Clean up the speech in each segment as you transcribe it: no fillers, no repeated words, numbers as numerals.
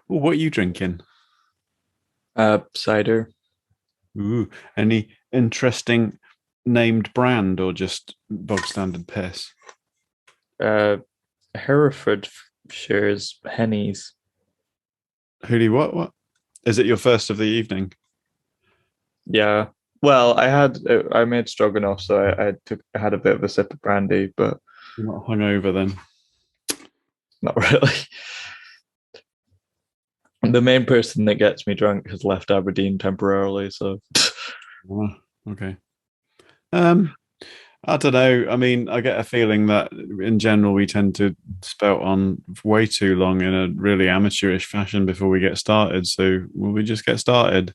Well, what are you drinking? Cider. Ooh, any interesting named brand or just bog standard piss? Uh, Herefordshires Hennies. Hoodie, what? Is it your first of the evening? Yeah. Well, I made stroganoff, so I had a bit of a sip of brandy, but You're not hungover then? not really. The main person that gets me drunk has left Aberdeen temporarily, so Oh, okay. Um, I don't know. I mean, I get a feeling that in general we tend to spout on way too long in a really amateurish fashion before we get started. So will we just get started?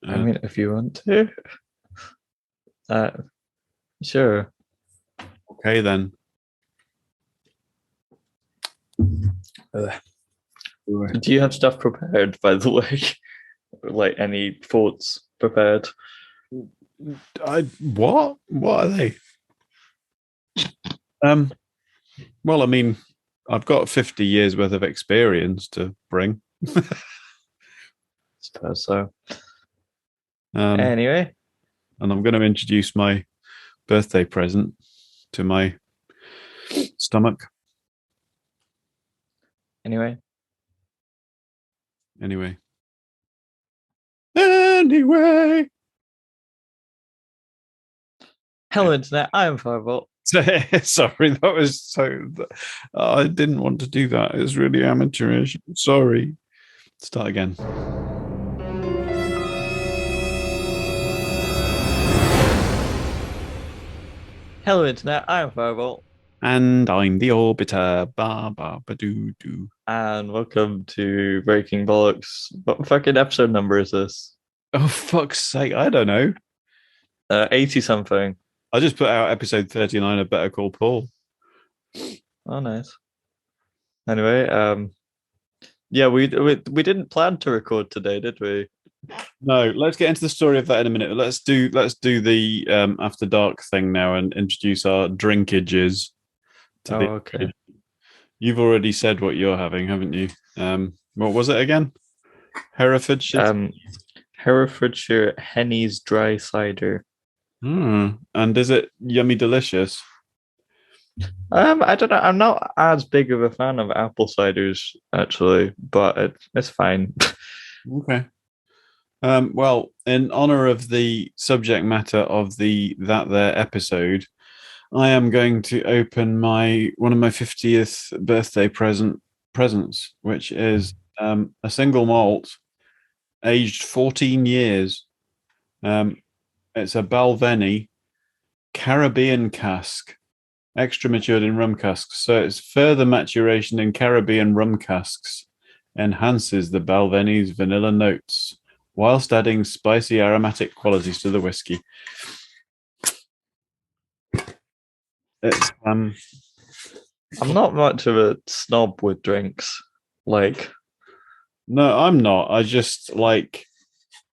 I Uh, mean, if you want to, uh, sure. okay then. Uh, Right. do you have stuff prepared, by the way? Like any thoughts prepared? I what? What are they? Um, well, I mean, I've got 50 years worth of experience to bring. Suppose so. Um, Anyway, and I'm going to introduce my birthday present to my stomach. anyway. Anyway. Anyway. Hello, Internet. I am Firebolt. Sorry, that was so. I didn't want to do that. It was really amateurish. Sorry. Start again. Hello, Internet. I am Firebolt. And I'm the orbiter. Ba ba ba doo doo. And welcome to Breaking Bollocks. What fucking episode number is this? Oh fuck's sake! I don't know. 80 something. I just put out episode 39 of Better Call Paul. Oh, nice. Anyway, yeah, we didn't plan to record today, did we? No, let's get into the story of that in a minute. Let's do the after dark thing now and introduce our drinkages to the. Oh, okay. You've already said what you're having, haven't you? What was it again? Herefordshire. Um, Herefordshire Henny's dry cider. And is it yummy delicious? I don't know. I'm not as big of a fan of apple ciders actually, but it's fine. Okay. Well, in honor of the subject matter of the that there episode, I am going to open my one of my 50th birthday presents, which is a single malt aged 14 years. Um, it's a Balvenie Caribbean cask, extra matured in rum casks. So it's further maturation in Caribbean rum casks enhances the Balvenie's vanilla notes whilst adding spicy aromatic qualities to the whiskey. It's I'm not much of a snob with drinks. Like, no, I'm not. I just like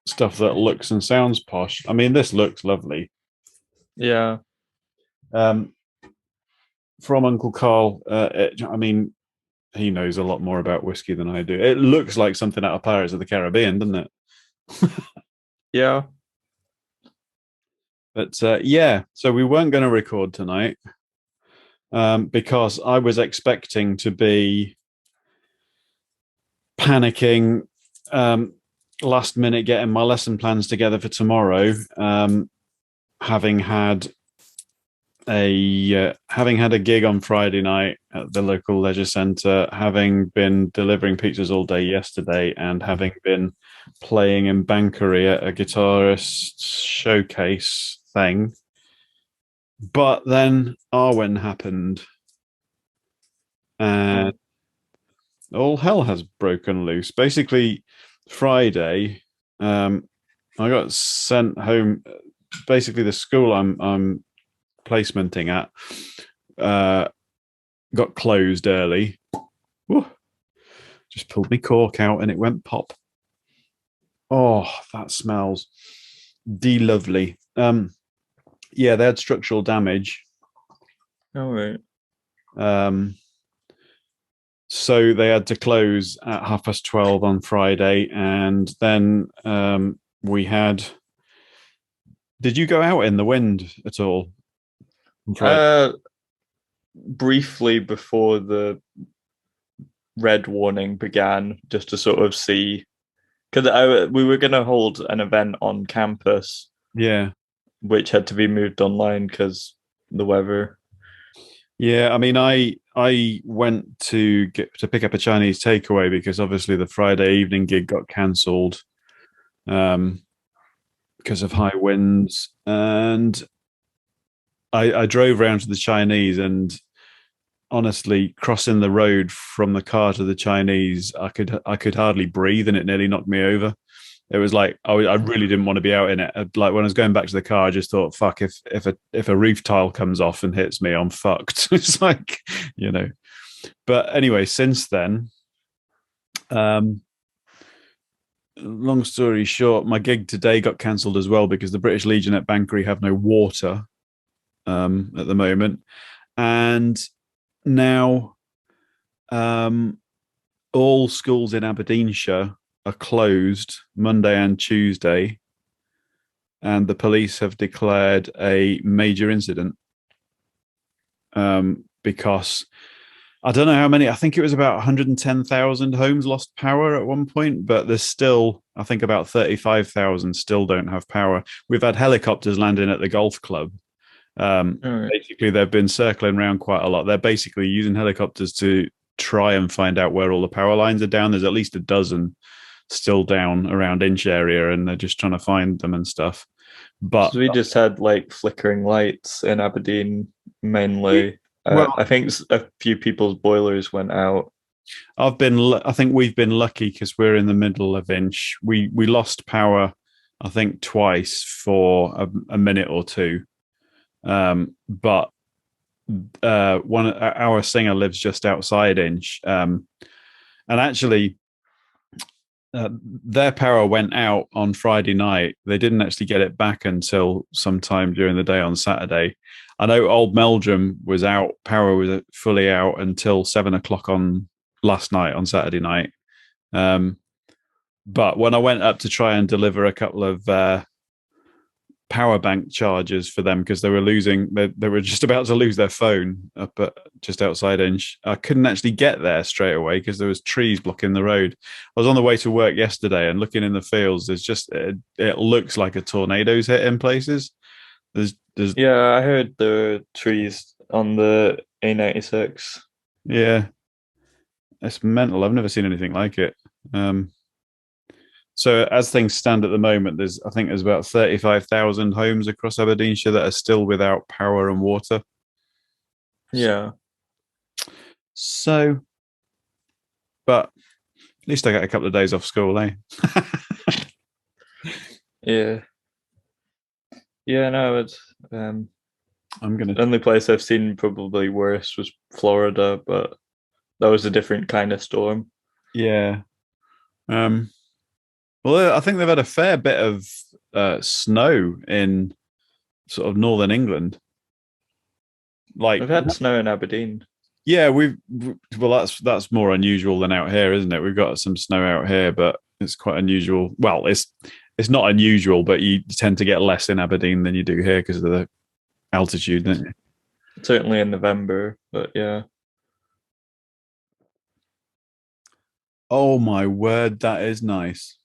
stuff that looks and sounds posh. I mean, this looks lovely. yeah, Um, from Uncle Carl, I mean, he knows a lot more about whiskey than I do. It looks like something out of Pirates of the Caribbean, doesn't it? yeah. But yeah, so we weren't going to record tonight because I was expecting to be panicking, um, last minute getting my lesson plans together for tomorrow, having had a gig on Friday night at the local leisure centre, having been delivering pizzas all day yesterday, and having been playing in Bankery at a guitarist showcase thing. But then Arwen happened, and Oh, all hell has broken loose. Basically, Friday, I got sent home. Basically, the school I'm placementing at uh, got closed early. Woo. Just pulled me cork out and it went pop. Oh, that smells de lovely. Yeah, they had structural damage. all right. Um, So they had to close at 12:30 on Friday, and then we had. Did you go out in the wind at all on Friday? Briefly before the red warning began, just to sort of see, because we were going to hold an event on campus, Yeah, which had to be moved online because the weather. yeah. I mean, I went to pick up a Chinese takeaway because obviously the Friday evening gig got cancelled um, because of high winds, and I drove around to the Chinese, and honestly, crossing the road from the car to the Chinese, I could hardly breathe, and it nearly knocked me over. It was like I really didn't want to be out in it. Like when I was going back to the car, I just thought, "Fuck! If a roof tile comes off and hits me, I'm fucked." It's like, you know. But anyway, since then, um, long story short, my gig today got cancelled as well because the British Legion at Bankery have no water at the moment, and now all schools in Aberdeenshire are closed Monday and Tuesday, and the police have declared a major incident because I don't know how many. I think it was about 110,000 homes lost power at one point, but there's still, I think, about 35,000 still don't have power. We've had helicopters landing at the golf club. Right. Basically, they've been circling around quite a lot. They're basically using helicopters to try and find out where all the power lines are down. There's at least a dozen still down around Inch area, and they're just trying to find them and stuff. But So we just had like flickering lights in Aberdeen mainly. well, I think a few people's boilers went out. I think we've been lucky because we're in the middle of Inch. We lost power, I think, twice for a minute or two. But one our singer lives just outside Inch, and actually, their power went out on Friday night. They didn't actually get it back until sometime during the day on Saturday. I know Old Meldrum was out, power was fully out until 7 o'clock on last night on Saturday night. Um, but when I went up to try and deliver a couple of power bank chargers for them because they were just about to lose their phone up at just outside Inch. I couldn't actually get there straight away because there was trees blocking the road. I was on the way to work yesterday and looking in the fields. There's just it looks like a tornado's hit in places. There's Yeah, I heard the trees on the A96. Yeah, it's mental. I've never seen anything like it. So as things stand at the moment, I think there's about 35,000 homes across Aberdeenshire that are still without power and water. Yeah. So, but at least I get a couple of days off school, eh? Yeah. Yeah, no, it's I'm gonna. the only place I've seen probably worse was Florida, but that was a different kind of storm. Yeah. Um. Well, I think they've had a fair bit of snow in sort of northern England. Like, We've had snow in Aberdeen. yeah, well, that's more unusual than out here, isn't it? We've got some snow out here, but it's quite unusual. Well, it's not unusual, but you tend to get less in Aberdeen than you do here because of the altitude, don't you? Certainly in November, but yeah. Oh my word, that is nice.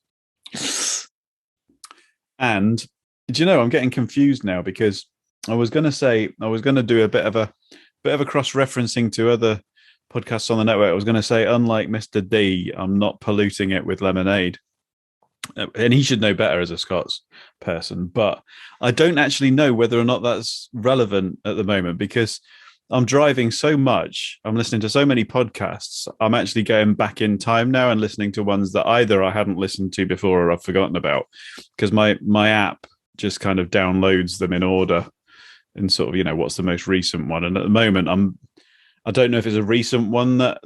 And do you know I'm getting confused now because I was going to say I was going to do a bit of a cross referencing to other podcasts on the network. I was going to say, unlike Mr. D, I'm not polluting it with lemonade. And he should know better as a Scots person, but I don't actually know whether or not that's relevant at the moment because I'm driving so much. I'm listening to so many podcasts. I'm actually going back in time now and listening to ones that either I hadn't listened to before or I've forgotten about because my app just kind of downloads them in order and sort of what's the most recent one. And at the moment, I don't know if it's a recent one that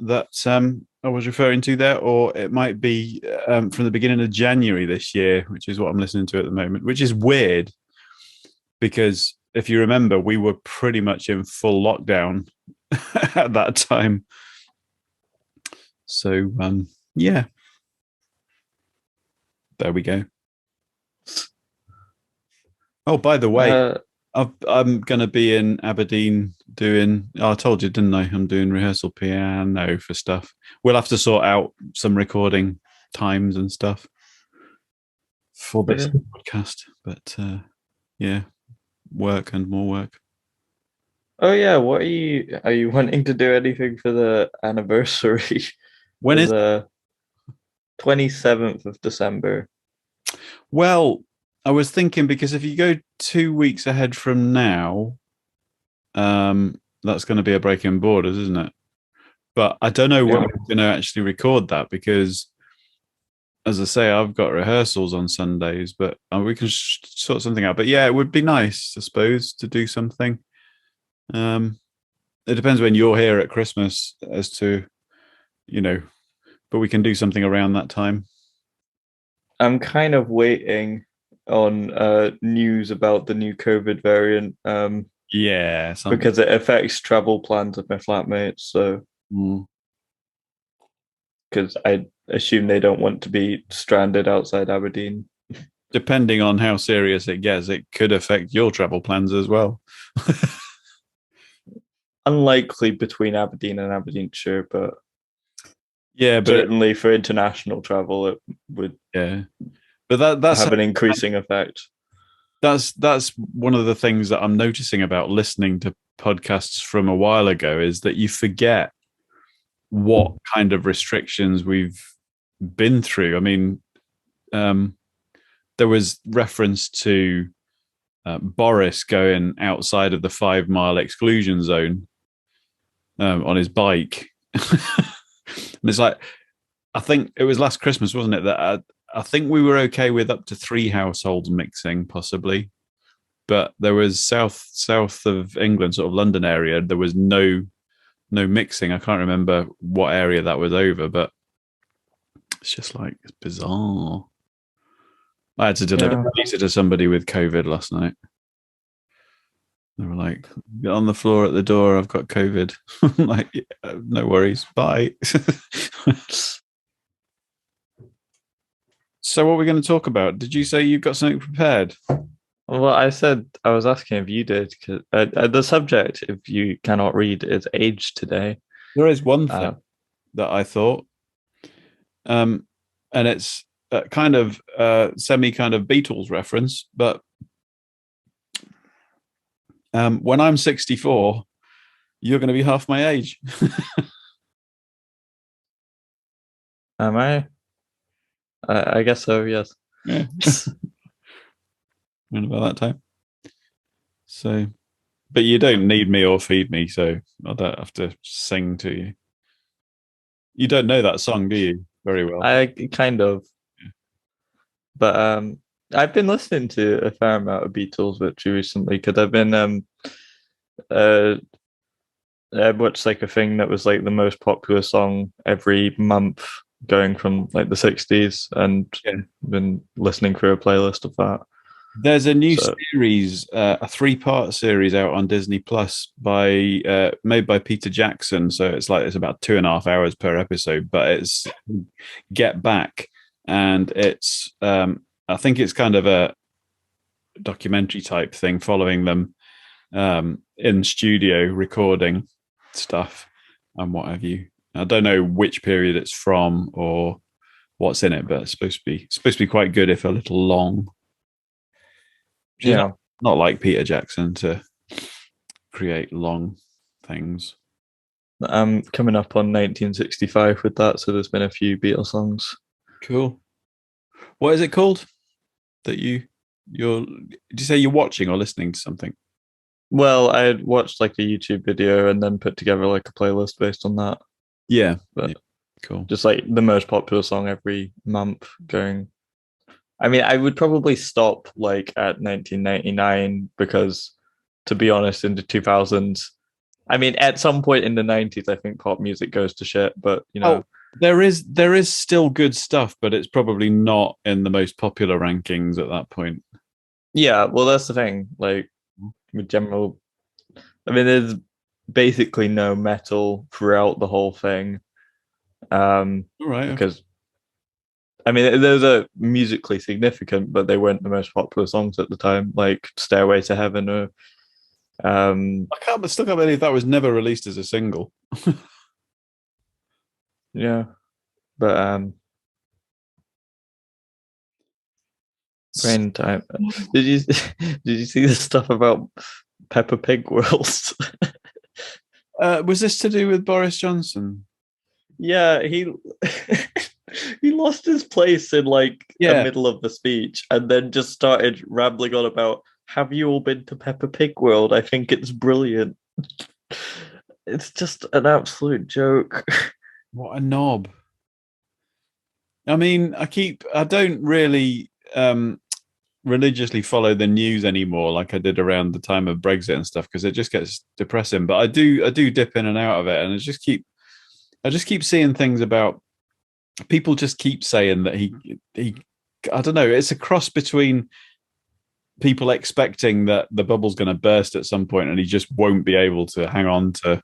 I was referring to there, or it might be from the beginning of January this year, which is what I'm listening to at the moment, which is weird because if you remember, we were pretty much in full lockdown at that time. So yeah, there we go. Oh, by the way, I'm going to be in Aberdeen doing. Oh, I told you, didn't I? I'm doing rehearsal piano for stuff. We'll have to sort out some recording times and stuff for this podcast. But yeah, work and more work. Oh yeah, what are you wanting to do anything for the anniversary? When is the 27th of December? Well, I was thinking because if you go 2 weeks ahead from now, that's going to be a break in borders, isn't it? But I don't know when Yeah. we're going to actually record that because, as I say, I've got rehearsals on Sundays, but we can sort something out. But yeah, it would be nice, I suppose, to do something. It depends when you're here at Christmas as to, but we can do something around that time. I'm kind of waiting on news about the new COVID variant Yeah, because it affects travel plans of my flatmates. So, because I assume they don't want to be stranded outside Aberdeen. Depending on how serious it gets, it could affect your travel plans as well. Unlikely between Aberdeen and Aberdeenshire, but yeah, but certainly for international travel, it would but that's have an increasing effect. That's one of the things that I'm noticing about listening to podcasts from a while ago is that you forget what kind of restrictions we've been through. I mean, there was reference to Boris going outside of the 5 mile exclusion zone on his bike. And it's like, I think it was last Christmas, wasn't it? That I think we were okay with up to 3 households mixing, possibly. But there was south of England, sort of London area, there was no mixing. I can't remember what area that was over, but it's just like it's bizarre. I had to deliver pizza to somebody with COVID last night. They were like, "Get on the floor at the door. I've got COVID." I'm like, yeah, no worries. Bye. So, what are we going to talk about? Did you say you've got something prepared? Well, I said I was asking if you did, because the subject, if you cannot read, is age today. There is one thing that I thought, and it's kind of semi kind of Beatles reference, but when I'm 64, you're going to be half my age. Am I? I guess so, yes. Yeah. Around about that time. So, but you don't need me or feed me, so I don't have to sing to you. You don't know that song, do you? Very well. I kind of. Yeah. But I've been listening to a fair amount of Beatles virtually recently because I've been I watched like a thing that was like the most popular song every month going from like the 60s and been listening through a playlist of that. There's a new series, a 3-part series out on Disney Plus by made by Peter Jackson. So it's about 2.5 hours per episode, but it's Get Back, and it's I think it's kind of a documentary type thing following them in studio recording stuff and what have you. I don't know which period it's from or what's in it, but it's supposed to be quite good if a little long. Yeah, not like Peter Jackson to create long things. I'm coming up on 1965 with that, so there's been a few Beatles songs. Cool. What is it called? That did you say you're watching or listening to something? Well, I had watched like a YouTube video and then put together like a playlist based on that. Yeah, but yeah. Cool. Just like the most popular song every month going. I mean, I would probably stop like at 1999 because, to be honest, in the 2000s, I mean, at some point in the 90s, I think pop music goes to shit. But there is still good stuff, but it's probably not in the most popular rankings at that point. Yeah, well, that's the thing. Like with general, I mean, there's basically no metal throughout the whole thing. All right. Okay. Because I mean, those are musically significant, but they weren't the most popular songs at the time, like "Stairway to Heaven" or Still can't believe that was never released as a single. yeah. But brain time. Did you did you see the stuff about Peppa Pig World? Was this to do with Boris Johnson? Yeah, he he lost his place in like the Yeah. middle of the speech and then just started rambling on about, have you all been to Peppa Pig World? I think it's brilliant. It's just an absolute joke. What a knob. I mean, I don't really religiously follow the news anymore like I did around the time of Brexit and stuff because it just gets depressing. But I do dip in and out of it, and I just keep seeing things about people just keep saying that he I don't know, it's a cross between people expecting that the bubble's going to burst at some point and he just won't be able to hang on to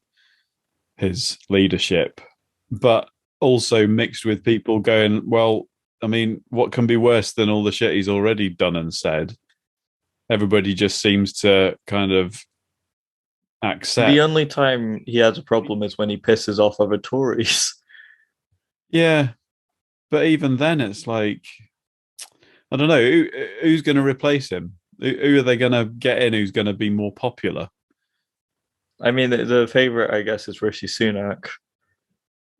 his leadership, but also mixed with people going, well, I mean, what can be worse than all the shit he's already done and said? Everybody just seems to kind of accept. The only time he has a problem is when he pisses off other Tories. Yeah, but even then, it's like I don't know who's going to replace him. Who are they going to get in? Who's going to be more popular? I mean, the favorite, I guess, is Rishi Sunak.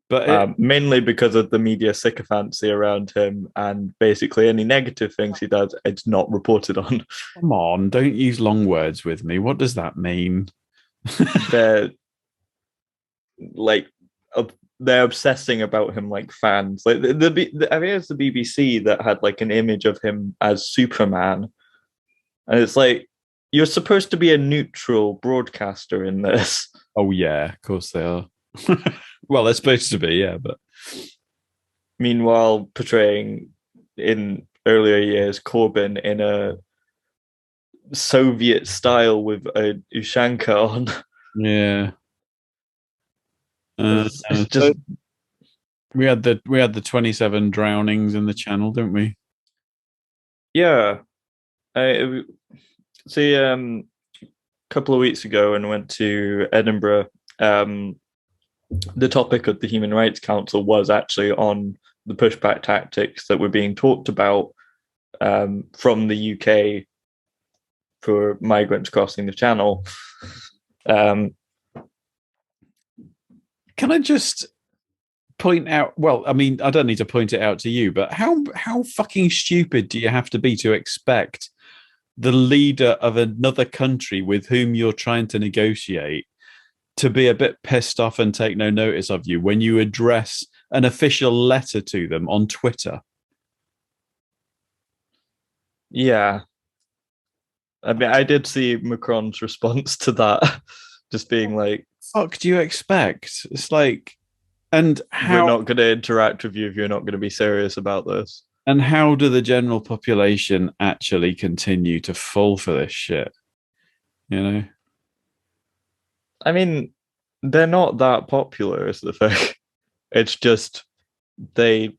But Mainly because of the media sycophancy around him, and basically any negative things he does, it's not reported on. come on, don't use long words with me. What does that mean? They're like they're obsessing about him like fans. Like I think it's the BBC that had like an image of him as Superman, and it's like you're supposed to be a neutral broadcaster in this. Oh yeah, of course they are. Well, they're supposed to be, yeah, but Meanwhile, portraying in earlier years Corbyn in a Soviet style with a Ushanka on. yeah. It's just So we had the 27 drownings in the channel, didn't we? yeah. I see. A couple of weeks ago, when I went to Edinburgh, the topic of the Human Rights Council was actually on the pushback tactics that were being talked about from the UK for migrants crossing the channel. Can I just point out? Well, I mean, I don't need to point it out to you, but how fucking stupid do you have to be to expect the leader of another country with whom you're trying to negotiate to be a bit pissed off and take no notice of you when you address an official letter to them on Twitter? Yeah, I mean, I did see Macron's response to that, just being like, Fuck do you expect? It's like, and we're how not going to interact with you if you're not going to be serious about this. and how do the general population actually continue to fall for this shit? You know? I mean, they're not that popular, is the thing. It's just they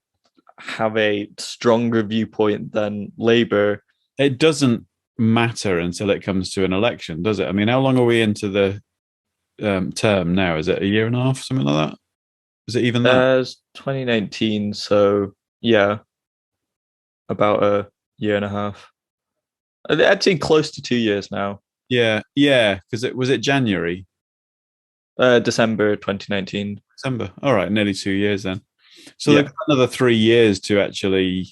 have a stronger viewpoint than Labour. It doesn't matter until it comes to an election, does it? I mean, how long are we into the term now? Is it a year and a half, something like that? Is it even that? It's 2019, so yeah, about a year and a half. I'd say close to 2 years now. Yeah, yeah. Because it was it January, December 2019. December. All right, nearly 2 years then. So they've Yeah. got another 3 years to actually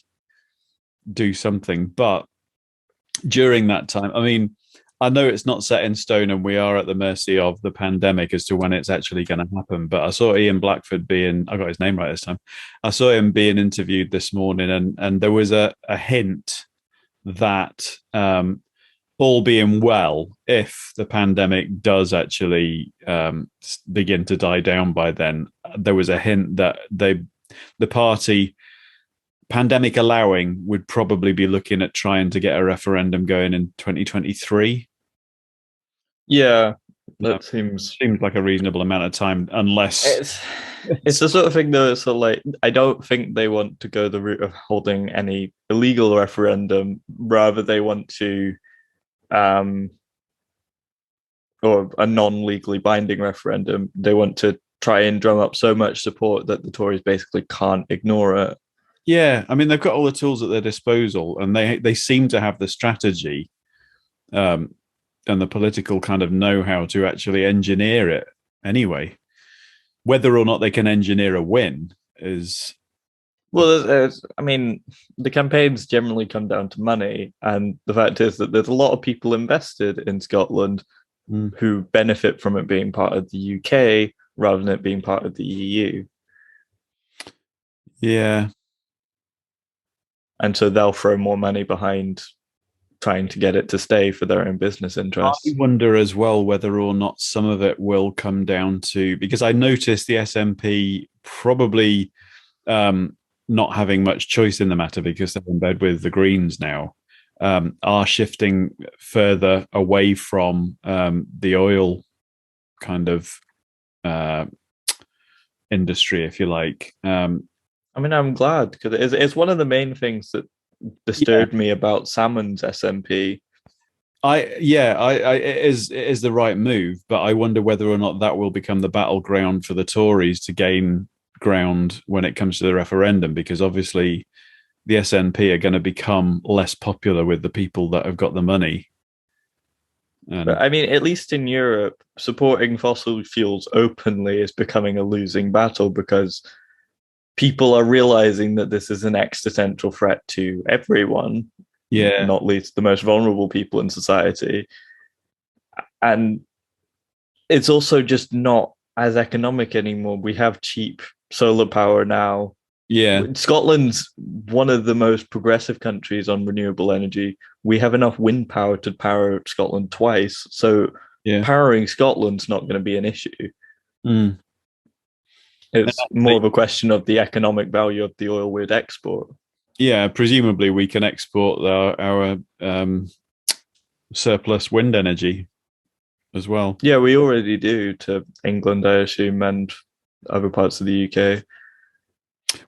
do something. But during that time, I mean, I know it's not set in stone and we are at the mercy of the pandemic as to when it's actually going to happen. But I saw Ian Blackford I got his name right this time. I saw him being interviewed this morning and there was a hint that all being well, if the pandemic does actually begin to die down by then, there was a hint that the party, pandemic allowing, would probably be looking at trying to get a referendum going in 2023. Yeah. That seems like a reasonable amount of time, unless it's the sort of thing though. So like, I don't think they want to go the route of holding any illegal referendum. Rather, they want to, or a non-legally binding referendum. They want to try and drum up so much support that the Tories basically can't ignore it. Yeah, I mean they've got all the tools at their disposal, and they seem to have the strategy, and the political kind of know-how to actually engineer it. Anyway, whether or not they can engineer a win is well. I mean, the campaigns generally come down to money, and the fact is that there's a lot of people invested in Scotland who benefit from it being part of the UK rather than it being part of the EU. Yeah. And so they'll throw more money behind trying to get it to stay for their own business interests. I wonder as well whether or not some of it will come down to, because I noticed the SNP probably not having much choice in the matter because they're in bed with the Greens now, are shifting further away from the oil kind of industry, if you like. I mean, I'm glad because it's one of the main things that disturbed me about Salmon's SNP. It is the right move, but I wonder whether or not that will become the battleground for the Tories to gain ground when it comes to the referendum, because obviously the SNP are going to become less popular with the people that have got the money. But I mean, at least in Europe, supporting fossil fuels openly is becoming a losing battle because people are realizing that this is an existential threat to everyone, not least the most vulnerable people in society. And it's also just not as economic anymore. We have cheap solar power now. Yeah. Scotland's one of the most progressive countries on renewable energy. We have enough wind power to power Scotland twice. So powering Scotland's not going to be an issue. It's more of a question of the economic value of the oil we'd export. Yeah, presumably we can export our surplus wind energy as well. Yeah, we already do to England, I assume, and other parts of the UK.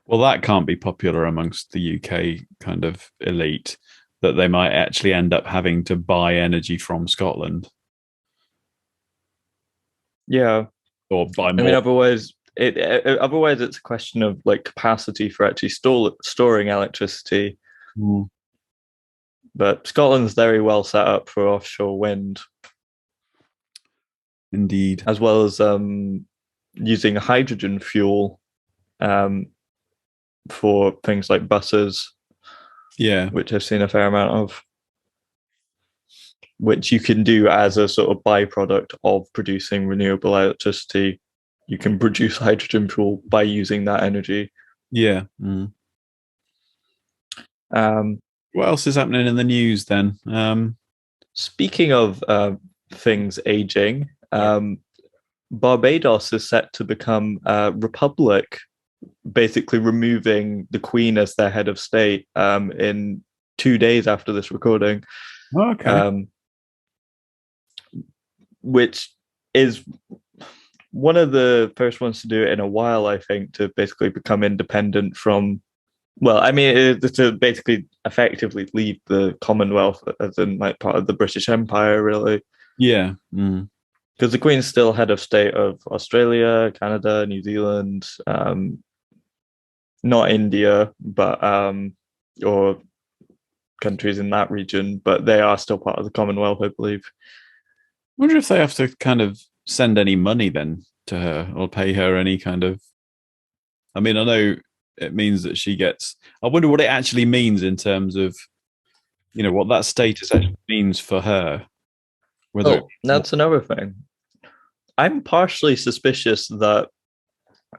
Well, that can't be popular amongst the UK kind of elite, that they might actually end up having to buy energy from Scotland. Yeah. Or buy more. I mean, otherwise it's a question of like capacity for actually storing electricity. But Scotland's very well set up for offshore wind. Indeed. As well as using hydrogen fuel for things like buses. Yeah. Which I've seen a fair amount of. Which you can do as a sort of byproduct of producing renewable electricity. You can produce hydrogen fuel by using that energy. Yeah. What else is happening in the news then? Speaking of things aging, Barbados is set to become a republic, basically removing the Queen as their head of state in 2 days after this recording. Okay. Which is one of the first ones to do it in a while, I think, to basically become independent from, well, I mean, to basically effectively leave the Commonwealth as in like part of the British Empire, really. Yeah. Because the Queen's still head of state of Australia, Canada, New Zealand, not India, but or countries in that region, but they are still part of the Commonwealth, I believe. I wonder if they have to kind of send any money then to her or pay her any kind of. I mean, I know it means that she gets. I wonder what it actually means in terms of, what that status actually means for her. That's another thing. I'm partially suspicious that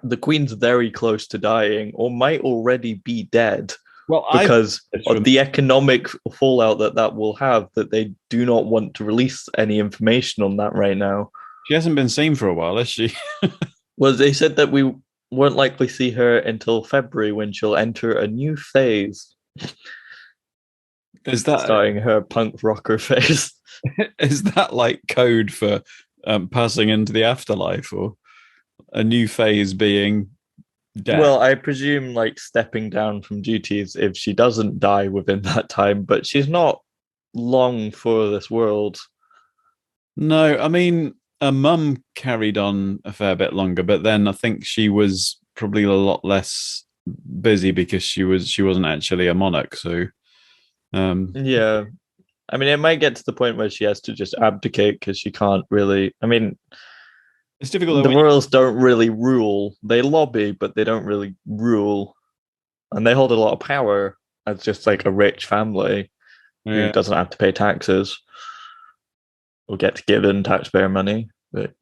the Queen's very close to dying or might already be dead. Well, because of the economic fallout that will have, that they do not want to release any information on that right now. She hasn't been seen for a while, has she? Well, they said that we won't likely see her until February when she'll enter a new phase. Is that starting her punk rocker phase? Is that like code for passing into the afterlife, or a new phase being death. Well, I presume like stepping down from duties if she doesn't die within that time, but she's not long for this world. No, I mean, her mum carried on a fair bit longer, but then I think she was probably a lot less busy because she wasn't actually a monarch. So, um, Yeah. I mean, it might get to the point where she has to just abdicate because she can't really. I mean, it's difficult though the when royals don't really rule. They lobby, but they don't really rule. And they hold a lot of power as just like a rich family who yeah, doesn't have to pay taxes or get given taxpayer money. But,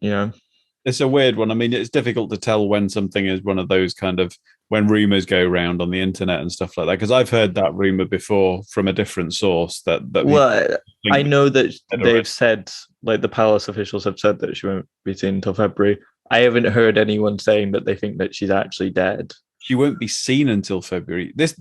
it's a weird one. I mean, it's difficult to tell when something is one of those kind of when rumors go around on the internet and stuff like that. Because I've heard that rumor before from a different source that people well, think I know that that they've said, like the palace officials have said that she won't be seen until February. I haven't heard anyone saying that they think that she's actually dead. she won't be seen until February. This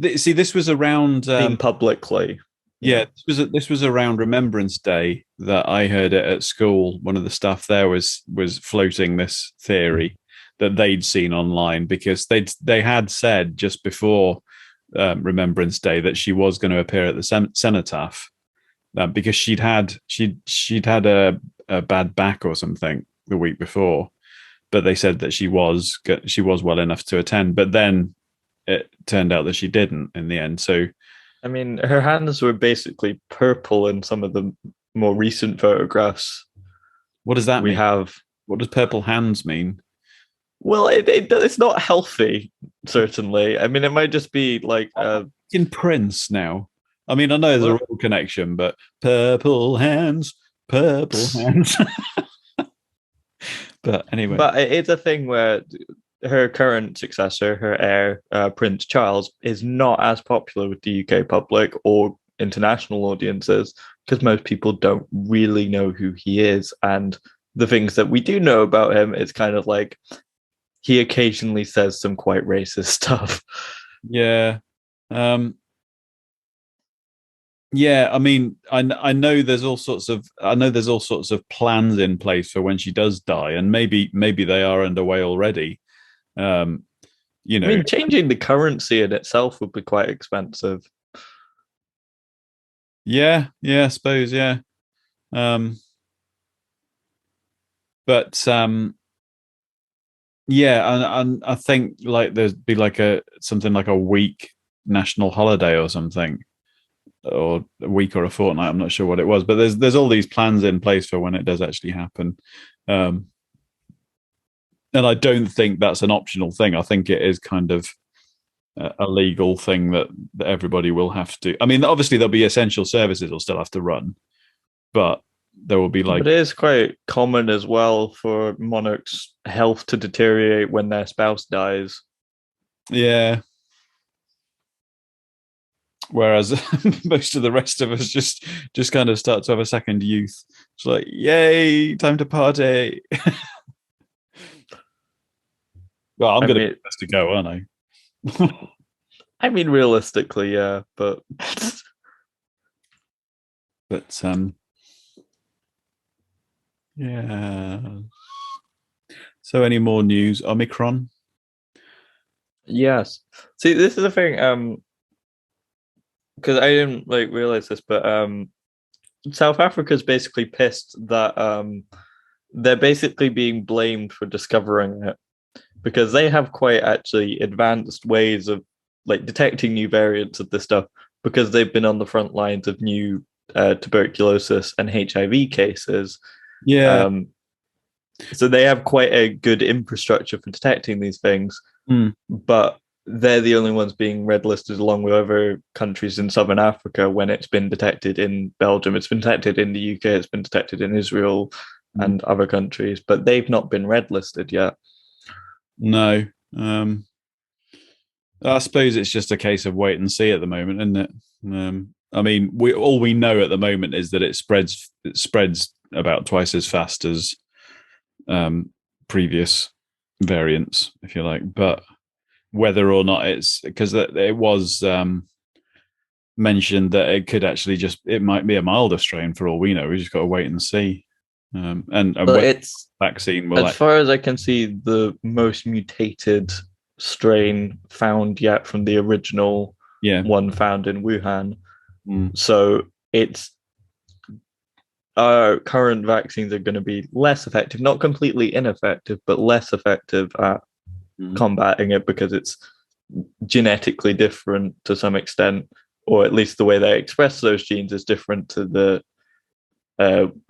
was around. Seen publicly. Yeah, this was around Remembrance Day that I heard it at school. One of the staff there was floating this theory that they'd seen online because they had said just before Remembrance Day that she was going to appear at the cenotaph because she'd had a bad back or something the week before, but they said that she was well enough to attend. But then it turned out that she didn't in the end. So. I mean, her hands were basically purple in some of the more recent photographs What does that we mean? have. What does purple hands mean? Well, it's not healthy, certainly. I mean, it might just be like In Prince now. I mean, I know there's a real connection, but purple hands, purple hands. But anyway. But it's a thing where her current successor, her heir, Prince Charles, is not as popular with the UK public or international audiences because most people don't really know who he is. And the things that we do know about him, it's kind of like he occasionally says some quite racist stuff. Yeah. Yeah, I mean, I know there's all sorts of plans in place for when she does die, and maybe they are underway already. Um, I mean, changing the currency in itself would be quite expensive. Yeah, I suppose, yeah. Um, but yeah, and I think like there'd be like something like a week national holiday or something, or a week or a fortnight. I'm not sure what it was, but there's all these plans in place for when it does actually happen. And I don't think that's an optional thing. I think it is kind of a legal thing that everybody will have to. I mean, obviously there'll be essential services will still have to run, but there will be like. But it is quite common as well for monarchs' health to deteriorate when their spouse dies. Yeah. Whereas most of the rest of us just kind of start to have a second youth. It's like, yay, time to party. Well, I'm going to go, aren't I? I mean, realistically, yeah, but yeah. So, any more news? Omicron? yes. See, this is the thing. Because I didn't like realize this, but South Africa's basically pissed that they're basically being blamed for discovering it because they have quite actually advanced ways of like detecting new variants of this stuff because they've been on the front lines of new tuberculosis and HIV cases. Yeah. So they have quite a good infrastructure for detecting these things, but they're the only ones being red listed along with other countries in Southern Africa when it's been detected in Belgium, it's been detected in the UK, it's been detected in Israel and other countries, but they've not been red listed yet. No. I suppose it's just a case of wait and see at the moment, isn't it? I mean, all we know at the moment is that it spreads about twice as fast as previous variants, if you like. But whether or not it's because it was mentioned that it could actually it might be a milder strain for all we know. We just got to wait and see. And But what it's, vaccine will as far as I can see, the most mutated strain found yet from the original one found in Wuhan. So it's our current vaccines are going to be less effective, not completely ineffective, but less effective at combating it because it's genetically different to some extent, or at least the way they express those genes is different to the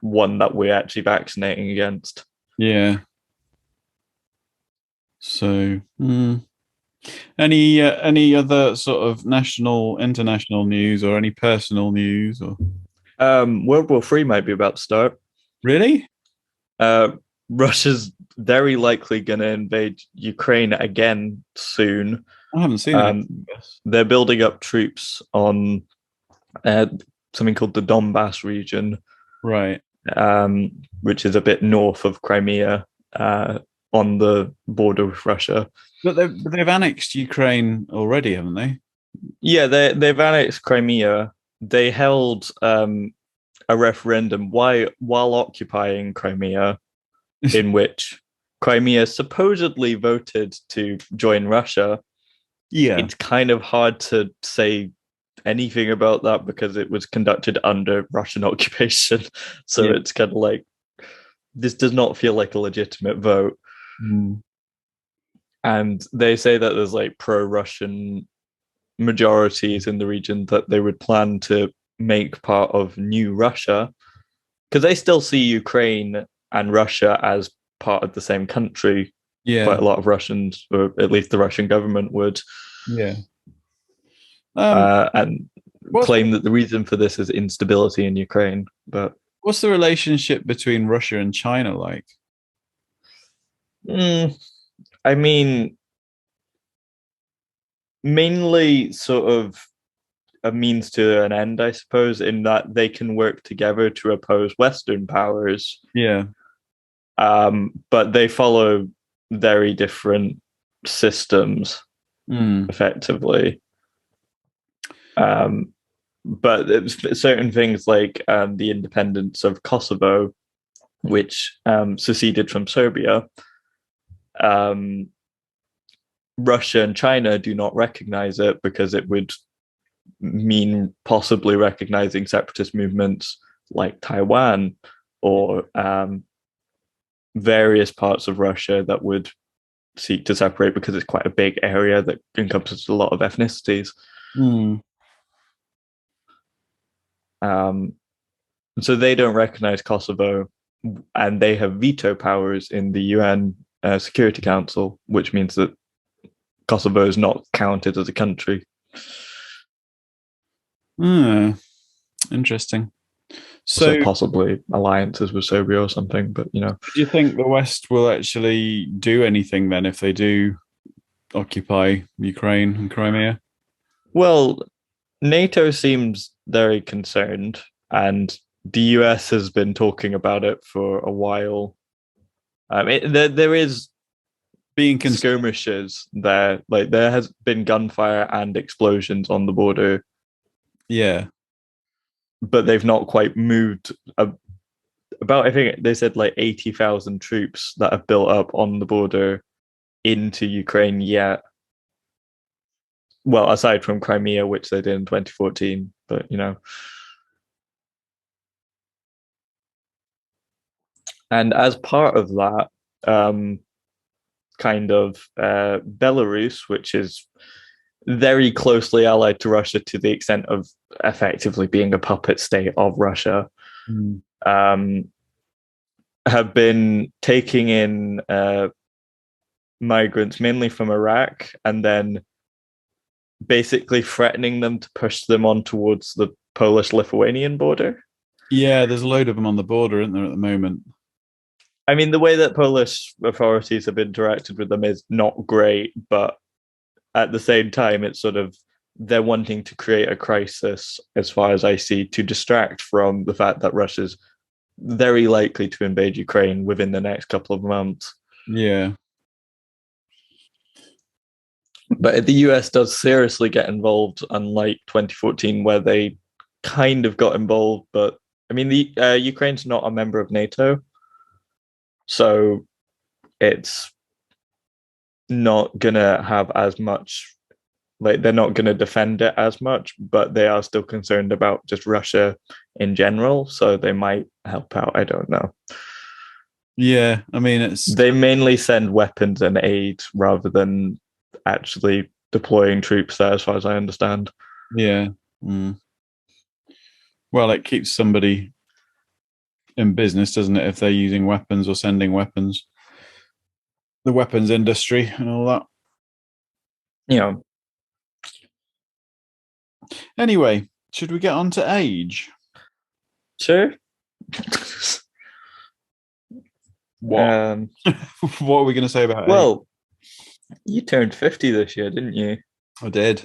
one that we're actually vaccinating against. Yeah. So, any other sort of national, international news, or any personal news, or World War III might be about to start. Really? Russia's very likely going to invade Ukraine again soon. I haven't seen it. They're building up troops on something called the Donbass region, right? Which is a bit north of Crimea, on the border with Russia. But they've annexed Ukraine already, haven't they? Yeah, they've annexed Crimea. They held a referendum while occupying Crimea, in which Crimea supposedly voted to join Russia. Yeah. It's kind of hard to say anything about that because it was conducted under Russian occupation. So it's kind of like, this does not feel like a legitimate vote. And they say that there's like pro-Russian majorities in the region that they would plan to make part of new Russia, because they still see Ukraine and Russia as part of the same country. Yeah. Quite a lot of Russians, or at least the Russian government would. Yeah. And claim that the reason for this is instability in Ukraine. But what's the relationship between Russia and China like? I mean, mainly sort of a means to an end, I suppose, in that they can work together to oppose Western powers. Yeah. But they follow very different systems, effectively. But certain things like the independence of Kosovo, which seceded from Serbia, Russia and China do not recognize it because it would mean possibly recognizing separatist movements like Taiwan or various parts of Russia that would seek to separate because it's quite a big area that encompasses a lot of ethnicities. So they don't recognize Kosovo, and they have veto powers in the UN Security Council, which means that Kosovo is not counted as a country. Interesting. So possibly alliances with Serbia or something, but do you think the West will actually do anything then if they do occupy Ukraine and Crimea? Well, NATO seems very concerned, and the US has been talking about it for a while. There is being skirmishes there. Like, there has been gunfire and explosions on the border. Yeah. But they've not quite moved about, I think they said like 80,000 troops that have built up on the border into Ukraine yet. Well, aside from Crimea, which they did in 2014, but And as part of that, Belarus, which is very closely allied to Russia to the extent of effectively being a puppet state of Russia, have been taking in migrants mainly from Iraq and then basically threatening them to push them on towards the Polish-Lithuanian border. Yeah, there's a load of them on the border, isn't there, at the moment? I mean, the way that Polish authorities have interacted with them is not great, but at the same time, it's sort of, they're wanting to create a crisis, as far as I see, to distract from the fact that Russia's very likely to invade Ukraine within the next couple of months. Yeah. But the US does seriously get involved, unlike 2014, where they kind of got involved. But I mean, Ukraine's not a member of NATO. So it's not gonna have as much, like they're not gonna defend it as much, but they are still concerned about just Russia in general. So they might help out. I don't know. Yeah, I mean, it's They mainly send weapons and aid rather than actually deploying troops there, as far as I understand. yeah. Mm. Well, it keeps somebody in business, doesn't it? If they're using weapons or sending weapons, the weapons industry and all that. You know, Anyway, should we get on to age? sure. What? What are we going to say about age? Well, you turned 50 this year, didn't you? I did.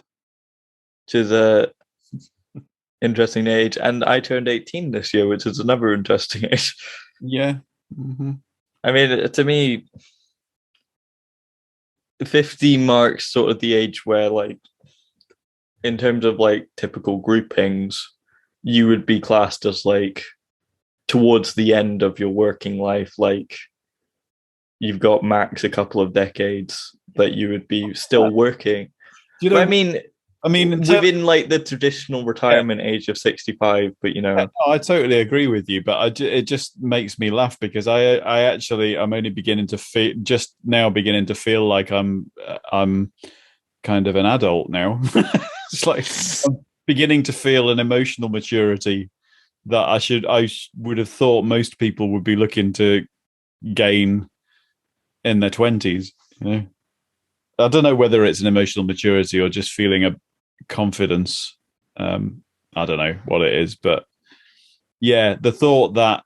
Which is a interesting age. And I turned 18 this year, which is another interesting age. Yeah. Mm-hmm. I mean, to me, 50 marks sort of the age where, like, in terms of like typical groupings, you would be classed as like towards the end of your working life. Like, you've got max a couple of decades that you would be still working. You But know, I mean, within like the traditional retirement age of 65, but you know, I totally agree with you, but it just makes me laugh because I'm only beginning to feel just now beginning to feel like I'm kind of an adult now. It's like I'm beginning to feel an emotional maturity that I would have thought most people would be looking to gain in their 20s. You know, I don't know whether it's an emotional maturity or just feeling a confidence. I don't know what it is, but yeah, the thought that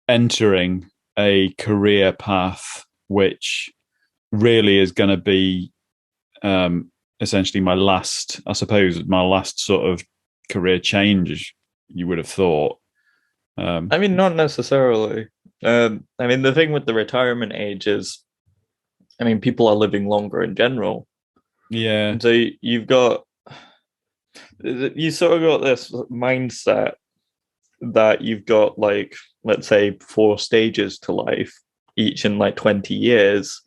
entering a career path which really is going to be essentially my last, I suppose, my last sort of career change, you would have thought. I mean, not necessarily. I mean, the thing with the retirement age is, I mean, people are living longer in general. Yeah. And so you sort of got this mindset that you've got like, let's say, 4 stages to life, each in like 20 years.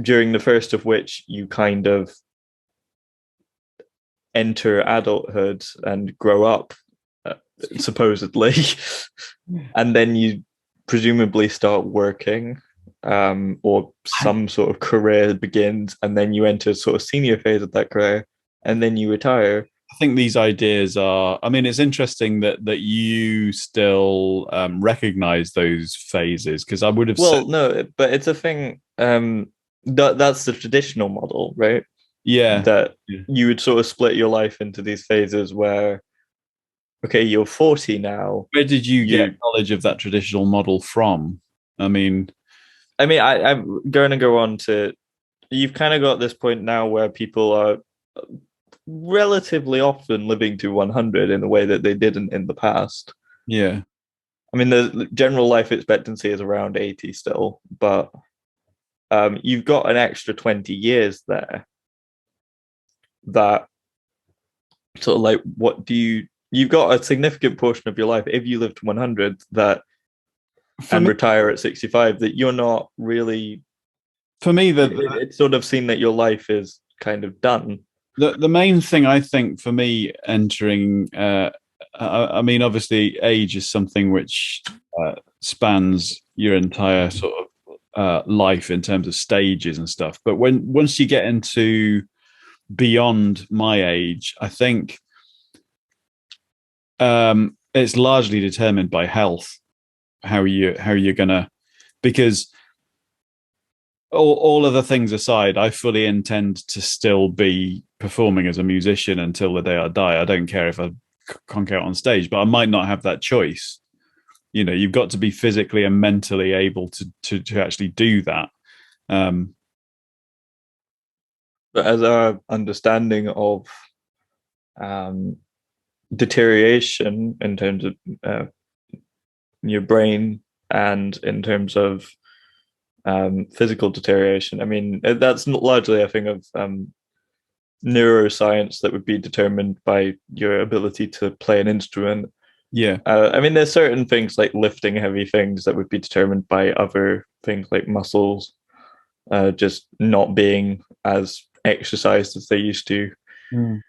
During the first of which you kind of enter adulthood and grow up, supposedly, and then you presumably start working, or some sort of career begins, and then you enter sort of senior phase of that career, and then you retire. I think these ideas are, I mean, it's interesting that you still recognize those phases because I would have Well, said, no, but it's a thing. That's the traditional model, right? yeah. That Yeah. you would sort of split your life into these phases where, okay, you're 40 now. Where did you get knowledge of that traditional model from? I mean, I'm going to go on to, you've kind of got this point now where people are relatively often living to 100 in a way that they didn't in the past. yeah. I mean, the general life expectancy is around 80 still, but you've got an extra 20 years there that sort of like, you've got a significant portion of your life, if you live to 100, and retire at 65, that you're not really, for me, it's sort of seen that your life is kind of done. The main thing I think for me entering, I mean, obviously, age is something which spans your entire sort of life in terms of stages and stuff. But once you get into beyond my age, I think it's largely determined by health, how you're gonna, because all other things aside, I fully intend to still be performing as a musician until the day I die. I don't care if I conk out on stage, but I might not have that choice. You know, you've got to be physically and mentally able to actually do that. But as our understanding of deterioration in terms of your brain and in terms of physical deterioration, I mean, that's largely a thing of neuroscience that would be determined by your ability to play an instrument. Yeah. I mean, there's certain things like lifting heavy things that would be determined by other things like muscles, just not being as exercised as they used to. Mm.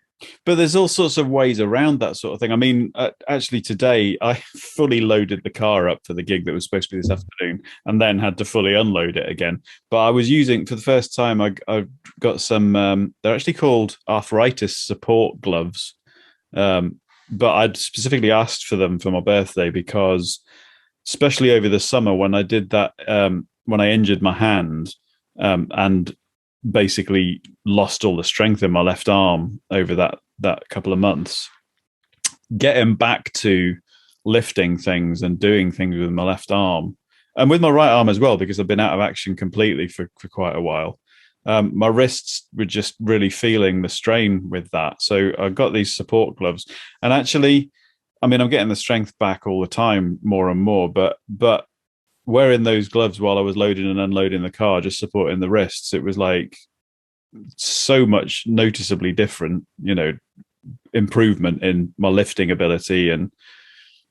But there's all sorts of ways around that sort of thing. I mean, actually, today I fully loaded the car up for the gig that was supposed to be this afternoon, and then had to fully unload it again. But I was using for the first time. I got some. They're actually called arthritis support gloves. But I'd specifically asked for them for my birthday because, especially over the summer when I did that, when I injured my hand, and basically lost all the strength in my left arm over that couple of months, getting back to lifting things and doing things with my left arm and with my right arm as well, because I've been out of action completely for quite a while. My wrists were just really feeling the strain with that. So I got these support gloves, and actually, I mean, I'm getting the strength back all the time, more and more. But wearing those gloves while I was loading and unloading the car, just supporting the wrists, it was like so much noticeably different. Improvement in my lifting ability, and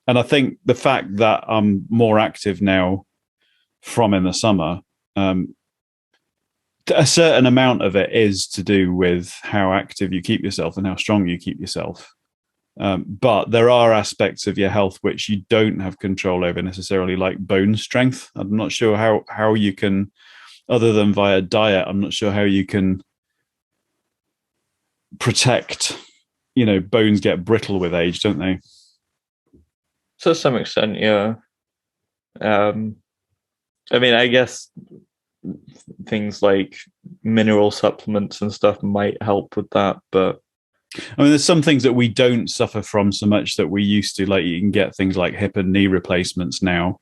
I think the fact that I'm more active now from in the summer. A certain amount of it is to do with how active you keep yourself and how strong you keep yourself. But there are aspects of your health which you don't have control over necessarily, like bone strength. I'm not sure how you can, other than via diet, I'm not sure how you can protect. Bones get brittle with age, don't they? To some extent, yeah. Um, I mean, I guess things like mineral supplements and stuff might help with that, but I mean, there's some things that we don't suffer from so much that we used to. Like you can get things like hip and knee replacements now,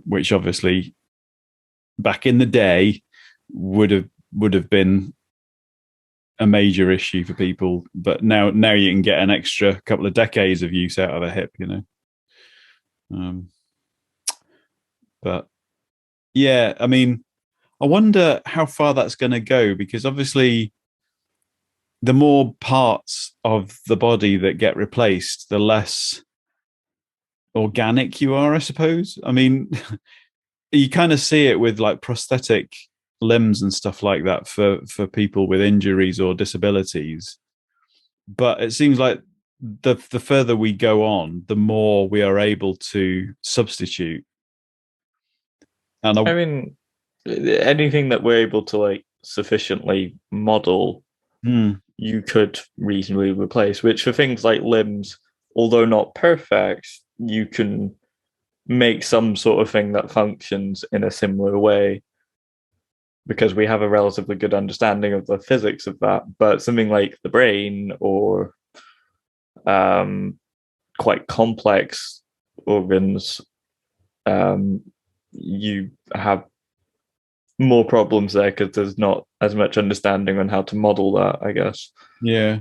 which obviously back in the day would have been a major issue for people. But now you can get an extra couple of decades of use out of a hip. But yeah, I mean, I wonder how far that's going to go, because obviously the more parts of the body that get replaced, the less organic you are, I suppose. I mean, you kind of see it with like prosthetic limbs and stuff like that for people with injuries or disabilities. But it seems like the further we go on, the more we are able to substitute. And I mean, anything that we're able to like sufficiently model, you could reasonably replace, which for things like limbs, although not perfect, you can make some sort of thing that functions in a similar way because we have a relatively good understanding of the physics of that. But something like the brain or quite complex organs, you have more problems there because there's not as much understanding on how to model that, I guess. Yeah.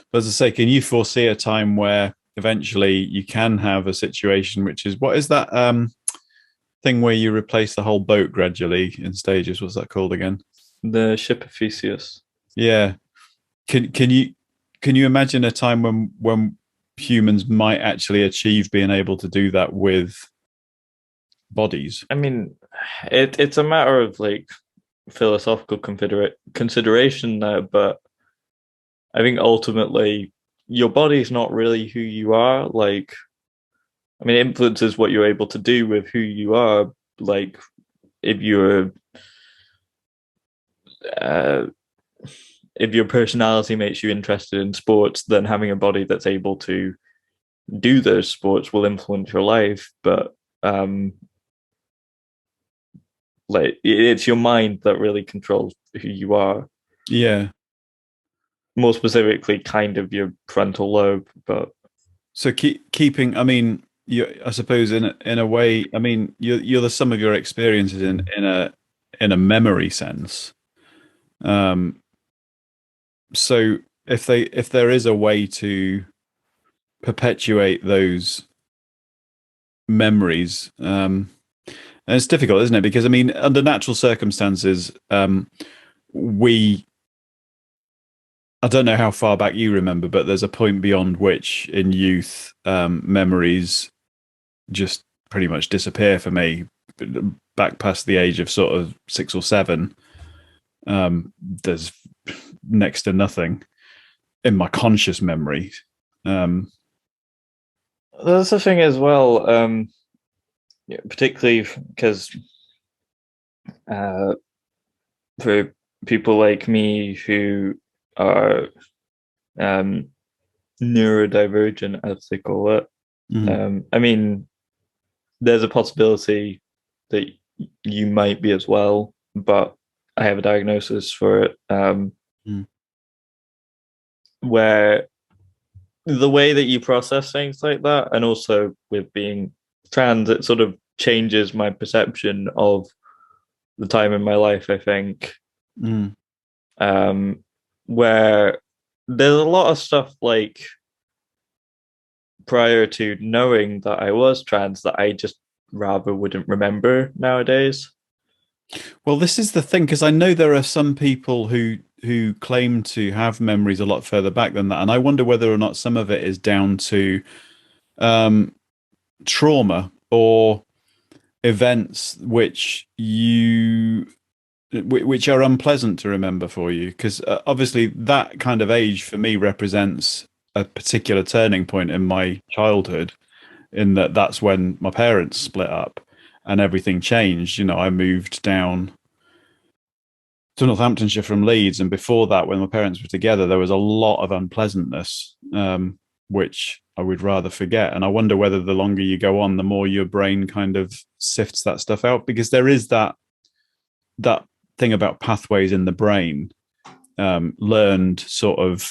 But as I say, can you foresee a time where eventually you can have a situation which is, what is that thing where you replace the whole boat gradually in stages? What's that called again? The ship of Theseus. Yeah. Can you imagine a time when humans might actually achieve being able to do that with bodies? I mean, it's a matter of like philosophical consideration now, but I think ultimately your body is not really who you are. Like, I mean, it influences what you're able to do with who you are. Like, if you're uh, if your personality makes you interested in sports, then having a body that's able to do those sports will influence your life. But like, it's your mind that really controls who you are. Yeah. More specifically, kind of your frontal lobe. But So keeping, I mean, I suppose in a way, I mean, you're the sum of your experiences in a memory sense. Um, so if there is a way to perpetuate those memories, and it's difficult, isn't it? Because I mean, under natural circumstances, we I don't know how far back you remember, but there's a point beyond which in youth memories just pretty much disappear for me. Back past the age of sort of 6 or 7, there's next to nothing in my conscious memory. That's the thing as well, particularly because for people like me who are neurodivergent, as they call it, I mean, there's a possibility that you might be as well, but I have a diagnosis for it, where the way that you process things like that, and also with being trans, it sort of changes my perception of the time in my life, I think. Where there's a lot of stuff like prior to knowing that I was trans that I just rather wouldn't remember nowadays. Well, this is the thing, because I know there are some people who claim to have memories a lot further back than that, and I wonder whether or not some of it is down to trauma or events which are unpleasant to remember for you, because obviously that kind of age for me represents a particular turning point in my childhood, in that that's when my parents split up and everything changed. I moved down to Northamptonshire from Leeds, and before that, when my parents were together, there was a lot of unpleasantness, which I would rather forget. And I wonder whether the longer you go on, the more your brain kind of sifts that stuff out, because there is that thing about pathways in the brain, learned sort of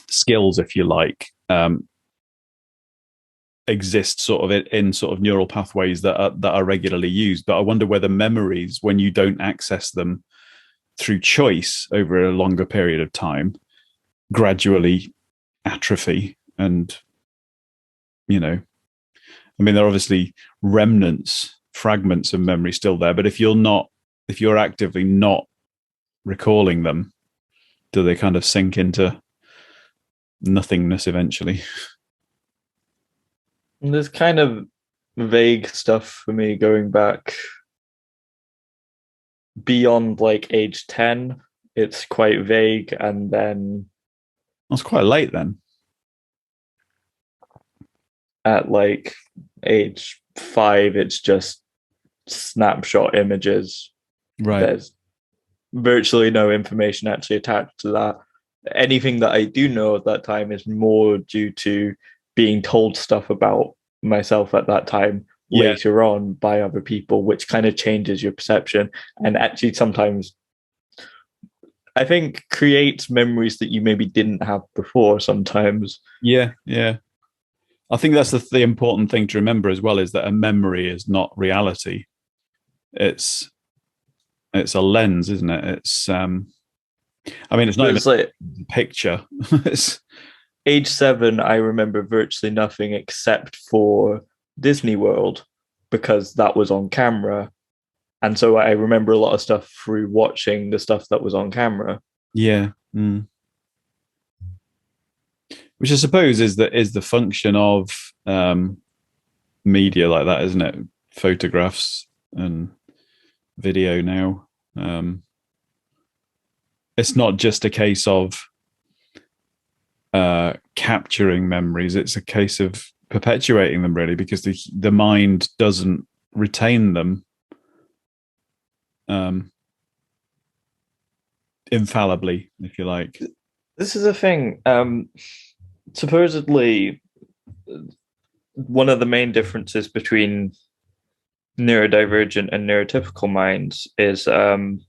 skills, if you like, exist sort of in sort of neural pathways that are regularly used. But I wonder whether memories, when you don't access them through choice over a longer period of time, gradually atrophy. And I mean, there are obviously fragments of memory still there, but if you're actively not recalling them, do they kind of sink into nothingness eventually? There's kind of vague stuff for me going back beyond like age 10. It's quite vague, and then That's quite late then. at like age 5, it's just snapshot images. Right. There's virtually no information actually attached to that. Anything that I do know at that time is more due to being told stuff about myself at that time later on by other people, which kind of changes your perception, and actually sometimes I think creates memories that you maybe didn't have before sometimes. Yeah. I think that's the important thing to remember as well, is that a memory is not reality. It's a lens, isn't it? It's I mean, it's not even like a picture. It's age 7, I remember virtually nothing except for Disney World, because that was on camera. And so I remember a lot of stuff through watching the stuff that was on camera. Yeah. Which I suppose is the function of media like that, isn't it? Photographs and video now. It's not just a case of capturing memories. It's a case of perpetuating them, really, because the mind doesn't retain them infallibly, if you like. This is a thing. Supposedly, one of the main differences between neurodivergent and neurotypical minds is the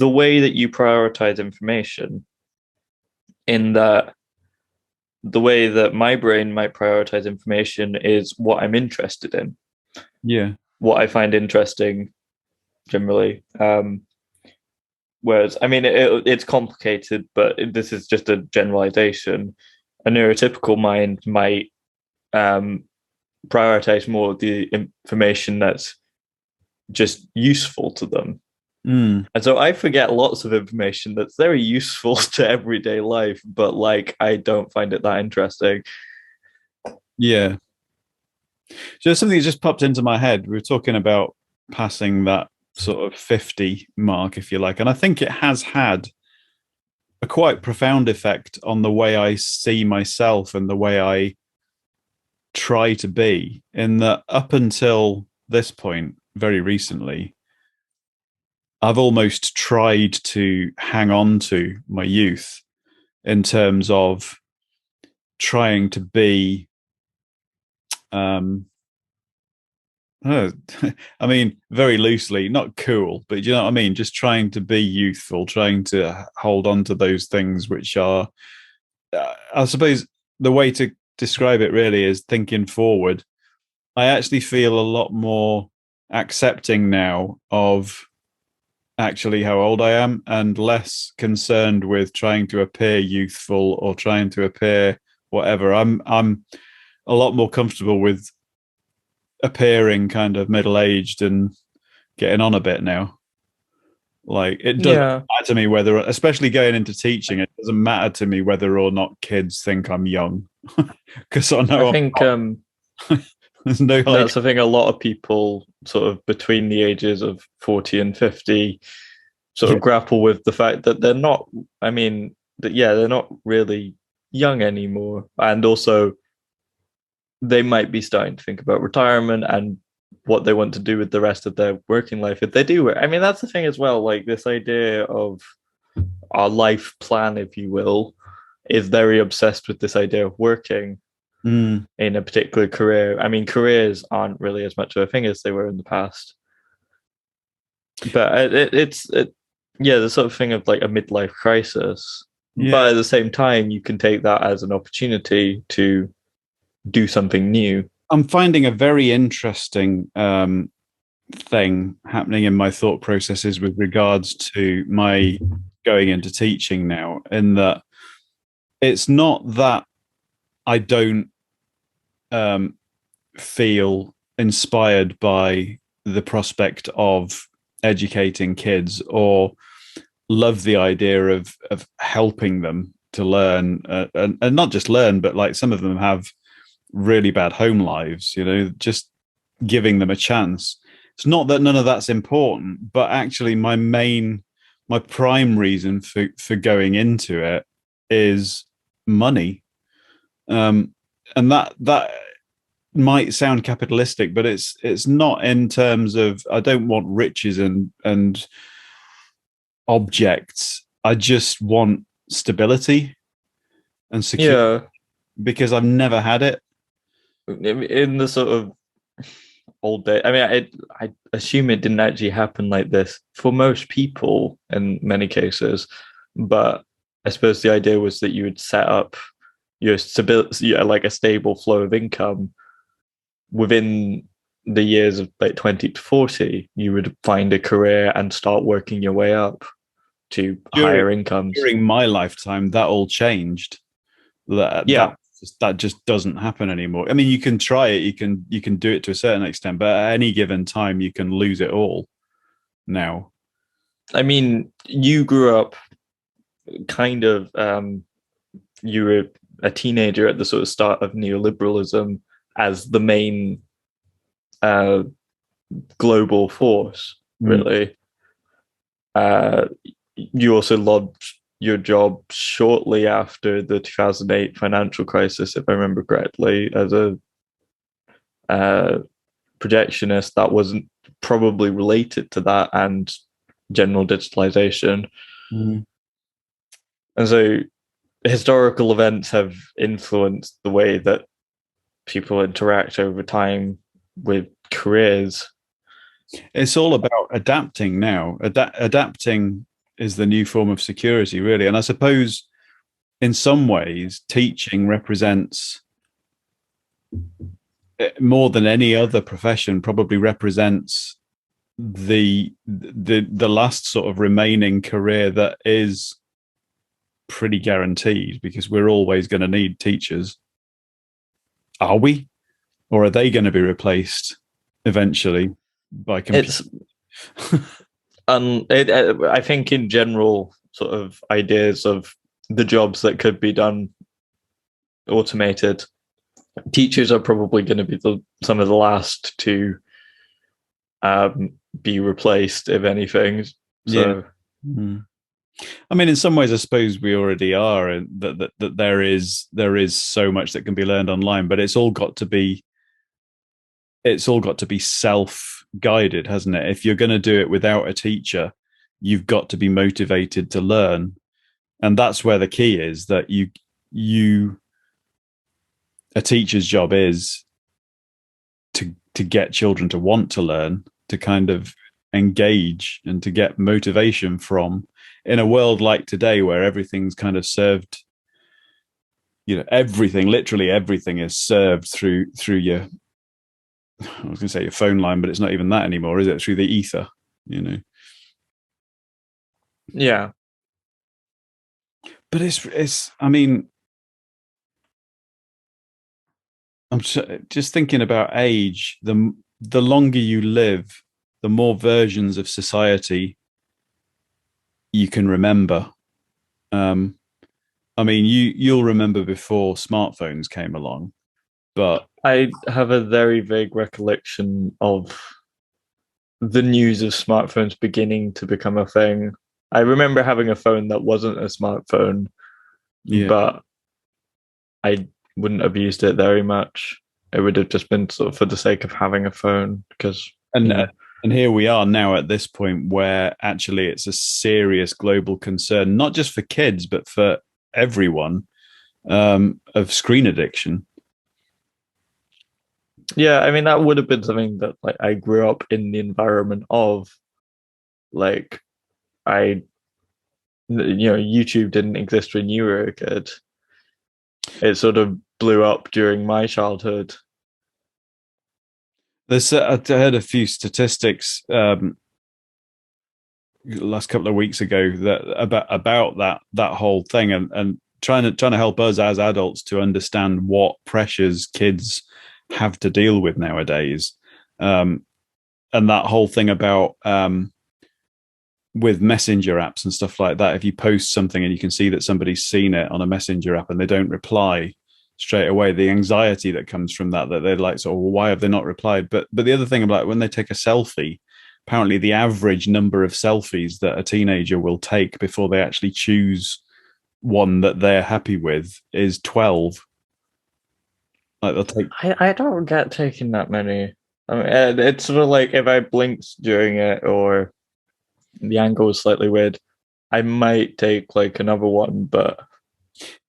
way that you prioritize information. In that, the way that my brain might prioritize information is what I'm interested in. Yeah. What I find interesting, generally. Whereas, I mean, it's complicated, but this is just a generalization. A neurotypical mind might prioritize more the information that's just useful to them. Mm. And so I forget lots of information that's very useful to everyday life, but like I don't find it that interesting. Yeah. So something that just popped into my head. We were talking about passing that sort of 50 mark, if you like. And I think it has had a quite profound effect on the way I see myself and the way I try to be. In that, up until this point, very recently, I've almost tried to hang on to my youth in terms of trying to be um uh, I mean, very loosely, not cool, but you know what I mean? Just trying to be youthful, trying to hold on to those things which are, I suppose, the way to describe it really is thinking forward. I actually feel a lot more accepting now of actually how old I am and less concerned with trying to appear youthful or trying to appear whatever. I'm a lot more comfortable with appearing kind of middle aged and getting on a bit now. Like it doesn't Yeah. matter to me whether, especially going into teaching, it doesn't matter to me whether or not kids think I'm young because I I know think there's no like, that's the thing a lot of people sort of between the ages of 40 and 50 sort yeah, of grapple with the fact that they're not, I mean, that yeah, they're not really young anymore. And also they might be starting to think about retirement and what they want to do with the rest of their working life if they do. I mean, that's the thing as well. Like this idea of our life plan, if you will, is very obsessed with this idea of working mm, in a particular career. I mean, careers aren't really as much of a thing as they were in the past, but yeah, the sort of thing of like a midlife crisis. yeah. But at the same time, you can take that as an opportunity to do something new. I'm finding a very interesting thing happening in my thought processes with regards to my going into teaching now, in that it's not that I don't um, feel inspired by the prospect of educating kids or love the idea of helping them to learn and not just learn, but like some of them have really bad home lives, just giving them a chance. It's not that none of that's important, but actually my prime reason for going into it is money. And that might sound capitalistic, but it's not in terms of I don't want riches and objects. I just want stability and security Yeah, because I've never had it. in the sort of old day. I mean, I assume it didn't actually happen like this for most people in many cases, but I suppose the idea was that you would set up your stability, like a stable flow of income within the years of like 20 to 40. You would find a career and start working your way up to During higher incomes. during my lifetime, that all changed. That Yeah, that that just doesn't happen anymore. I mean, you can try it, you can do it to a certain extent, but at any given time, you can lose it all. Now, I mean, you grew up kind of you were a teenager at the sort of start of neoliberalism as the main uh, global force, mm, really. Uh, you also lost your job shortly after the 2008 financial crisis, if I remember correctly, as a uh, projectionist that wasn't probably related to that and general digitalization. mm. And so historical events have influenced the way that people interact over time with careers. It's all about adapting now. Adapting is the new form of security, really. And I suppose in some ways, teaching represents more than any other profession, probably represents the last sort of remaining career that is pretty guaranteed because we're always going to need teachers. Are we? Or are they going to be replaced eventually by computers? It's I think in general, sort of ideas of the jobs that could be done automated, teachers are probably going to be some of the last to be replaced, if anything. So, yeah. I mean, in some ways, I suppose we already are, and that there is so much that can be learned online, but it's all got to be self-guided, hasn't it? If you're going to do it without a teacher, you've got to be motivated to learn, and that's where the key is. That a teacher's job is to get children to want to learn, to kind of engage, and to get motivation from. In a world like today, where everything's kind of served, everything, literally everything, is served through your, I was going to say your phone line, but it's not even that anymore, is it? Through the ether, Yeah. But it's. I mean, I'm just thinking about age. The longer you live, the more versions of society you can remember. I mean, you'll remember before smartphones came along, but I have a very vague recollection of the news of smartphones beginning to become a thing. I remember having a phone that wasn't a smartphone, yeah, but I wouldn't have used it very much. It would have just been sort of for the sake of having a phone, because and here we are now at this point where actually it's a serious global concern, not just for kids but for everyone, of screen addiction. Yeah, I mean that would have been something that like I grew up in the environment of. Like YouTube didn't exist when you were a kid. It sort of blew up during my childhood. I heard a few statistics last couple of weeks ago that about that whole thing, and trying to help us as adults to understand what pressures kids have to deal with nowadays, and that whole thing about with messenger apps and stuff like that. If you post something and you can see that somebody's seen it on a messenger app and they don't reply straight away, the anxiety that comes from that they're like, so well, why have they not replied? But the other thing about when they take a selfie, apparently the average number of selfies that a teenager will take before they actually choose one that they're happy with is 12. Like they'll take. I don't get taking that many. I mean, it's sort of like if I blinked during it or the angle was slightly weird, I might take like another one. But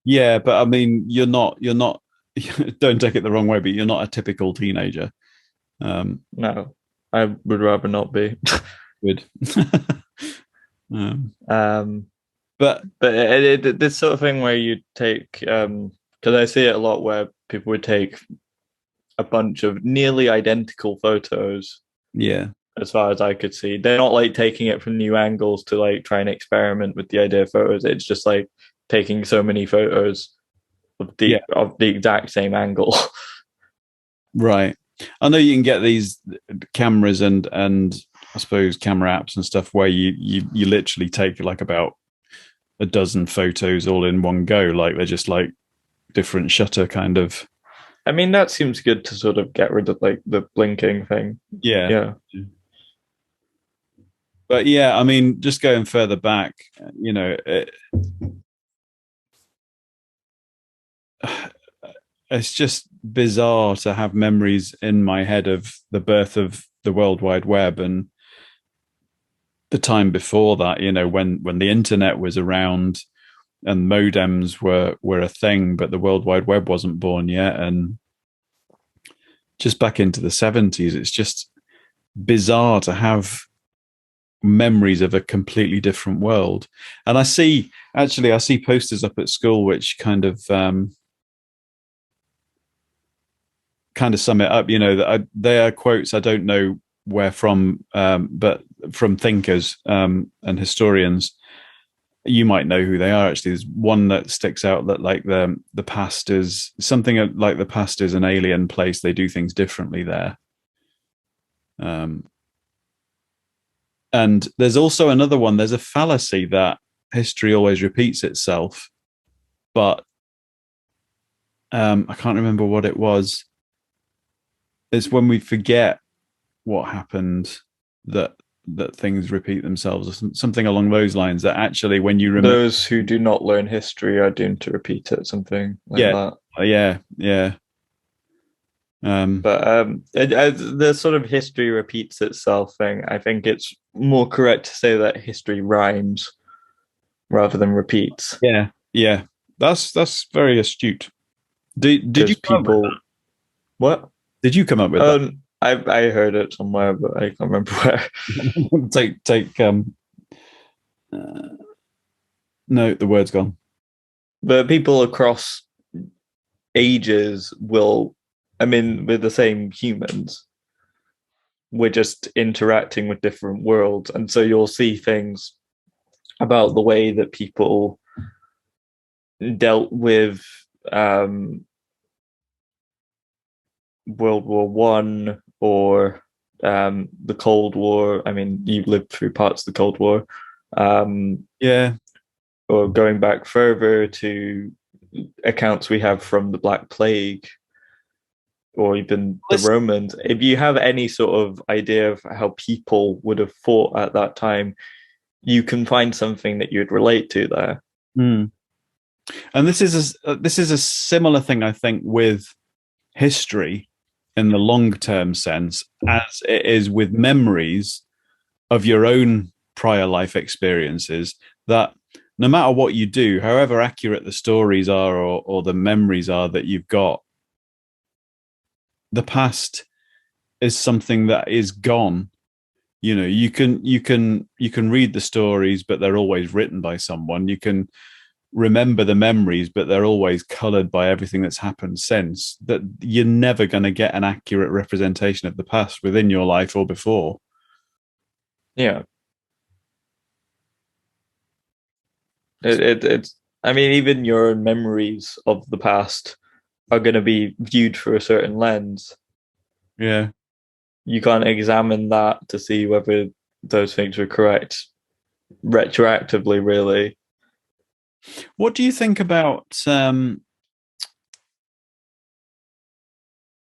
Yeah, but I mean, you're not. Don't take it the wrong way, but you're not a typical teenager. No, I would rather not be. Good. But this sort of thing where you take, because I see it a lot where people would take a bunch of nearly identical photos. Yeah. As far as I could see, they're not like taking it from new angles to like try and experiment with the idea of photos. It's just like taking so many photos of the exact same angle. Right. I know you can get these cameras and I suppose camera apps and stuff where you literally take like about a dozen photos all in one go. Like they're just like different shutter kind of. I mean, that seems good to sort of get rid of like the blinking thing. Yeah. Yeah. But yeah, I mean, just going further back, it's just bizarre to have memories in my head of the birth of the World Wide Web and the time before that, when the internet was around and modems were a thing, but the World Wide Web wasn't born yet. And just back into the 70s, it's just bizarre to have memories of a completely different world. And I see posters up at school which kind of sum it up. They are quotes, I don't know where from, but from thinkers and historians. You might know who they are. Actually, there's one that sticks out that like the past is something like the past is an alien place. They do things differently there. And there's also another one. There's a fallacy that history always repeats itself, but I can't remember what it was. It's when we forget what happened that things repeat themselves, or something along those lines. That actually, when you remember, Those who do not learn history are doomed to repeat it, something like yeah, that. yeah. But the sort of history repeats itself thing, I think it's more correct to say that history rhymes rather than repeats. Yeah. That's very astute. Did you Because come up with people, what? Did you come up with that? I heard it somewhere, but I can't remember where. take uh, no, the word's gone. But people across ages will, I mean, we're the same humans. We're just interacting with different worlds. And so you'll see things about the way that people dealt with World War One or the Cold War. I mean, you lived through parts of the Cold War. Yeah. Or going back further to accounts we have from the Black Plague or even the Romans. If you have any sort of idea of how people would have fought at that time, you can find something that you'd relate to there. Mm. And this is a similar thing, I think, with history in the long-term sense, as it is with memories of your own prior life experiences, that no matter what you do, however accurate the stories are or the memories are that you've got, the past is something that is gone. You know, you can read the stories, but they're always written by someone. You can remember the memories, but they're always colored by everything that's happened since. That you're never going to get an accurate representation of the past within your life or before. Yeah. It's, I mean, even your memories of the past are going to be viewed through a certain lens. Yeah. You can't examine that to see whether those things were correct retroactively, really. What do you think about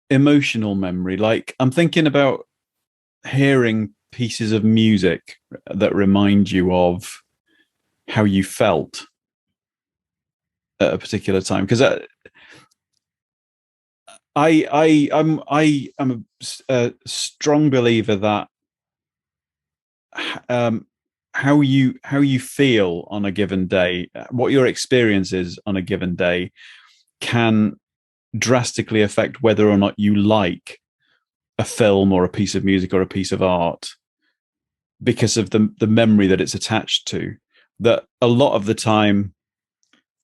emotional memory? Like, I'm thinking about hearing pieces of music that remind you of how you felt at a particular time. Because I'm a strong believer that um, how you feel on a given day, what your experience is on a given day, can drastically affect whether or not you like a film or a piece of music or a piece of art because of the memory that it's attached to. That a lot of the time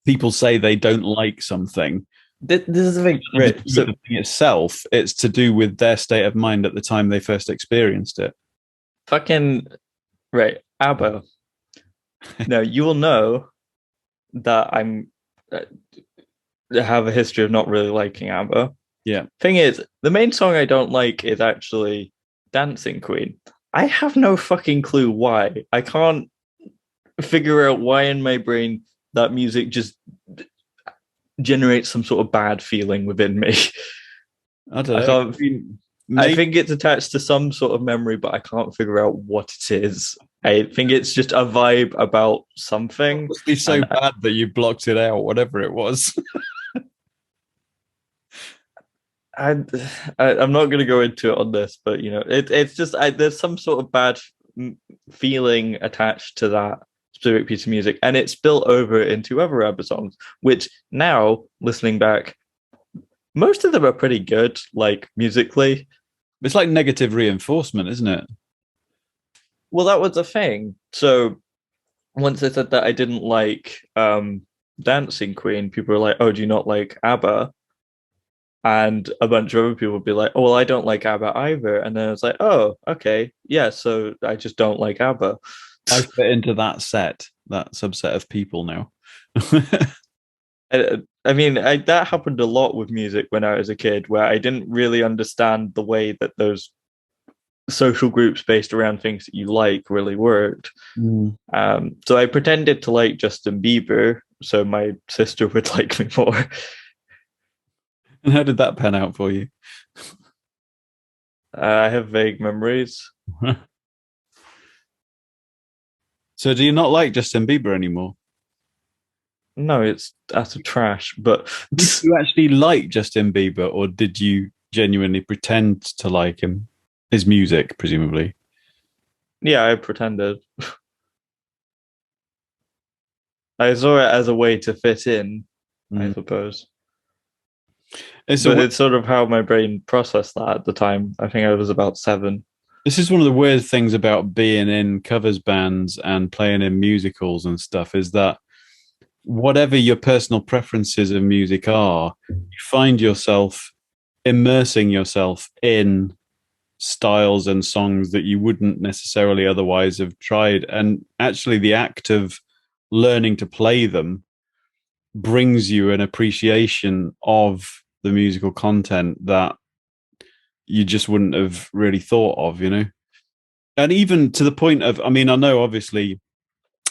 people say they don't like something. This is the thing, right? So the thing itself, it's to do with their state of mind at the time they first experienced it. Fucking right, ABBA. Now you will know that I'm have a history of not really liking ABBA. Yeah. Thing is, the main song I don't like is actually Dancing Queen. I have no fucking clue why. I can't figure out why in my brain that music just generates some sort of bad feeling within me. I don't know. I think it's attached to some sort of memory, but I can't figure out what it is. I think it's just a vibe about something. It must be so bad that you blocked it out, whatever it was. I'm not going to go into it on this, but you know, it's just there's some sort of bad feeling attached to that specific piece of music, and it's spilled over into other ABBA songs, which now listening back, most of them are pretty good, like musically. It's like negative reinforcement, isn't it? Well, that was the thing. So once I said that I didn't like Dancing Queen, people were like, "Oh, do you not like ABBA?" And a bunch of other people would be like, "Oh, well, I don't like ABBA either." And then it's like, "Oh, okay, yeah, so I just don't like ABBA." I fit into that subset of people now. I mean, that happened a lot with music when I was a kid, where I didn't really understand the way that those social groups based around things that you like really worked. Mm. So I pretended to like Justin Bieber so my sister would like me more. And how did that pan out for you? I have vague memories. So do you not like Justin Bieber anymore? No, it's utter trash. But Did you actually like Justin Bieber, or did you genuinely pretend to like him? His music, presumably. yeah, I pretended. I saw it as a way to fit in, I Mm. suppose. It's But a, it's sort of how my brain processed that at the time. I think I was about 7. this is one of the weird things about being in covers bands and playing in musicals and stuff is that whatever your personal preferences of music are, you find yourself immersing yourself in styles and songs that you wouldn't necessarily otherwise have tried. And actually, the act of learning to play them brings you an appreciation of the musical content that you just wouldn't have really thought of, you know? And even to the point of, I mean, I know obviously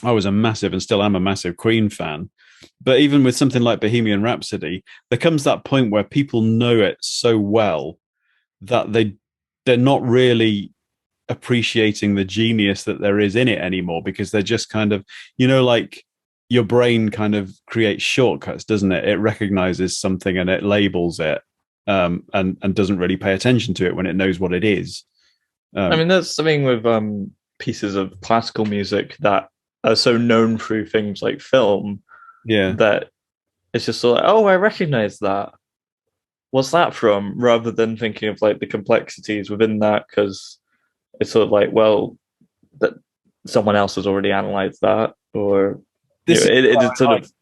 I was a massive and still am a massive Queen fan, but even with something like Bohemian Rhapsody, there comes that point where people know it so well that they're not really appreciating the genius that there is in it anymore because they're just kind of, you know, like your brain kind of creates shortcuts, doesn't it? It recognizes something and it labels it, and doesn't really pay attention to it when it knows what it is. I mean, that's something with pieces of classical music that are so known through things like film Yeah. that it's just sort of like, oh, I recognize that. What's that from? Rather than thinking of like the complexities within that, because it's sort of like, well, that someone else has already analyzed that, or you This know, is it what is sort of.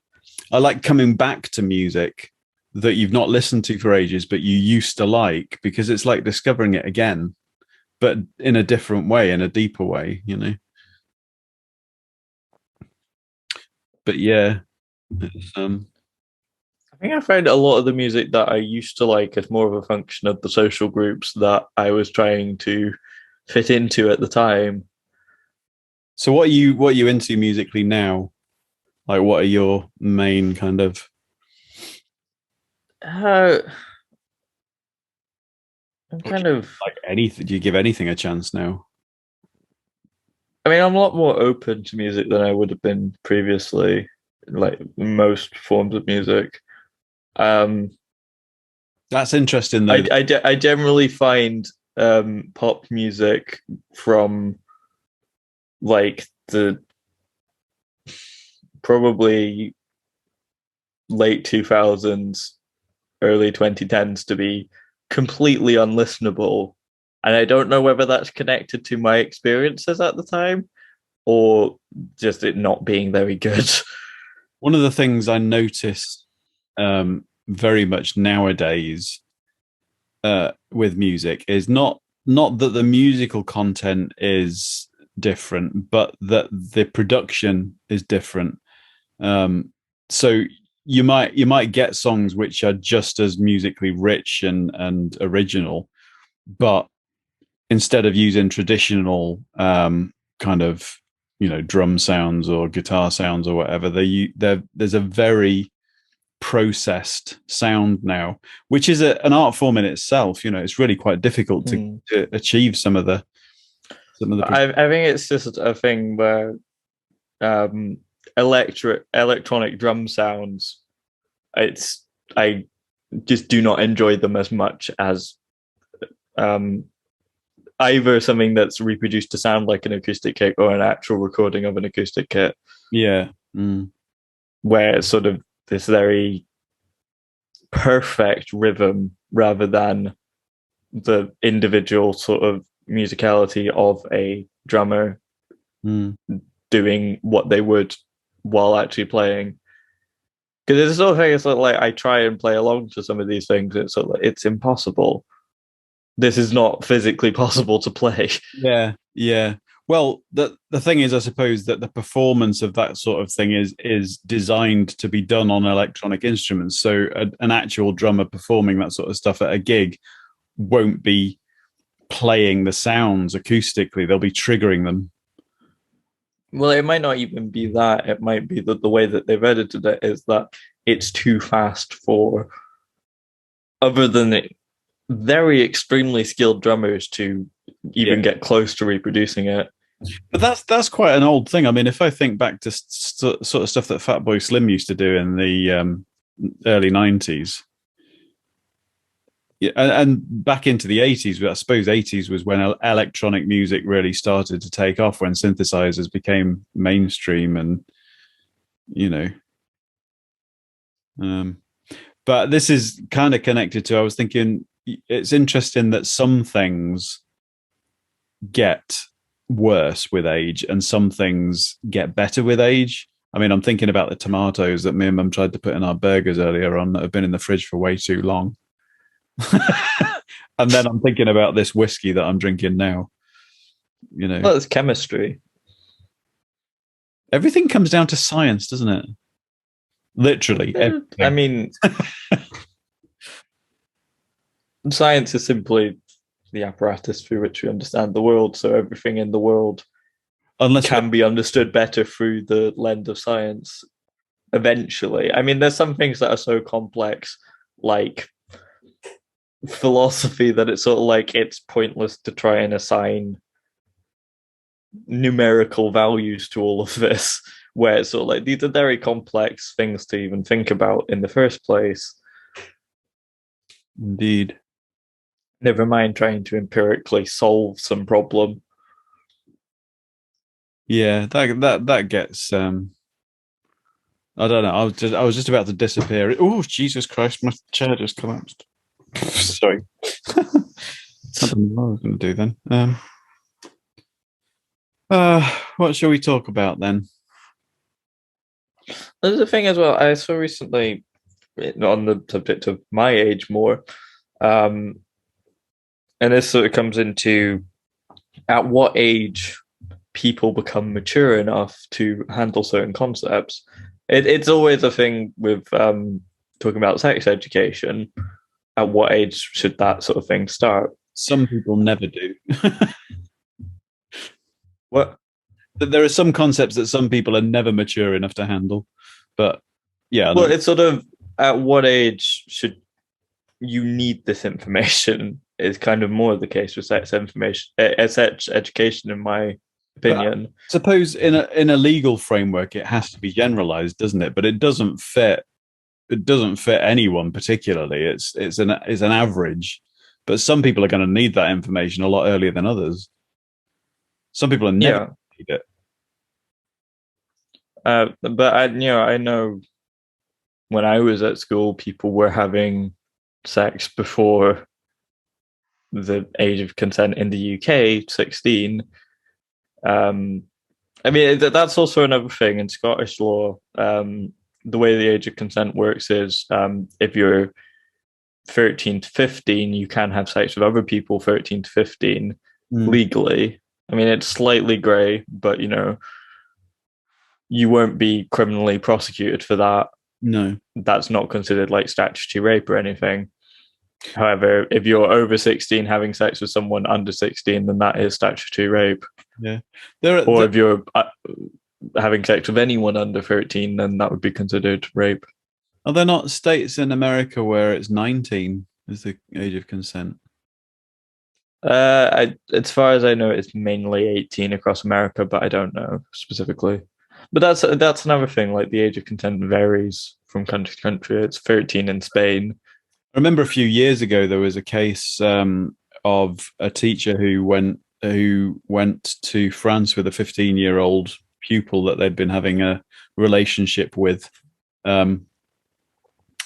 I like coming back to music that you've not listened to for ages, but you used to like, because it's like discovering it again, but in a different way, in a deeper way, you know? But yeah, it's, I think I found a lot of the music that I used to like as more of a function of the social groups that I was trying to fit into at the time. so what are you into musically now? Like, what are your main kind of Uh, I'm or do kind you of. like anything? Do you give anything a chance now? I mean, I'm a lot more open to music than I would have been previously, like most forms of music. Um, That's interesting though. I generally find pop music from like the probably late 2000s, early 2010s to be completely unlistenable. And I don't know whether that's connected to my experiences at the time or just it not being very good. One of the things I notice very much nowadays with music is not that the musical content is different, but that the production is different. So you might get songs which are just as musically rich and original, but instead of using traditional kind of drum sounds or guitar sounds or whatever, there's a very processed sound now, which is an art form in itself. It's really quite difficult to achieve some of the I think it's just a thing where um, electronic drum sounds. It's I just do not enjoy them as much as um, either something that's reproduced to sound like an acoustic kit or an actual recording of an acoustic kit. Yeah. Where it's sort of this very perfect rhythm rather than the individual sort of musicality of a drummer doing what they would while actually playing. Because it's sort of thing, it's sort of like I try and play along to some of these things. It's sort of like it's impossible. This is not physically possible to play. Yeah. Well, the thing is, I suppose that the performance of that sort of thing is designed to be done on electronic instruments. So an actual drummer performing that sort of stuff at a gig won't be playing the sounds acoustically. They'll be triggering them. Well, it might not even be that. It might be that the way that they've edited it is that it's too fast for, other than it, very extremely skilled drummers to even get close to reproducing it. But that's quite an old thing. I mean, if I think back to sort of stuff that Fatboy Slim used to do in the early 90s, yeah, and back into the 80s, I suppose 80s was when electronic music really started to take off, when synthesizers became mainstream, and but this is kind of connected to, I was thinking, it's interesting that some things get worse with age and some things get better with age. I mean, I'm thinking about the tomatoes that me and Mum tried to put in our burgers earlier on that have been in the fridge for way too long. And then I'm thinking about this whiskey that I'm drinking now. Well, it's chemistry. Everything comes down to science, doesn't it? Literally. I mean, science is simply the apparatus through which we understand the world. So everything in the world can be understood better through the lens of science eventually. I mean, there's some things that are so complex, like philosophy, that it's sort of like it's pointless to try and assign numerical values to all of this, where it's sort of like these are very complex things to even think about in the first place. Indeed. Never mind trying to empirically solve some problem. Yeah, that gets I don't know. I was just about to disappear. Oh, Jesus Christ, my chair just collapsed. Sorry. I don't know what I was going to do then. What shall we talk about then? There's a thing as well. I saw recently, on the subject of my age more, and this sort of comes into at what age people become mature enough to handle certain concepts. It's always a thing with talking about sex education. At what age should that sort of thing start? Some people never do. What? There are some concepts that some people are never mature enough to handle. But yeah. Well, it's sort of at what age should you need this information is kind of more the case with sex education, in my opinion. But I suppose in a legal framework, it has to be generalized, doesn't it? But it doesn't fit. It doesn't fit anyone particularly. It's an average. But some people are going to need that information a lot earlier than others. Some people are never need it. But I know when I was at school, people were having sex before the age of consent in the UK, 16. I mean, that's also another thing in Scottish law. The way the age of consent works is if you're 13 to 15, you can have sex with other people 13 to 15 legally. I mean, it's slightly grey, but you won't be criminally prosecuted for that. No. That's not considered like statutory rape or anything. However, if you're over 16 having sex with someone under 16, then that is statutory rape. Yeah. If you're having sex with anyone under 13, then that would be considered rape. Are there not states in America where it's 19 is the age of consent? As far as I know, it's mainly 18 across America, but I don't know specifically. But that's another thing. Like the age of consent varies from country to country. It's 13 in Spain. I remember a few years ago there was a case of a teacher who went to France with a 15-year-old pupil that they'd been having a relationship with, and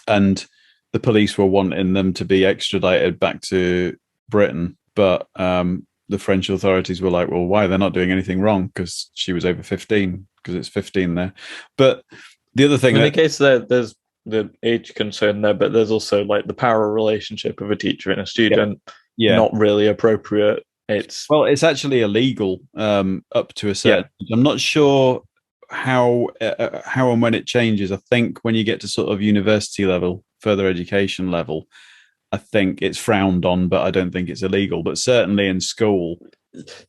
the police were wanting them to be extradited back to Britain, but the French authorities were like, well, why? They're not doing anything wrong because she was over 15, because it's 15 there. But the other thing, in the case there's the age concern there, but there's also like the power relationship of a teacher and a student. Not really appropriate. It's actually illegal up to a certain. I'm not sure how and when it changes. I think when you get to sort of university level, further education level, I think it's frowned on, but I don't think it's illegal. But certainly in school,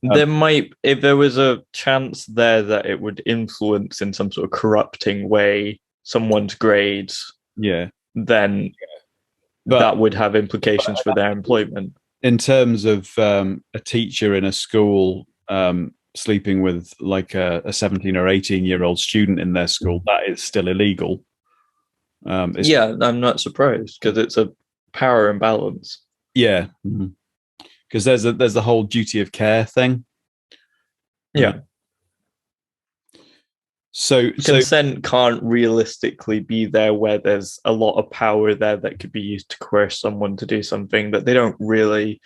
There might, if there was a chance there that it would influence in some sort of corrupting way someone's grades, yeah. then But that would have implications for their employment. in terms of a teacher in a school sleeping with like a 17 or 18-year-old student in their school, that is still illegal. Yeah, I'm not surprised because it's a power imbalance. Yeah, because there's the whole duty of care thing. Yeah. So Consent can't realistically be there where there's a lot of power there that could be used to coerce someone to do something that they don't really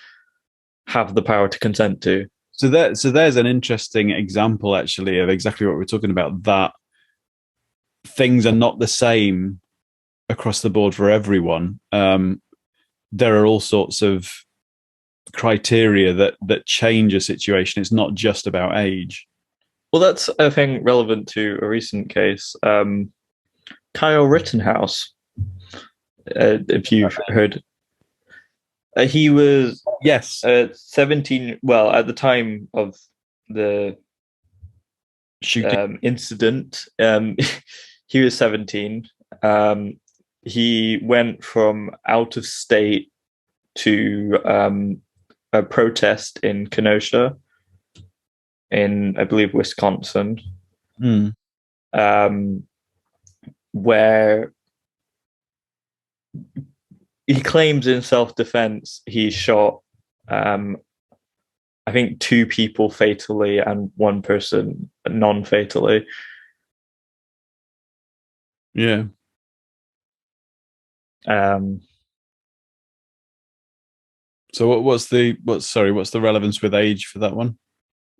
have the power to consent to. So there's an interesting example actually of exactly what we're talking about, that things are not the same across the board for everyone. There are all sorts of criteria that change a situation. It's not just about age. Well, that's a thing relevant to a recent case. Kyle Rittenhouse, if you've heard, he was Yes. 17. Well, at the time of the Shooting. Incident, he was 17. He went from out of state to a protest in Kenosha, in I believe Wisconsin, where he claims in self-defense he shot I think 2 people fatally and 1 person non-fatally. Yeah. So what's the relevance with age for that one?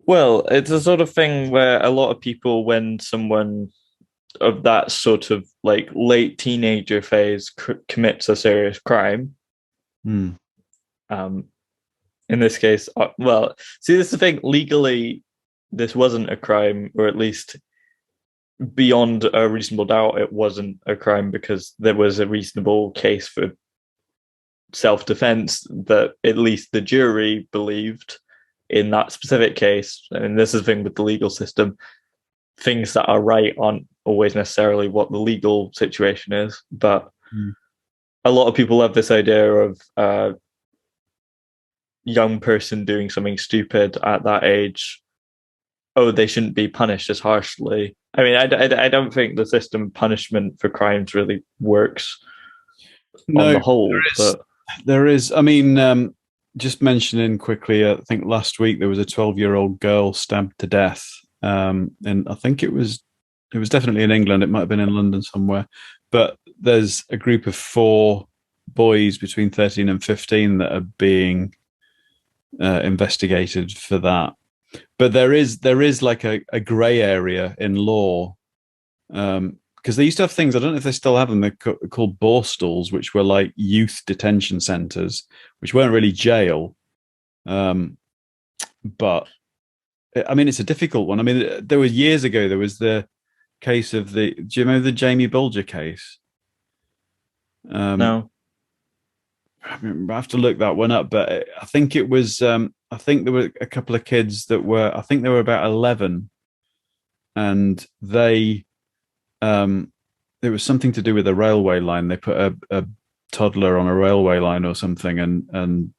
Well, it's a sort of thing where a lot of people, when someone of that sort of like late teenager phase commits a serious crime, in this case, well, see, this is the thing. Legally, this wasn't a crime, or at least beyond a reasonable doubt, it wasn't a crime because there was a reasonable case for self-defense that at least the jury believed in that specific case. And this is the thing with the legal system. Things that are right aren't always necessarily what the legal situation is. But a lot of people have this idea of a young person doing something stupid at that age. Oh, they shouldn't be punished as harshly. I mean, I don't think the system of punishment for crimes really works on the whole. There is. I mean, just mentioning quickly, I think last week there was a 12-year-old girl stabbed to death, and I think it was definitely in England. It might have been in London somewhere, but there's a group of 4 boys between 13 and 15 that are being investigated for that. But there is like a grey area in law, because they used to have things, I don't know if they still have them, they're called borstals, which were like youth detention centres, which weren't really jail. But I mean, it's a difficult one. I mean, there was years ago, there was the case of do you remember the Jamie Bulger case? No. I have to look that one up, but I think it was, I think there were a couple of kids that were, I think they were about 11, and it was something to do with a railway line. They put a toddler on a railway line or something, and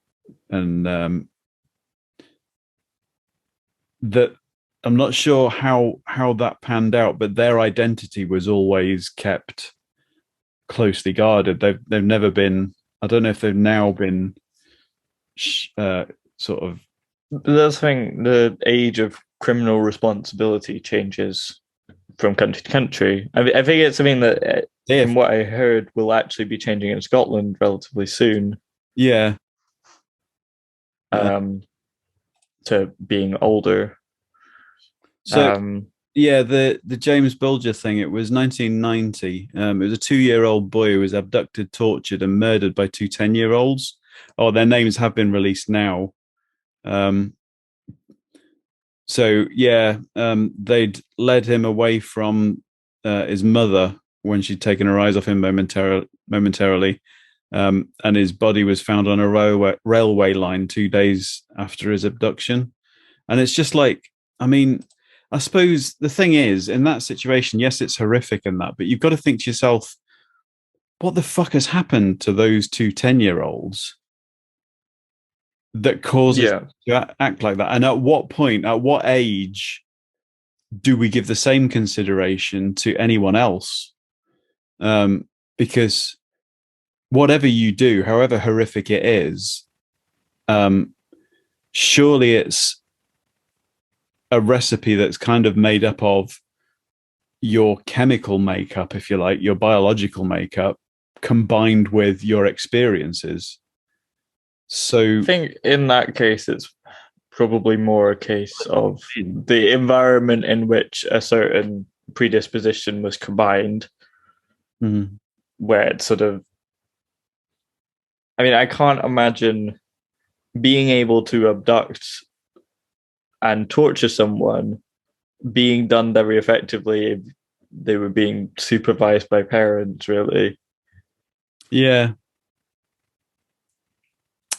that I'm not sure how that panned out, but their identity was always kept closely guarded. They've never been. I don't know if they've now been sort of. That's the thing. The age of criminal responsibility changes from country to country. I think it's something that, from what I heard, will actually be changing in Scotland relatively soon. Yeah. To being older. So yeah, the James Bulger thing. It was 1990. It was a 2-year-old boy who was abducted, tortured, and murdered by 2 10-year-olds. Oh, their names have been released now. So yeah, they'd led him away from his mother when she'd taken her eyes off him momentarily, and his body was found on a railway line 2 days after his abduction. And it's just like, I mean, I suppose the thing is, in that situation, yes, it's horrific and that, but you've got to think to yourself, what the fuck has happened to those two 10-year-olds that causes to act like that? And at what point, at what age do we give the same consideration to anyone else? Because whatever you do, however horrific it is, surely it's a recipe that's kind of made up of your chemical makeup, if you like, your biological makeup, combined with your experiences. So I think in that case, it's probably more a case of the environment in which a certain predisposition was combined, where it's sort of, I mean, I can't imagine being able to abduct and torture someone being done very effectively if they were being supervised by parents, really. Yeah.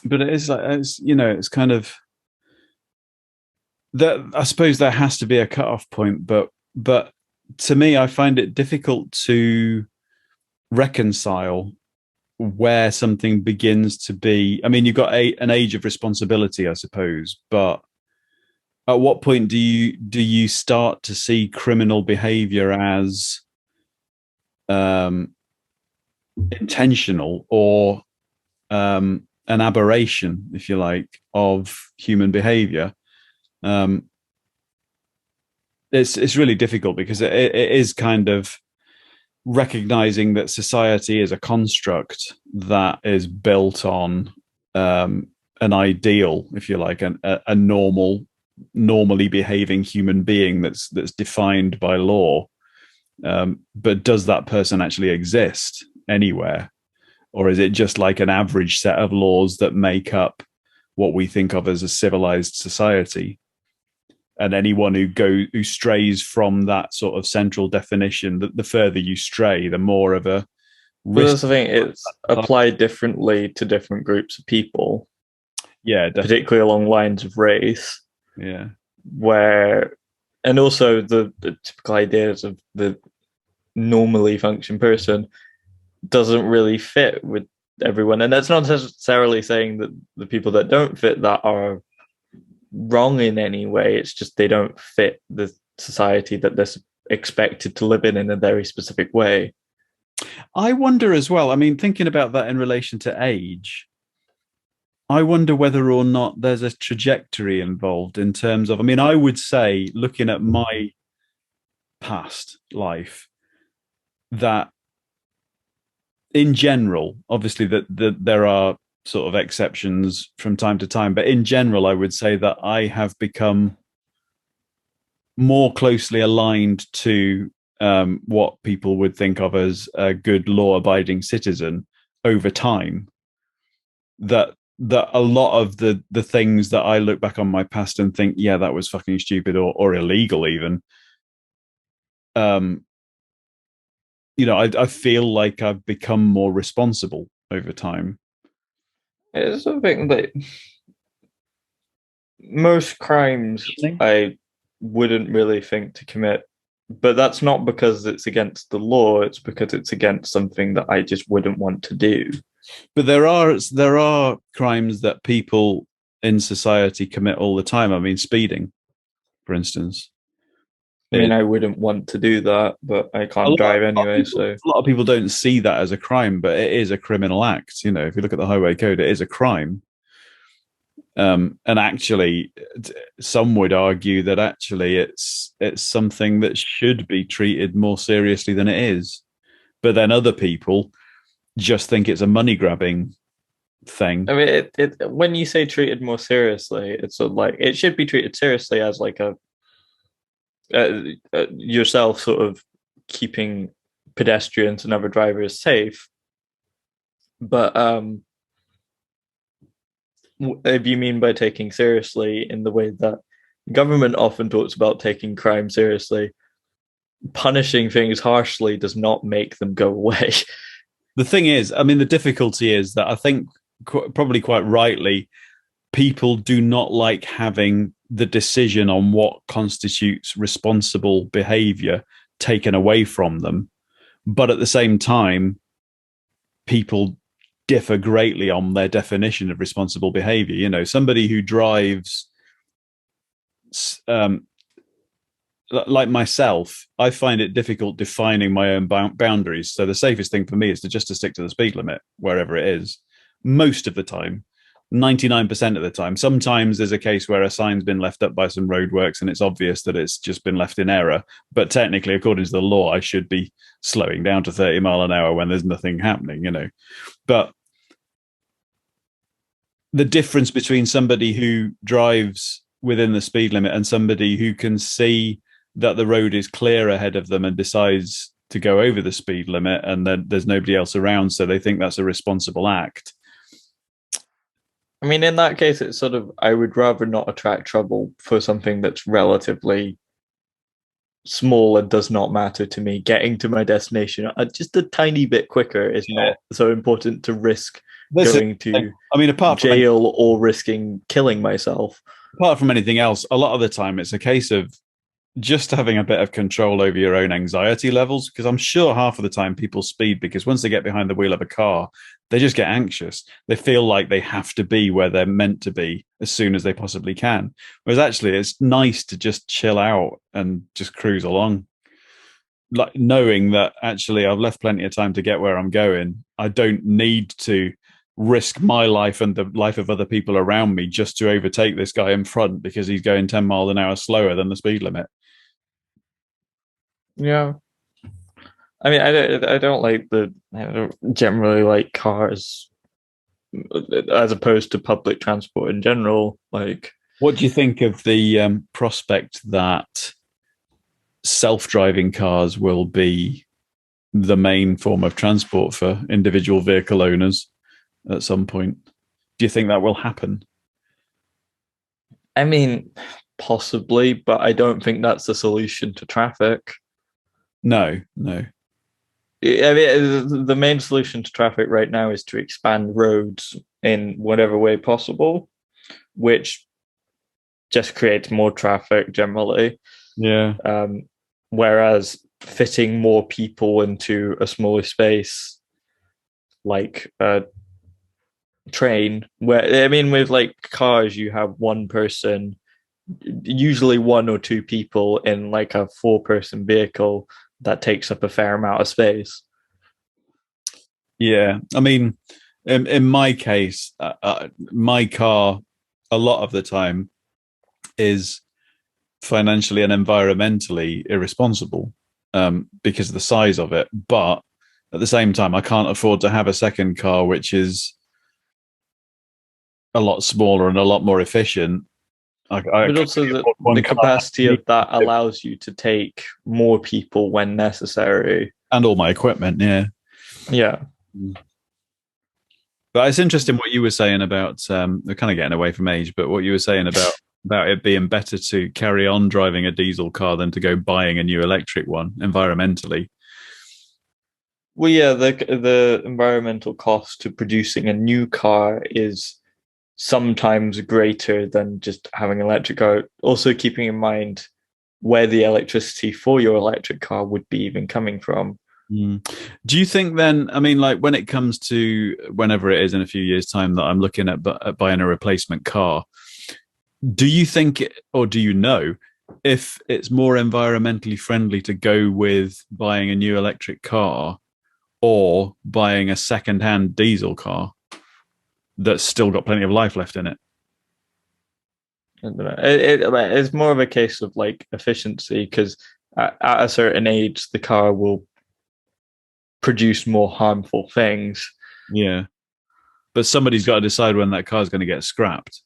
But it is like, it's, you know, it's kind of that. I suppose there has to be a cutoff point, but to me, I find it difficult to reconcile where something begins to be. I mean, you've got an age of responsibility, I suppose, but at what point do you start to see criminal behavior as intentional or an aberration, if you like, of human behavior? It's really difficult because it is kind of recognizing that society is a construct that is built on an ideal, if you like, a normally behaving human being that's defined by law. But does that person actually exist anywhere? Or is it just like an average set of laws that make up what we think of as a civilized society? And anyone who strays from that sort of central definition, the further you stray, the more of a risk. That's the thing, it's applied differently to different groups of people. Yeah, definitely. Particularly along lines of race. Yeah. And also the typical ideas of the normally functioning person doesn't really fit with everyone. And that's not necessarily saying that the people that don't fit that are wrong in any way. It's just they don't fit the society that they're expected to live in a very specific way. I wonder as well, I mean, thinking about that in relation to age, I wonder whether or not there's a trajectory involved in terms of, I mean, I would say, looking at my past life, that in general, obviously that there are sort of exceptions from time to time, but in general, I would say that I have become more closely aligned to what people would think of as a good law-abiding citizen over time. That a lot of the things that I look back on my past and think, yeah, that was fucking stupid or illegal even. You know, I feel like I've become more responsible over time. It's something that most crimes I wouldn't really think to commit, but that's not because it's against the law, it's because it's against something that I just wouldn't want to do. But there are crimes that people in society commit all the time. I mean, speeding, for instance. I mean, I wouldn't want to do that, but I can't drive anyway. So a lot of people don't see that as a crime, but it is a criminal act. You know, if you look at the highway code, it is a crime. And actually, some would argue that actually it's something that should be treated more seriously than it is. But then other people just think it's a money grabbing thing. I mean, when you say treated more seriously, it's sort of like it should be treated seriously as like a yourself sort of keeping pedestrians and other drivers safe. But if you mean by taking seriously in the way that government often talks about taking crime seriously, punishing things harshly does not make them go away. The thing is, I mean, the difficulty is that I think probably quite rightly, people do not like having the decision on what constitutes responsible behavior taken away from them. But at the same time, people differ greatly on their definition of responsible behavior. You know, somebody who drives, um, like myself, I find it difficult defining my own boundaries. So the safest thing for me is to stick to the speed limit wherever it is. Most of the time, 99% of the time. Sometimes there's a case where a sign's been left up by some roadworks and it's obvious that it's just been left in error. But technically, according to the law, I should be slowing down to 30 mile an hour when there's nothing happening, you know. But the difference between somebody who drives within the speed limit and somebody who can see that the road is clear ahead of them and decides to go over the speed limit and then there's nobody else around, so they think that's a responsible act. I mean, in that case, it's sort of, I would rather not attract trouble for something that's relatively small and does not matter to me. Getting to my destination just a tiny bit quicker is not so important to risk going to apart jail or risking killing myself. Apart from anything else, a lot of the time it's a case of just having a bit of control over your own anxiety levels, because I'm sure half of the time people speed because once they get behind the wheel of a car, they just get anxious. They feel like they have to be where they're meant to be as soon as they possibly can. Whereas actually it's nice to just chill out and just cruise along. Like knowing that actually I've left plenty of time to get where I'm going. I don't need to risk my life and the life of other people around me just to overtake this guy in front because he's going 10 miles an hour slower than the speed limit. Yeah. I mean, I don't generally like cars as opposed to public transport in general. Like, what do you think of the prospect that self-driving cars will be the main form of transport for individual vehicle owners at some point? Do you think that will happen? I mean, possibly, but I don't think that's the solution to traffic. No. I mean, the main solution to traffic right now is to expand roads in whatever way possible, which just creates more traffic generally. Yeah. Whereas fitting more people into a smaller space, like a train, where, I mean, with like cars, you have one person, usually one or two people in like a 4-person vehicle that takes up a fair amount of space. Yeah, I mean, in my case, my car, a lot of the time, is financially and environmentally irresponsible because of the size of it. But at the same time, I can't afford to have a second car which is a lot smaller and a lot more efficient. But also the capacity of that allows you to take more people when necessary. And all my equipment, yeah. Yeah. But it's interesting what you were saying about, we're kind of getting away from age, but what you were saying about it being better to carry on driving a diesel car than to go buying a new electric one environmentally. Well, yeah, the environmental cost to producing a new car is sometimes greater than just having an electric car. Also keeping in mind where the electricity for your electric car would be even coming from. Do you think then, I mean, like when it comes to whenever it is in a few years' time that I'm looking at buying a replacement car, do you think, or do you know, if it's more environmentally friendly to go with buying a new electric car or buying a second-hand diesel car that's still got plenty of life left in it? It's more of a case of like efficiency, because at a certain age, the car will produce more harmful things. Yeah. But somebody's got to decide when that car is going to get scrapped.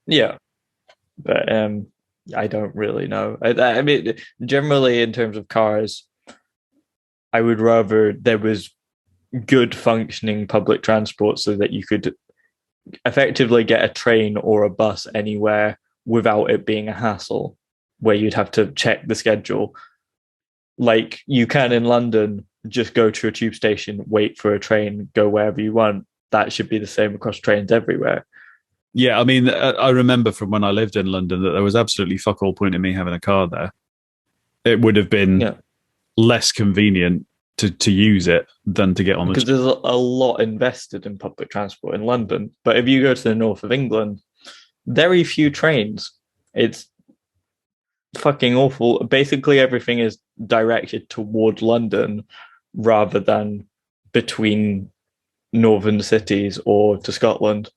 Yeah. But I don't really know. I mean, generally in terms of cars, I would rather there was good functioning public transport so that you could effectively get a train or a bus anywhere without it being a hassle, where you'd have to check the schedule. Like you can in London, just go to a tube station, wait for a train, go wherever you want. That should be the same across trains everywhere. Yeah, I mean, I remember from when I lived in London that there was absolutely fuck all point in me having a car there. It would have been less convenient to use it than to get on the because there's a lot invested in public transport in London. But if you go to the north of England, very few trains. It's fucking awful. Basically, everything is directed toward London rather than between northern cities or to Scotland.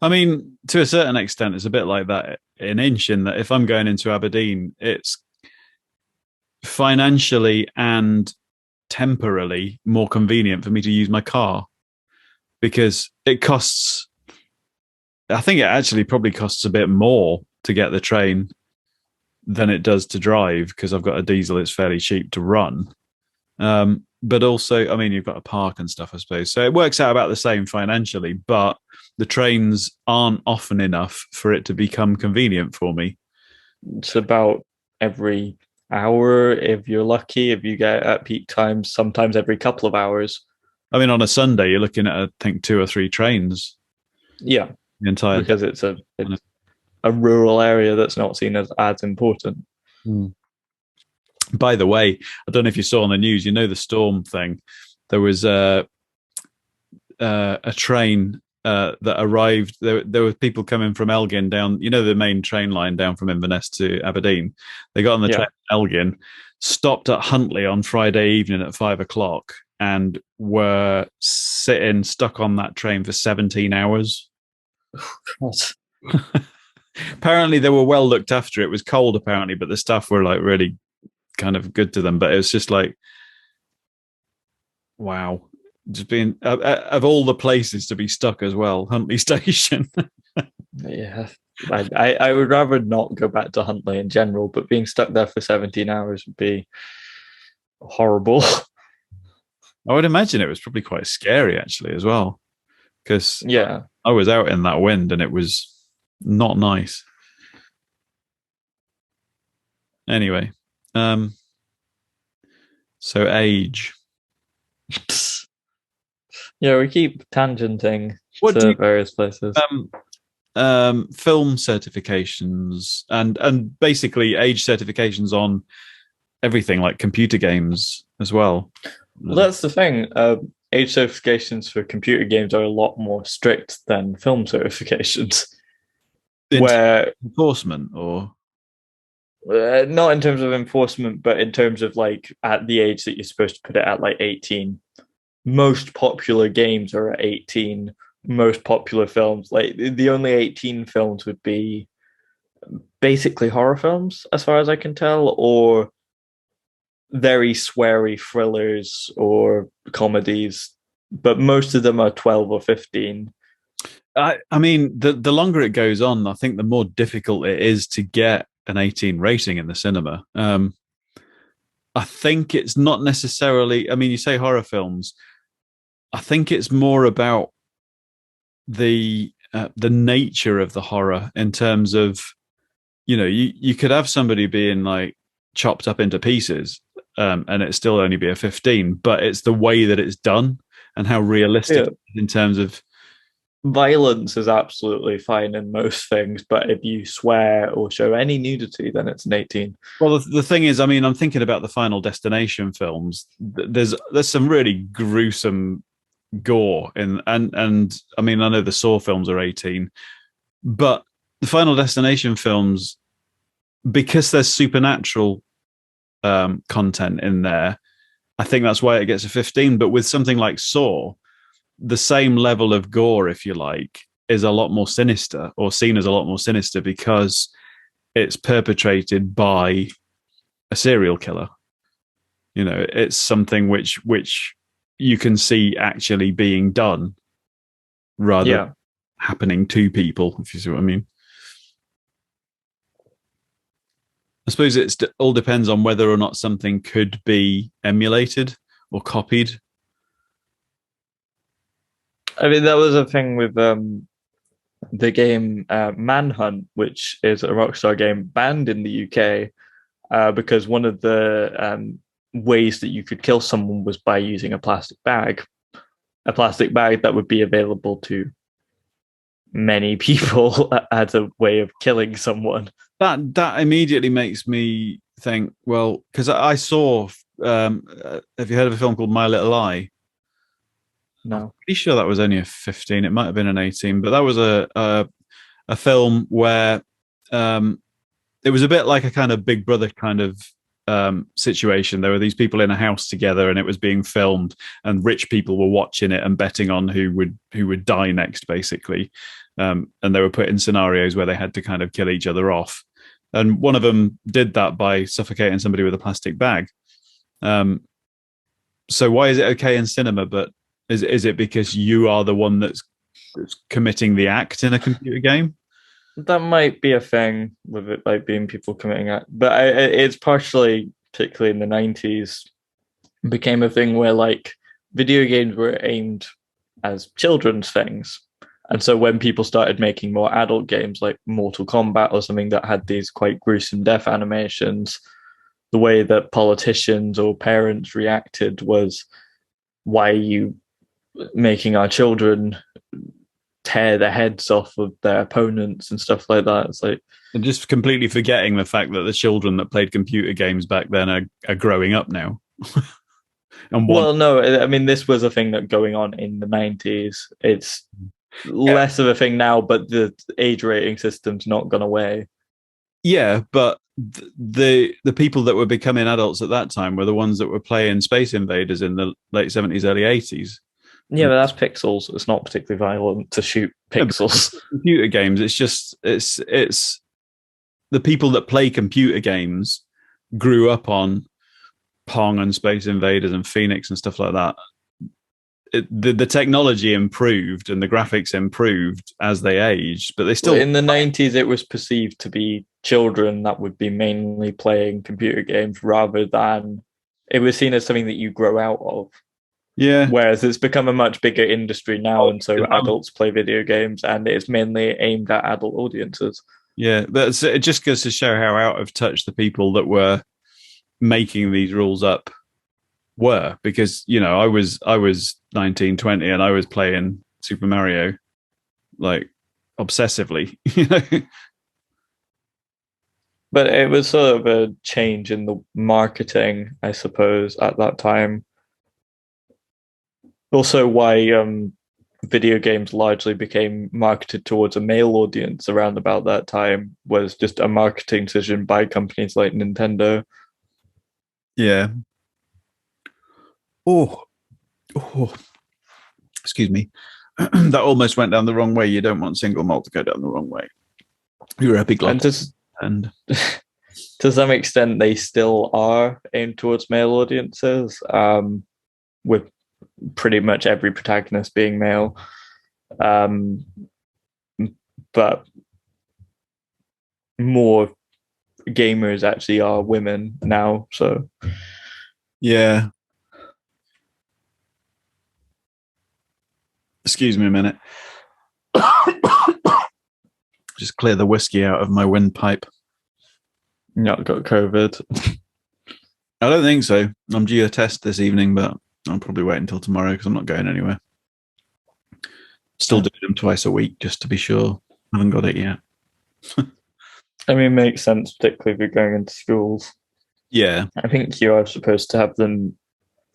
I mean, to a certain extent, it's a bit like that in Inch, in that if I'm going into Aberdeen, it's financially and temporarily more convenient for me to use my car because it costs, I think it actually probably costs a bit more to get the train than it does to drive because I've got a diesel, it's fairly cheap to run. But also, I mean, you've got to park and stuff, I suppose. So it works out about the same financially, but the trains aren't often enough for it to become convenient for me. It's about every hour if you're lucky. If you get at peak times, sometimes every couple of hours. I mean, on a Sunday, you're looking at, I think, 2 or 3 trains. Yeah, the entire because it's a rural area that's not seen as important. By the way, I don't know if you saw on the news, you know, the storm thing. There was a train that arrived. There were people coming from Elgin down, you know, the main train line down from Inverness to Aberdeen. They got on the train at Elgin, stopped at Huntly on Friday evening at 5:00, and were stuck on that train for 17 hours. Apparently, they were well looked after. It was cold, apparently, but the staff were like really kind of good to them. But it was just like, wow. Just being of all the places to be stuck as well, Huntly Station. Yeah, I would rather not go back to Huntly in general, but being stuck there for 17 hours would be horrible. I would imagine it was probably quite scary actually as well, because I was out in that wind and it was not nice. Anyway, so age. Yeah, we keep tangenting to various places. Film certifications and basically age certifications on everything like computer games as well. Well, that's the thing. Age certifications for computer games are a lot more strict than film certifications. Where enforcement or not in terms of enforcement, but in terms of like at the age that you're supposed to put it at, like 18. Most popular games are at 18. Most popular films, like the only 18 films would be basically horror films, as far as I can tell, or very sweary thrillers or comedies. But most of them are 12 or 15. I mean, the longer it goes on, I think the more difficult it is to get an 18 rating in the cinema. I think it's not necessarily, I mean, you say horror films, I think it's more about the nature of the horror in terms of, you know, you could have somebody being like chopped up into pieces and it still only be a 15, but it's the way that it's done and how realistic in terms of violence is absolutely fine in most things, but if you swear or show any nudity, then it's an 18. Well, the thing is, I mean, I'm thinking about the Final Destination films. There's some really gruesome gore and I mean, I know the Saw films are 18, but the Final Destination films, because there's supernatural content in there, I think that's why it gets a 15. But with something like Saw, the same level of gore, if you like, is a lot more sinister, or seen as a lot more sinister, because it's perpetrated by a serial killer. You know, it's something which you can see actually being done rather than happening to people, if you see what I mean. I suppose it all depends on whether or not something could be emulated or copied. I mean, that was a thing with the game Manhunt, which is a Rockstar game banned in the UK because one of the ways that you could kill someone was by using a plastic bag that would be available to many people as a way of killing someone. That immediately makes me think, well, because I saw, have you heard of a film called My Little Lie? No. Pretty sure that was only a 15. It might have been an 18, but that was a film where it was a bit like a kind of Big Brother kind of situation. There were these people in a house together, and it was being filmed, and rich people were watching it and betting on who would die next, basically. And they were put in scenarios where they had to kind of kill each other off. And one of them did that by suffocating somebody with a plastic bag. So why is it okay in cinema, but is it because you are the one that's committing the act in a computer game? That might be a thing with it, like being people committing it, but it's partially, particularly in the 90s, became a thing where like video games were aimed as children's things. And so when people started making more adult games like Mortal Kombat or something that had these quite gruesome death animations, the way that politicians or parents reacted was, why are you making our children tear the heads off of their opponents and stuff like that? It's like, and just completely forgetting the fact that the children that played computer games back then are growing up now. And well, no, I mean, this was a thing that going on in the 90s. It's less of a thing now, but the age rating system's not gone away. Yeah, but the people that were becoming adults at that time were the ones that were playing Space Invaders in the late 70s, early 80s. Yeah, but that's pixels. It's not particularly violent to shoot pixels. Yeah, computer games, it's the people that play computer games grew up on Pong and Space Invaders and Phoenix and stuff like that. The technology improved and the graphics improved as they aged, but they still... In the 90s, it was perceived to be children that would be mainly playing computer games rather than... It was seen as something that you grow out of. Yeah. Whereas it's become a much bigger industry now, and so adults play video games, and it's mainly aimed at adult audiences. Yeah, but it just goes to show how out of touch the people that were making these rules up were, because I was 19, 20, and I was playing Super Mario like obsessively. But it was sort of a change in the marketing, I suppose, at that time. Also, why video games largely became marketed towards a male audience around about that time was just a marketing decision by companies like Nintendo. Yeah. Oh, excuse me. That almost went down the wrong way. You don't want single malt to go down the wrong way. You're a big and to some extent, they still are aimed towards male audiences, with pretty much every protagonist being male. But more gamers actually are women now. So, yeah. Excuse me a minute. Just clear the whiskey out of my windpipe. Not got COVID. I don't think so. I'm due a test this evening, but I'll probably wait until tomorrow because I'm not going anywhere. Still doing them twice a week just to be sure. I haven't got it yet. I mean, it makes sense, particularly if you're going into schools. Yeah. I think you are supposed to have them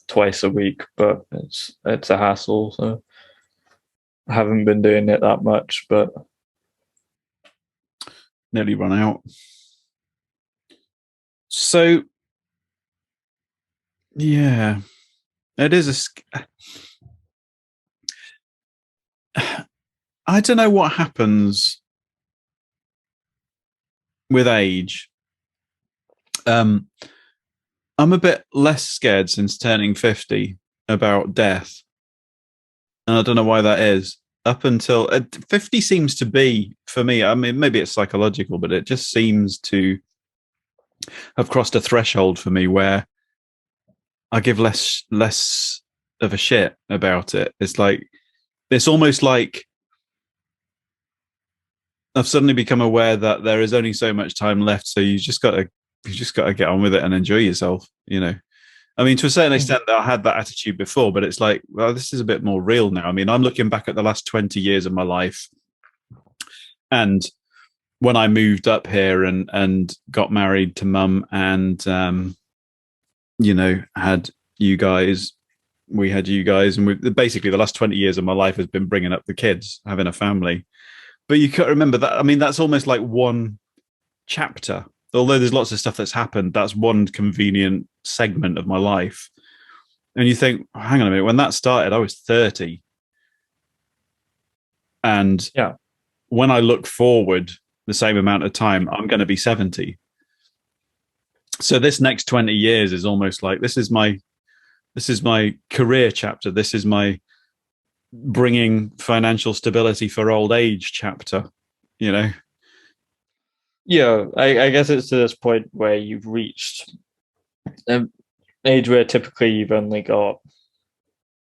twice a week, but it's a hassle. So I haven't been doing it that much, but nearly run out. So, yeah, it is I don't know what happens with age. I'm a bit less scared since turning 50 about death. And I don't know why that is. Up until 50 seems to be, for me, I mean, maybe it's psychological, but it just seems to have crossed a threshold for me where I give less of a shit about it. It's almost like I've suddenly become aware that there is only so much time left, so you just got to get on with it and enjoy yourself, I mean, to a certain extent, I had that attitude before, but it's like, well, this is a bit more real now. I mean, I'm looking back at the last 20 years of my life, and when I moved up here and got married to mum, and had you guys, we had you guys, and basically the last 20 years of my life has been bringing up the kids, having a family. But you can't remember that. I mean, that's almost like one chapter. Although there's lots of stuff that's happened, that's one convenient segment of my life. And you think, oh, hang on a minute, when that started, I was 30. And when I look forward the same amount of time, I'm going to be 70. So this next 20 years is almost like this is my career chapter. This is my bringing financial stability for old age chapter, Yeah, I guess it's to this point where you've reached an age where typically you've only got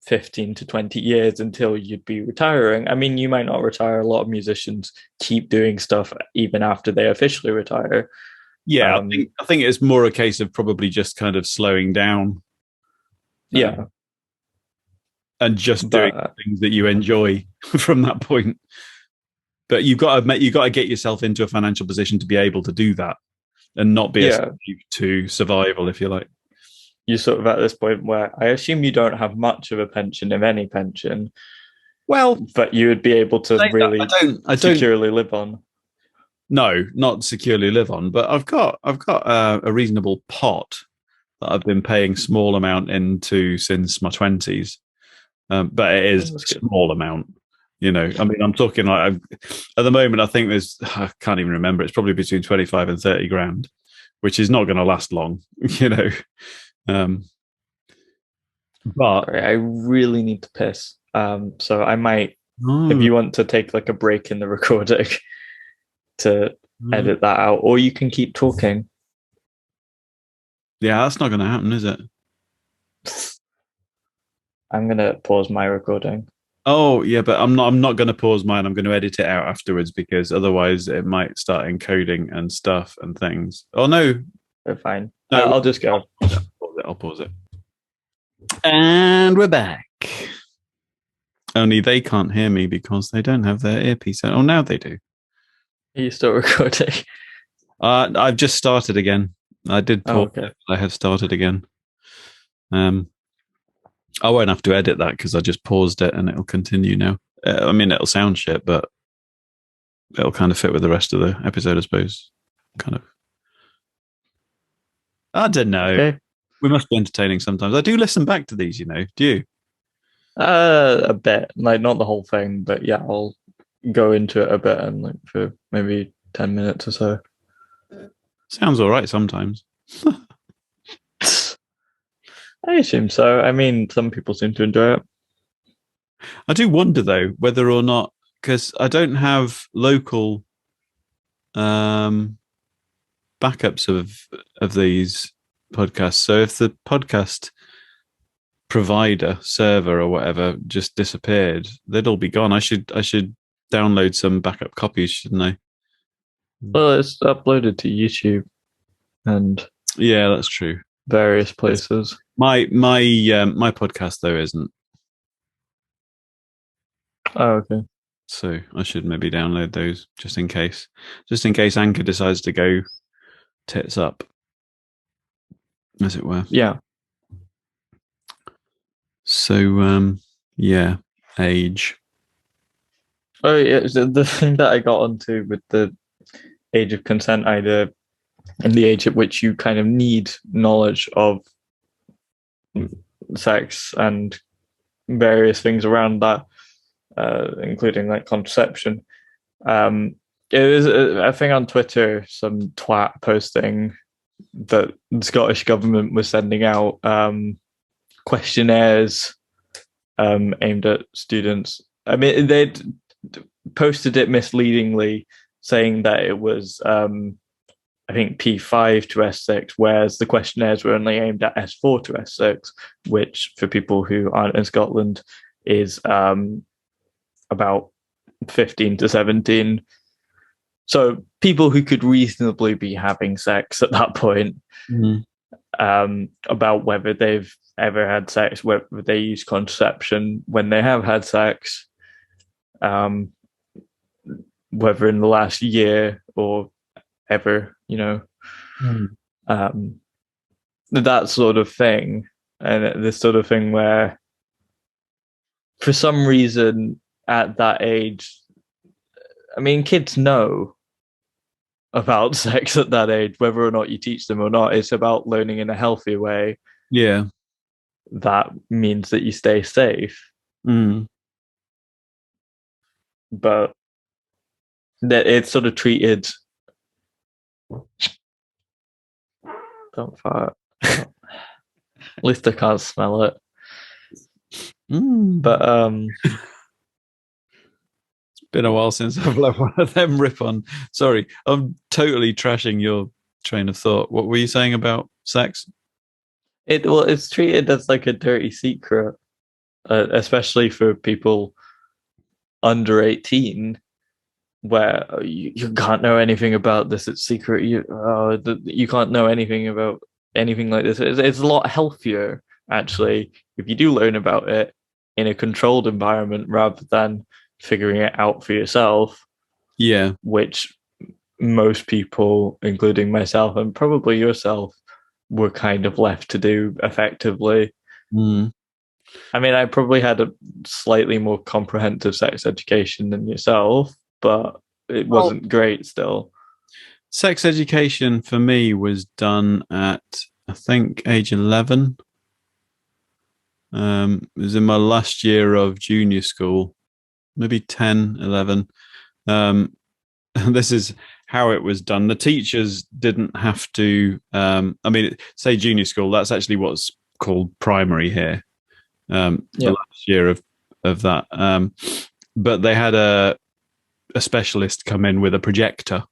15 to 20 years until you'd be retiring. I mean, you might not retire. A lot of musicians keep doing stuff even after they officially retire. Yeah, I think it's more a case of probably just kind of slowing down. Yeah. And just doing things that you enjoy from that point. But you've got to get yourself into a financial position to be able to do that and not be a slave to survival, if you like. You're sort of at this point where I assume you don't have much of a pension, if any pension. Well, but you would be able to really securely live on. No, not securely live on, but I've got a reasonable pot that I've been paying small amount into since my 20s. But it is a small amount, I mean, I'm talking like at the moment, I think I can't even remember. It's probably between 25 and 30 grand, which is not going to last long, but sorry, I really need to piss. So I might, if you want to take like a break in the recording to edit that out, or you can keep talking. Yeah, that's not going to happen, is it? I'm going to pause my recording. Oh, yeah, but I'm not going to pause mine. I'm going to edit it out afterwards because otherwise it might start encoding and stuff and things. Oh, no. Oh, fine. No, I'll just go. I'll pause it. And we're back. Only they can't hear me because they don't have their earpiece. Oh, now they do. Are you still recording? I've just started again. I did pause. Okay. I have started again. I won't have to edit that because I just paused it and it'll continue now. I mean, it'll sound shit, but it'll kind of fit with the rest of the episode, I suppose. Kind of. I don't know. Okay. We must be entertaining sometimes. I do listen back to these, do you? A bit. Like, not the whole thing, but yeah, I'll go into it a bit and like for maybe 10 minutes or so. Sounds all right sometimes. I assume so. I mean, some people seem to enjoy it. I do wonder, though, whether or not, because I don't have local backups of these podcasts. So if the podcast provider, server or whatever just disappeared, they'd all be gone. I should download some backup copies, shouldn't I? Well, it's uploaded to YouTube and yeah, that's true. Various places. My podcast though isn't. Oh, okay. So I should maybe download those just in case Anchor decides to go tits up, as it were. Yeah. So yeah, age. Oh yeah, the thing that I got onto with the age of consent either and the age at which you kind of need knowledge of sex and various things around that, including like contraception. It was a thing on Twitter, some twat posting that the Scottish government was sending out questionnaires aimed at students. I mean, they'd posted it misleadingly, saying that it was I think P5 to S6, whereas the questionnaires were only aimed at S4 to S6, which for people who aren't in Scotland is about 15 to 17. So people who could reasonably be having sex at that point. Mm-hmm. about whether they've ever had sex, whether they use contraception when they have had sex, um, whether in the last year or ever, um, that sort of thing. And this sort of thing where, for some reason, at that age, I mean, kids know about sex at that age, whether or not you teach them or not. It's about learning in a healthy way. Yeah. That means that you stay safe. Mm. But that it's sort of treated. Don't fart. At least I can't smell it. But it's been a while since I've let one of them rip on. Sorry, I'm totally trashing your train of thought. What were you saying about sex? It's treated as like a dirty secret, especially for people under 18, where you can't know anything about this. It's secret. You can't know anything about anything like this. It's a lot healthier, actually, if you do learn about it in a controlled environment rather than figuring it out for yourself. Yeah. Which most people, including myself and probably yourself, were kind of left to do effectively. Mm. I mean, I probably had a slightly more comprehensive sex education than yourself, but it wasn't great still. Sex education for me was done at, I think, age 11. It was in my last year of junior school, maybe 10, 11. This is how it was done. The teachers didn't have to, I mean, say junior school, that's actually what's called primary here. The last year of that. But they had a specialist come in with a projector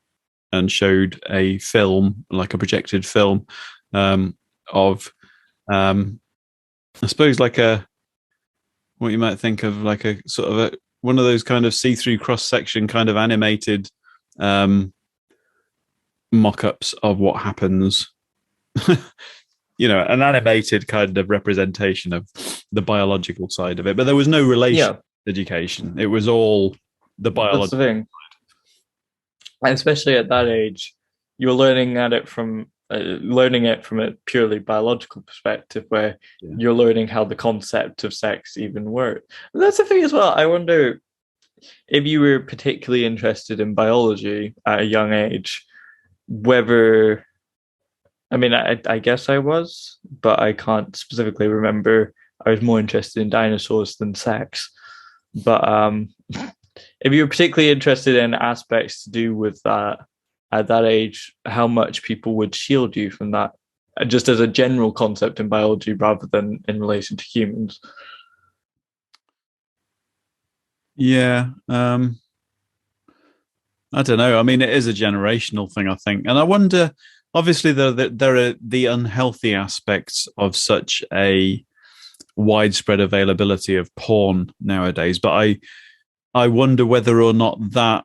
and showed a film, like a projected film, of, I suppose, like what you might think of like a sort of one of those kind of see-through cross-section kind of animated mock-ups of what happens. An animated kind of representation of the biological side of it, but there was no relation education. It was all the biology. That's the thing. And especially at that age, you're learning it from a purely biological perspective, where you're learning how the concept of sex even works. And that's the thing as well. I wonder if you were particularly interested in biology at a young age, whether, I mean, I guess I was, but I can't specifically remember. I was more interested in dinosaurs than sex. But if you were particularly interested in aspects to do with that at that age, how much people would shield you from that, just as a general concept in biology rather than in relation to humans? Yeah. I don't know. I mean, it is a generational thing, I think. And I wonder, obviously, there are the unhealthy aspects of such a widespread availability of porn nowadays. But I wonder whether or not that,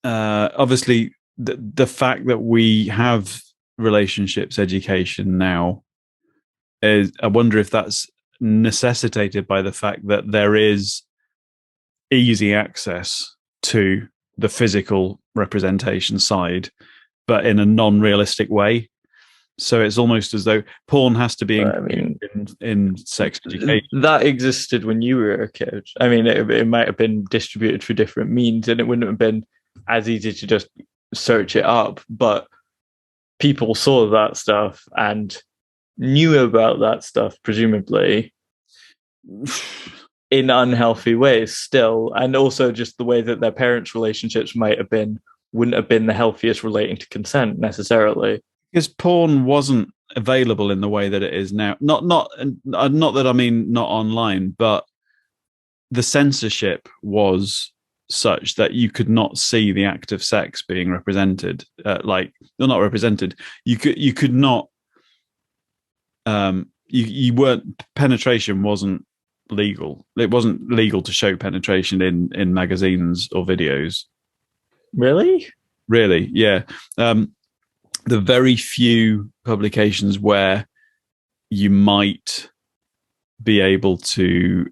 obviously, the fact that we have relationships education now, I wonder if that's necessitated by the fact that there is easy access to the physical representation side, but in a non-realistic way. So it's almost as though porn has to be in sex education. That existed when you were a kid. I mean, it might have been distributed through different means, and it wouldn't have been as easy to just search it up. But people saw that stuff and knew about that stuff, presumably, in unhealthy ways still. And also just the way that their parents' relationships wouldn't have been the healthiest relating to consent necessarily. Because porn wasn't available in the way that it is now. Not that I mean not online, but the censorship was such that you could not see the act of sex being represented. Not represented. You could not. You weren't. Penetration wasn't legal. It wasn't legal to show penetration in magazines or videos. Really? Really, yeah. the very few publications where you might be able to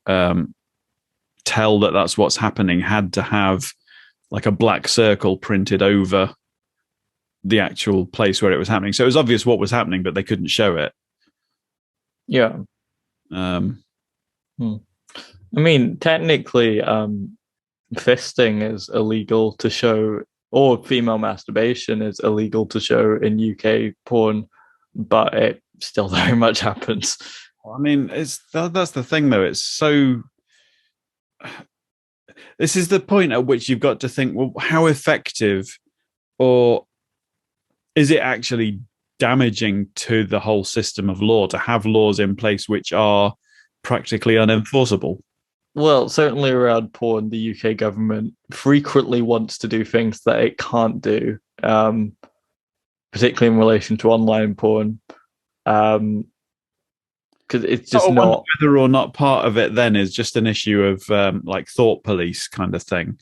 tell that that's what's happening had to have like a black circle printed over the actual place where it was happening. So it was obvious what was happening, but they couldn't show it. Yeah. I mean, technically, fisting is illegal to show, or female masturbation is illegal to show in UK porn, but it still very much happens. I mean, that's the thing, though. It's so. This is the point at which you've got to think, well, how effective, or is it actually damaging to the whole system of law to have laws in place which are practically unenforceable? Well, certainly around porn, the UK government frequently wants to do things that it can't do, particularly in relation to online porn. Because it's just not whether or not part of it then is just an issue of like thought police kind of thing.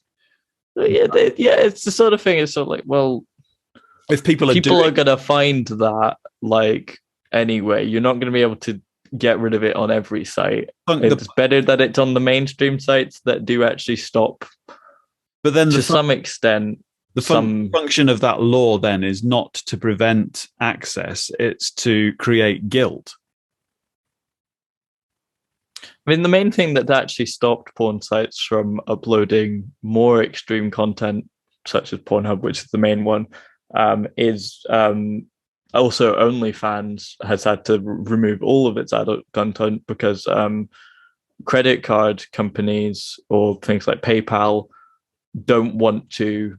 Yeah, it's the sort of thing. It's sort of like, well, if people are going to find that like anyway, you're not going to be able to get rid of it on every site. It's better that it's on the mainstream sites that do actually stop. But then to some extent, the function of that law then is not to prevent access; it's to create guilt. I mean, the main thing that actually stopped porn sites from uploading more extreme content, such as Pornhub, which is the main one, is also OnlyFans has had to remove all of its adult content because credit card companies or things like PayPal don't want to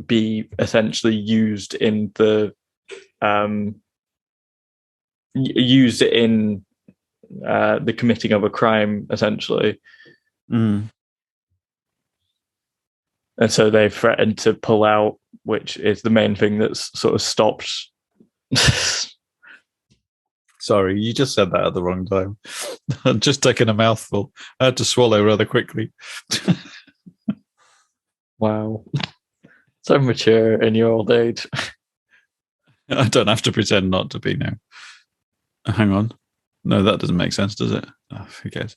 be essentially used in the the committing of a crime, essentially. And so they threatened to pull out, which is the main thing that's sort of stopped. Sorry, you just said that at the wrong time. I'm just taking a mouthful. I had to swallow rather quickly. Wow. So mature in your old age. I don't have to pretend not to be now. Hang on. No, that doesn't make sense, does it? Oh, who cares?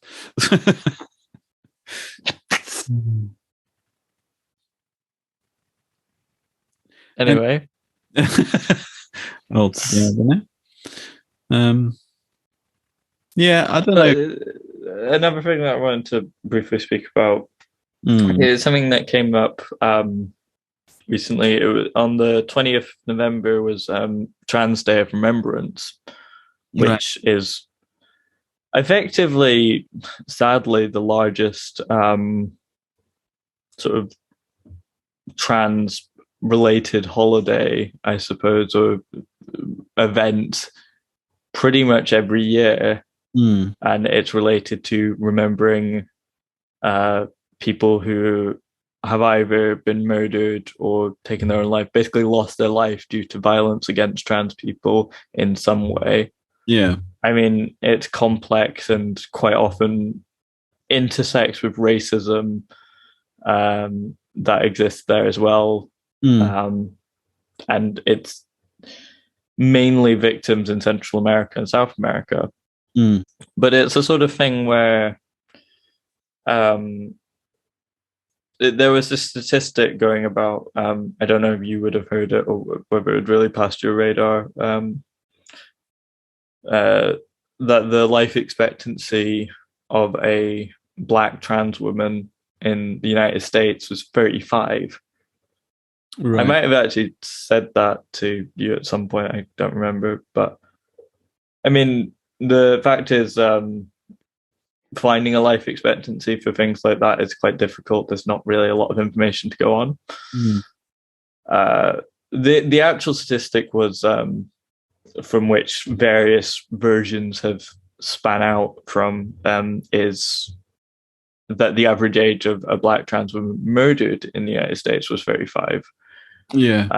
Anyway. Oh, yeah, I don't know. Another thing that I wanted to briefly speak about is something that came up recently. It was on the 20th of November was Trans Day of Remembrance, which is effectively, sadly, the largest sort of trans-related holiday, I suppose, or event pretty much every year. And it's related to remembering people who have either been murdered or taken their own life, basically lost their life due to violence against trans people in some way. Yeah. I mean, it's complex and quite often intersects with racism that exists there as well. And it's mainly victims in Central America and South America. But it's a sort of thing where there was this statistic going about, I don't know if you would have heard it or whether it would really passed your radar, that the life expectancy of a Black trans woman in the United States was 35. Right. I might have actually said that to you at some point. I don't remember. But I mean, the fact is, finding a life expectancy for things like that is quite difficult. There's not really a lot of information to go on. The actual statistic was from which various versions have span out from is that the average age of a Black trans woman murdered in the United States was 35. Yeah.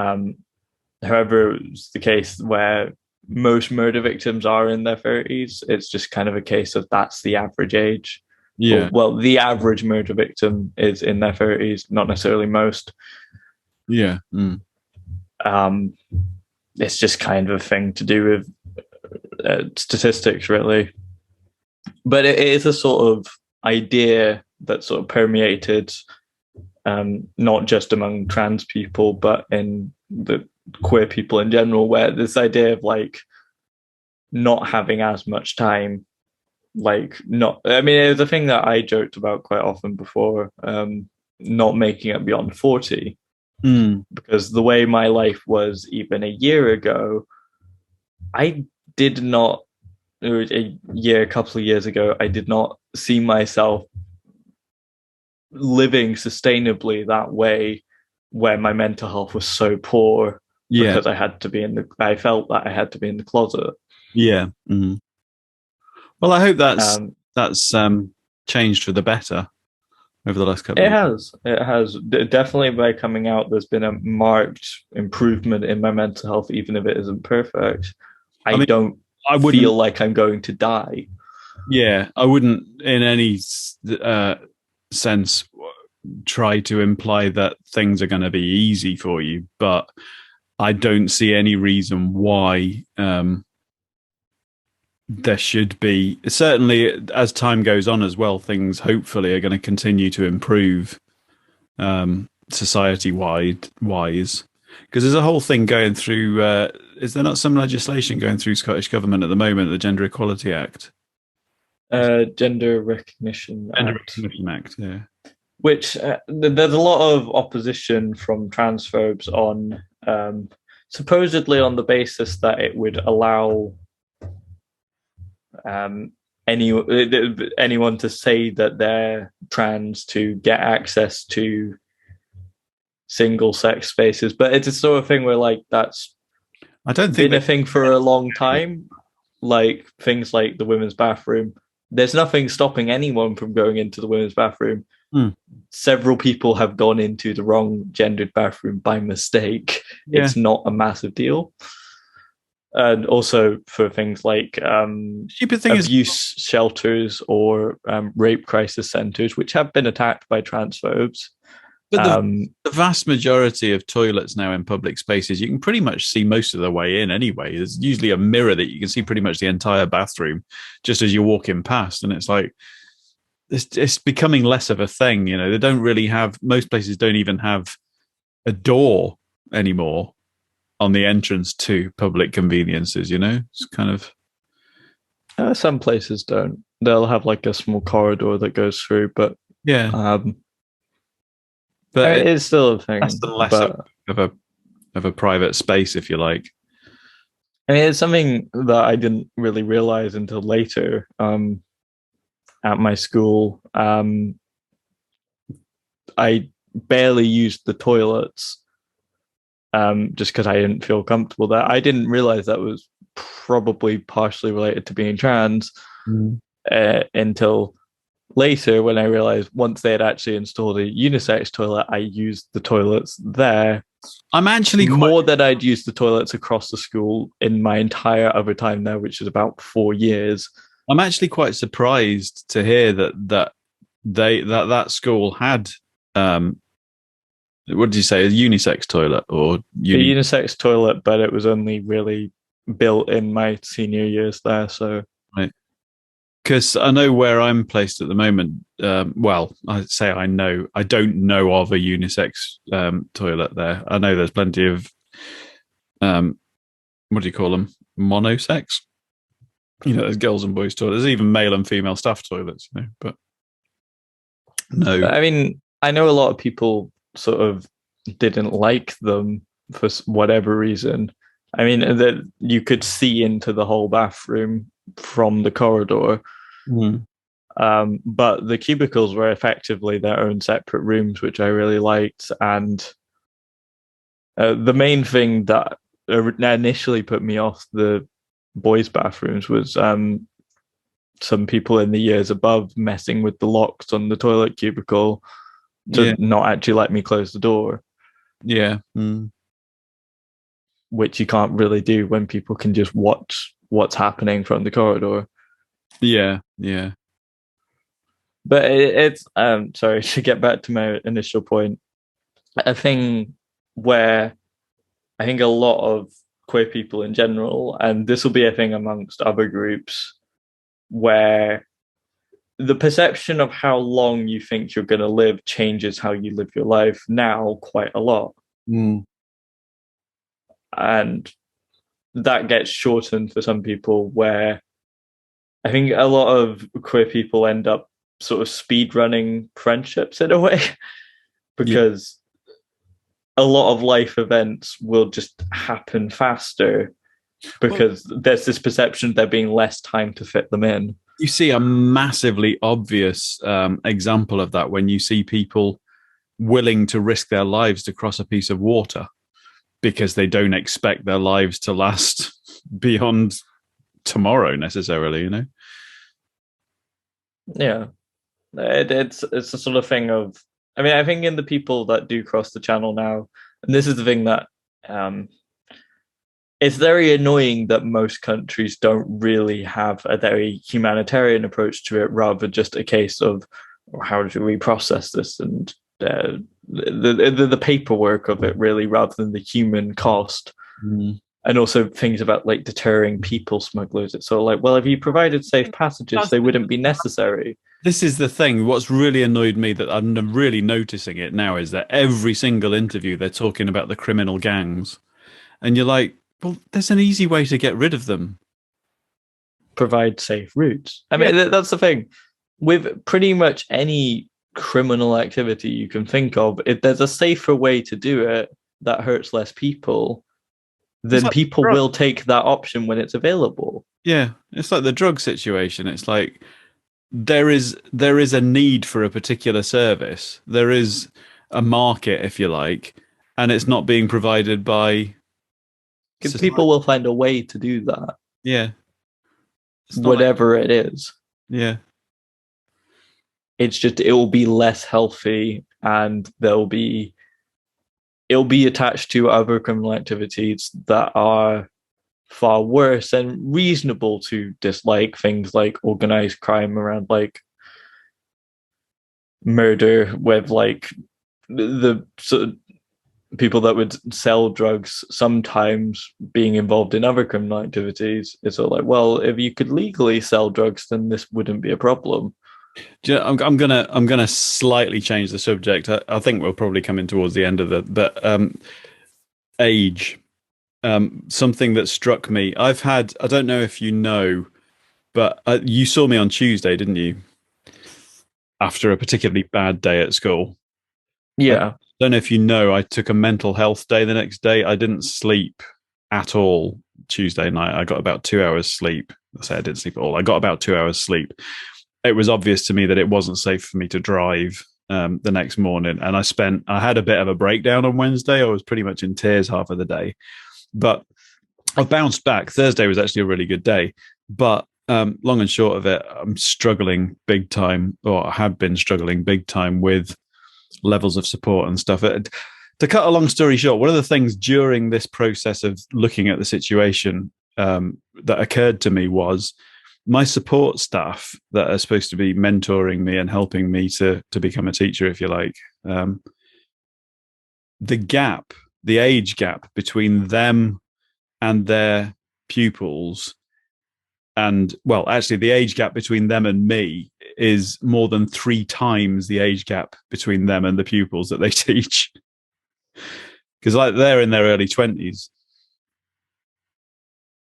However, it's the case where most murder victims are in their 30s. It's just kind of a case of that's the average age. Yeah. Well, the average murder victim is in their 30s, not necessarily most. Yeah. it's just kind of a thing to do with statistics, really. But it is a sort of idea that sort of permeated not just among trans people, but in the queer people in general, where this idea of like not having as much time, like not, I mean, it was a thing that I joked about quite often before, not making it beyond 40, because the way my life was even a year ago, I did not, or a couple of years ago, I did not see myself living sustainably that way, where my mental health was so poor because I felt that I had to be in the closet. Yeah. Well, I hope that's changed for the better over the last couple of years. It has definitely. By coming out, there's been a marked improvement in my mental health, even if it isn't perfect. I wouldn't feel like I'm going to die. Yeah, I wouldn't in any sense try to imply that things are going to be easy for you, but I don't see any reason why there should be. Certainly, as time goes on as well, things hopefully are going to continue to improve society-wide wise. Because there's a whole thing going through. Is there not some legislation going through Scottish government at the moment, the Gender Equality Act? Gender Recognition Act, yeah. Which there's a lot of opposition from transphobes on, supposedly on the basis that it would allow anyone to say that they're trans to get access to single-sex spaces. But it's a sort of thing where, like, that's been a thing for a long time. Like things like the women's bathroom. There's nothing stopping anyone from going into the women's bathroom. Several people have gone into the wrong gendered bathroom by mistake. Yeah. It's not a massive deal. And also for things like abuse shelters or rape crisis centers, which have been attacked by transphobes. But the vast majority of toilets now in public spaces, you can pretty much see most of the way in anyway. There's usually a mirror that you can see pretty much the entire bathroom just as you're walking past. And it's like, it's becoming less of a thing. You know, they don't really have, most places don't even have a door anymore on the entrance to public conveniences, you know? It's kind of... some places don't. They'll have like a small corridor that goes through, but yeah. But it is still a thing. Less than less of a private space, if you like. I mean, it's something that I didn't really realize until later. At my school, I barely used the toilets just because I didn't feel comfortable there. I didn't realize that was probably partially related to being trans until later, when I realized once they had actually installed a unisex toilet, I used the toilets there. I'm actually more than I'd used the toilets across the school in my entire other time there, which is about 4 years. I'm actually quite surprised to hear that school had what did you say, a unisex toilet or a unisex toilet, but it was only really built in my senior years there. So right. Because I know where I'm placed at the moment. Well, I say I know. I don't know of a unisex toilet there. I know there's plenty of, what do you call them? Monosex? You know, there's girls and boys toilets. There's even male and female staff toilets, you know, but no. I mean, I know a lot of people sort of didn't like them for whatever reason. I mean, that you could see into the whole bathroom from the corridor. But the cubicles were effectively their own separate rooms, which I really liked. And the main thing that initially put me off the boys' bathrooms was some people in the years above messing with the locks on the toilet cubicle to not actually let me close the door. Yeah. Which you can't really do when people can just watch what's happening from the corridor. Yeah. But it's sorry, to get back to my initial point, a thing where I think a lot of queer people in general, and this will be a thing amongst other groups, where the perception of how long you think you're going to live changes how you live your life now quite a lot. Mm. And that gets shortened for some people, where I think a lot of queer people end up sort of speed running friendships in a way because a lot of life events will just happen faster because there's this perception there being less time to fit them in. You see a massively obvious example of that when you see people willing to risk their lives to cross a piece of water because they don't expect their lives to last beyond tomorrow necessarily, you know? Yeah. It's the sort of thing of, I mean, I think in the people that do cross the channel now, and this is the thing that it's very annoying that most countries don't really have a very humanitarian approach to it, rather just a case of how do we process this and the paperwork of it, really, rather than the human cost. Mm. And also things about like deterring people smugglers. It's sort of like, well, if you provided safe passages, they wouldn't be necessary. This is the thing. What's really annoyed me that I'm really noticing it now is that every single interview they're talking about the criminal gangs. And you're like, well, there's an easy way to get rid of them. Provide safe routes. I mean, that's the thing. With pretty much any criminal activity you can think of, if there's a safer way to do it that hurts less people, then like people will take that option when it's available. Yeah, it's like the drug situation. It's like there is a need for a particular service. There is a market, if you like, and it's not being provided by because people will find a way to do that. Yeah. Whatever it is. Yeah. It's just, it will be less healthy and it'll be attached to other criminal activities that are far worse and reasonable to dislike, things like organized crime around like murder, with like the sort of people that would sell drugs sometimes being involved in other criminal activities. It's all like, well, if you could legally sell drugs, then this wouldn't be a problem. I'm gonna slightly change the subject. I think we'll probably come in towards the end of it, but age. Something that struck me. I don't know if you know, but you saw me on Tuesday, didn't you? After a particularly bad day at school. Yeah. I don't know if you know, I took a mental health day the next day. I didn't sleep at all Tuesday night. I got about 2 hours sleep. I say I didn't sleep at all. I got about 2 hours sleep. It was obvious to me that it wasn't safe for me to drive the next morning. And I had a bit of a breakdown on Wednesday. I was pretty much in tears half of the day. But I bounced back. Thursday was actually a really good day. But long and short of it, I'm struggling big time, or I have been struggling big time with levels of support and stuff. To cut a long story short, one of the things during this process of looking at the situation that occurred to me was my support staff that are supposed to be mentoring me and helping me to become a teacher, if you like. The age gap between them and their pupils, and well, actually the age gap between them and me is more than 3 times the age gap between them and the pupils that they teach. Because like they're in their early 20s.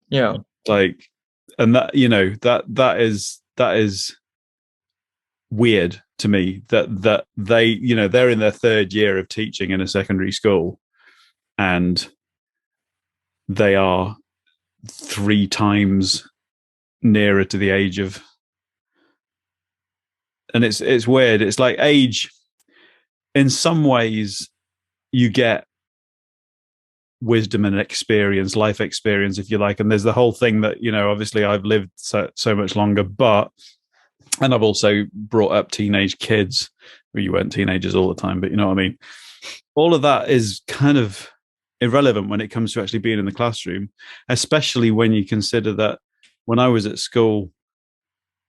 Yeah. Like, and that, you know, that is weird to me that they, you know, they're in their 3rd year of teaching in a secondary school and they are 3 times nearer to the age of, and it's weird. It's like age, in some ways you get wisdom and experience, life experience, if you like. And there's the whole thing that, you know, obviously I've lived so much longer, and I've also brought up teenage kids. Well, you weren't teenagers all the time, but you know what I mean? All of that is kind of irrelevant when it comes to actually being in the classroom, especially when you consider that when I was at school,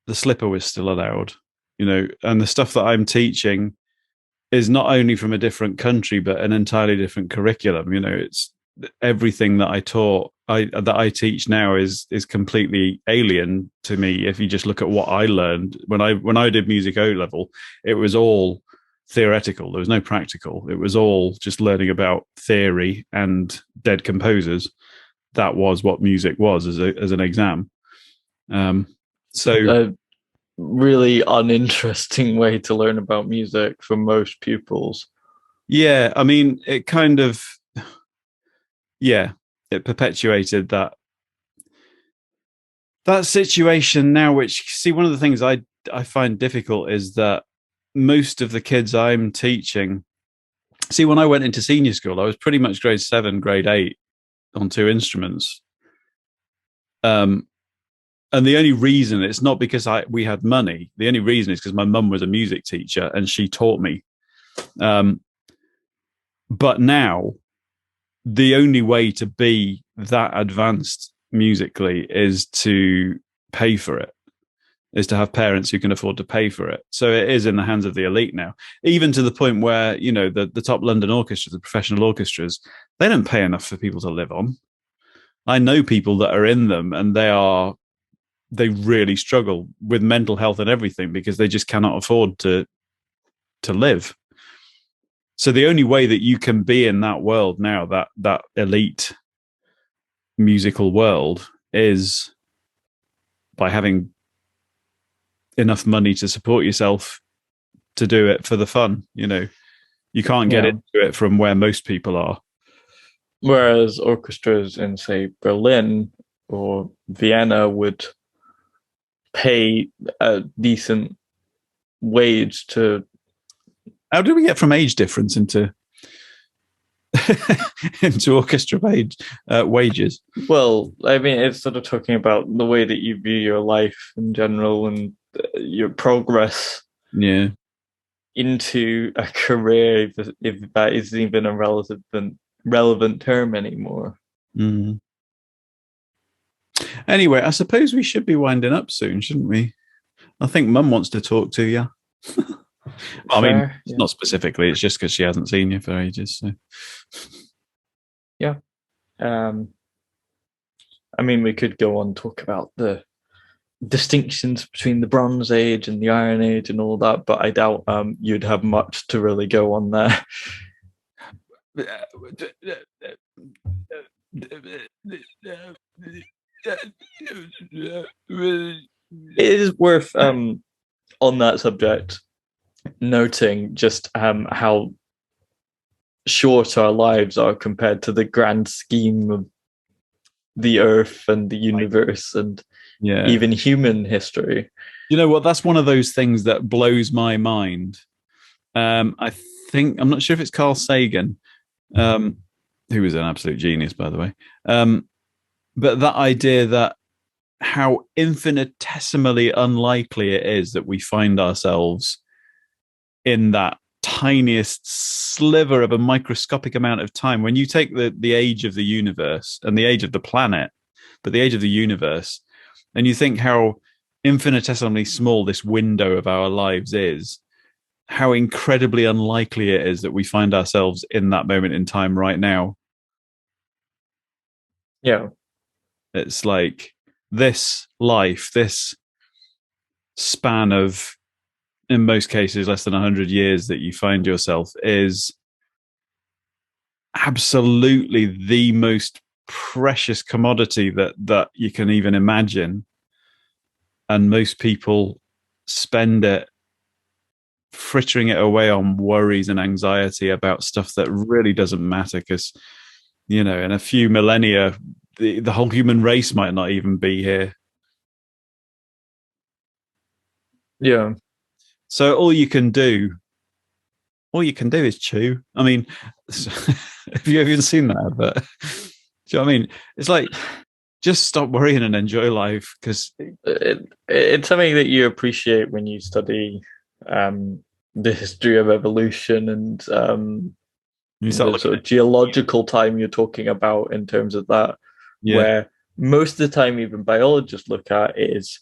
the slipper was still allowed, you know, and the stuff that I'm teaching is not only from a different country, but an entirely different curriculum. You know, it's everything that I teach now is completely alien to me. If you just look at what I learned when I did music O level, it was all theoretical. There was no practical. It was all just learning about theory and dead composers. That was what music was as an exam. So A really uninteresting way to learn about music for most pupils. yeah, I mean, it kind of it perpetuated that situation now. Which, see, one of the things I find difficult is that most of the kids I'm teaching, see, when I went into senior school, I was pretty much grade 7, grade 8 on 2 instruments. And the only reason, it's not because we had money. The only reason is because my mum was a music teacher and she taught me. But now, the only way to be that advanced musically is to pay for it, is to have parents who can afford to pay for it. So it is in the hands of the elite now, even to the point where, you know, the top London orchestras, the professional orchestras, they don't pay enough for people to live on. I know people that are in them, and they really struggle with mental health and everything because they just cannot afford to live. So the only way that you can be in that world now, that elite musical world, is by having enough money to support yourself to do it for the fun. You know, you can't get into it from where most people are. Whereas orchestras in, say, Berlin or Vienna would pay a decent wage to. How did we get from age difference into into orchestra wages? Well, I mean, it's sort of talking about the way that you view your life in general and your progress. Yeah. Into a career, if that isn't even a relevant term anymore. Mm. Anyway, I suppose we should be winding up soon, shouldn't we? I think Mum wants to talk to you. I mean, not specifically. It's just because she hasn't seen you for ages. So. Yeah. I mean, we could go on and talk about the distinctions between the Bronze Age and the Iron Age and all that, but I doubt you'd have much to really go on there. It is worth on that subject noting just how short our lives are compared to the grand scheme of the earth and the universe and even human history. You know what? That's one of those things that blows my mind. I think, I'm not sure if it's Carl Sagan, who was an absolute genius, by the way. But that idea that how infinitesimally unlikely it is that we find ourselves in that tiniest sliver of a microscopic amount of time. When you take the age of the universe and the age of the planet, but the age of the universe, and you think how infinitesimally small this window of our lives is, how incredibly unlikely it is that we find ourselves in that moment in time right now. Yeah. It's like this life, this span of, in most cases, less than 100 years that you find yourself is absolutely the most precious commodity that you can even imagine. And most people spend it frittering it away on worries and anxiety about stuff that really doesn't matter because, you know, in a few millennia, the whole human race might not even be here. Yeah. So all you can do is chew. I mean, have you ever seen that advert? Do you know what I mean? It's like, just stop worrying and enjoy life, because it's something that you appreciate when you study the history of evolution and the sort of geological time you're talking about in terms of that, where most of the time even biologists look at is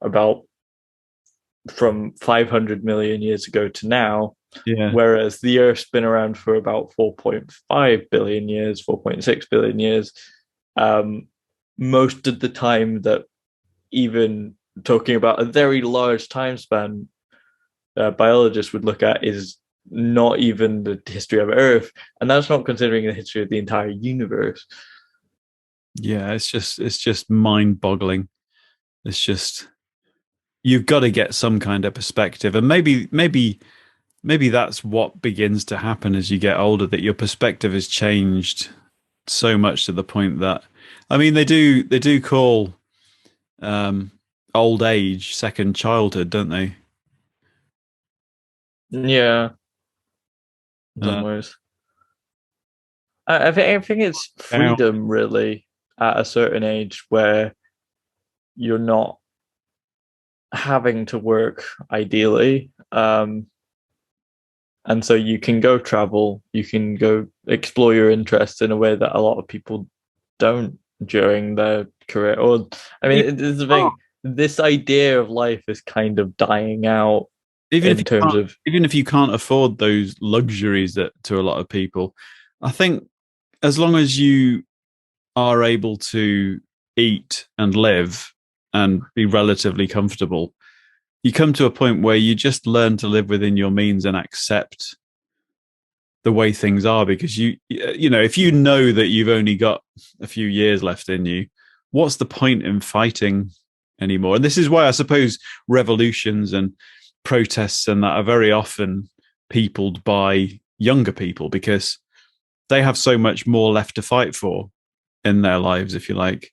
about from 500 million years ago to now, Yeah. whereas the Earth's been around for about 4.5 billion years, 4.6 billion years. Most of the time that even talking about a very large time span biologists would look at is not even the history of Earth, and that's not considering the history of the entire universe. Yeah, it's just mind-boggling. It's just you've got to get some kind of perspective, and maybe that's what begins to happen as you get older, that your perspective has changed so much to the point that, I mean, they do call old age second childhood, don't they? Yeah, in some Uh, ways. I think it's now, freedom really at a certain age where you're not having to work ideally. And so you can go travel, you can go explore your interests in a way that a lot of people don't during their career. Or, I mean, it's the thing. This idea of life is kind of dying out even if in terms of. even if you can't afford those luxuries that to a lot of people, I think as long as you are able to eat and live and be relatively comfortable, you come to a point where you just learn to live within your means and accept the way things are, because you know, if you know that you've only got a few years left in you, what's the point in fighting anymore? And this is why I suppose revolutions and protests and that are very often peopled by younger people, because they have so much more left to fight for in their lives, if you like.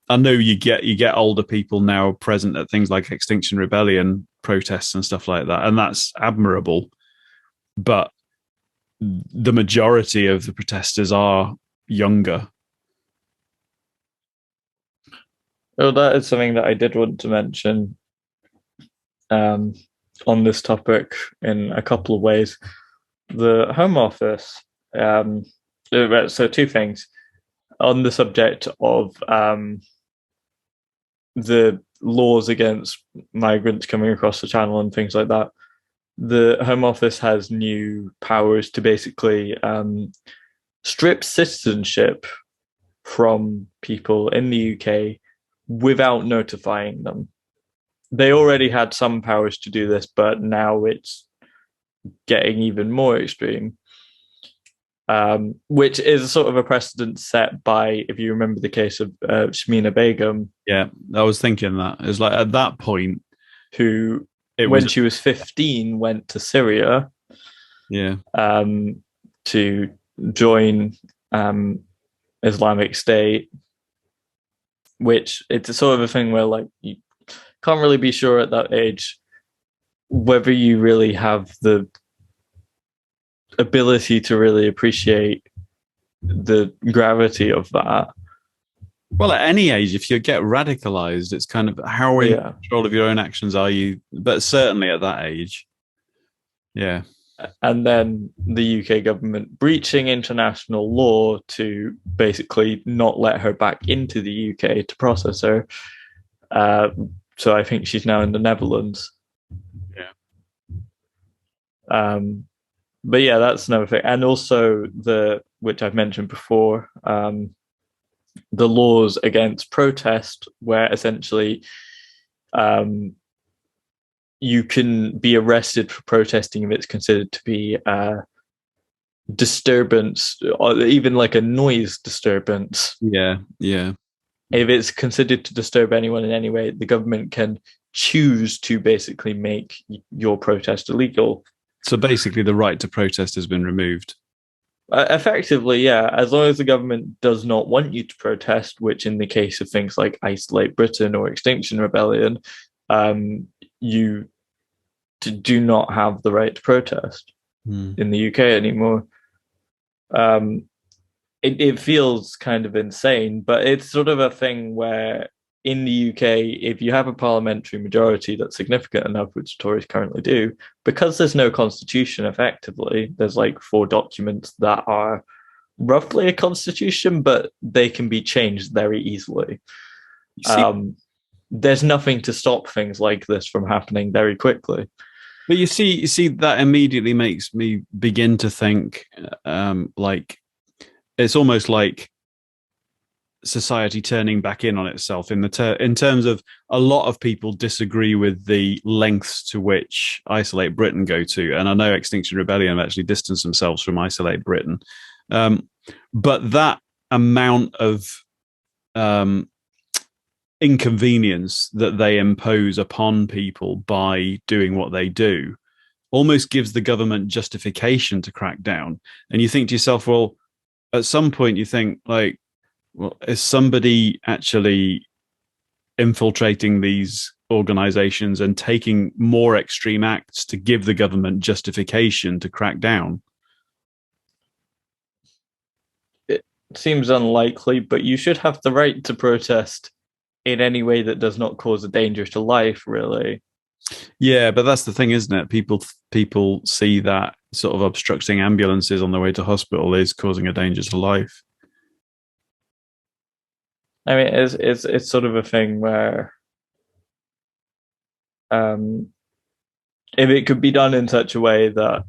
I know you get older people now present at things like Extinction Rebellion protests and stuff like that, and that's admirable. But the majority of the protesters are younger. Oh, that is something that I did want to mention um, on this topic in a couple of ways. The Home Office. So two things on the subject of the laws against migrants coming across the channel and things like that. The Home Office has new powers to basically strip citizenship from people in the UK without notifying them. They already had some powers to do this, but now it's getting even more extreme. Which is sort of a precedent set by, if you remember the case of Shamina Begum. Yeah, I was thinking that. It's like at that point, who, when she was 15, went to Syria yeah, to join Islamic State, which it's a sort of a thing where like you can't really be sure at that age whether you really have the ability to really appreciate the gravity of that. Well, at any age, if you get radicalized, it's kind of how in control of your own actions are you? But certainly at that age, yeah. And then the UK government breaching international law to basically not let her back into the UK to process her. So I think she's now in the Netherlands. Yeah. But yeah, that's another thing. And also which I've mentioned before, the laws against protest, where essentially you can be arrested for protesting if it's considered to be a disturbance, or even like a noise disturbance. Yeah, yeah. If it's considered to disturb anyone in any way, the government can choose to basically make your protest illegal. So basically, the right to protest has been removed. Effectively, yeah. As long as the government does not want you to protest, which in the case of things like Isolate Britain or Extinction Rebellion, you do not have the right to protest in the UK anymore. It feels kind of insane, but it's sort of a thing where in the UK, if you have a parliamentary majority that's significant enough, which Tories currently do, because there's no constitution effectively, there's like 4 documents that are roughly a constitution, but they can be changed very easily. There's nothing to stop things like this from happening very quickly. But you see, that immediately makes me begin to think, like it's almost like society turning back in on itself in terms of a lot of people disagree with the lengths to which Isolate Britain go to, and I know Extinction Rebellion have actually distanced themselves from Isolate Britain, but that amount of um, inconvenience that they impose upon people by doing what they do almost gives the government justification to crack down. And you think to yourself, well, at some point you think like, well, is somebody actually infiltrating these organizations and taking more extreme acts to give the government justification to crack down? It seems unlikely, but you should have the right to protest in any way that does not cause a danger to life, really. Yeah, but that's the thing, isn't it? People see that sort of obstructing ambulances on their way to hospital is causing a danger to life. I mean, it's sort of a thing where, um, if it could be done in such a way that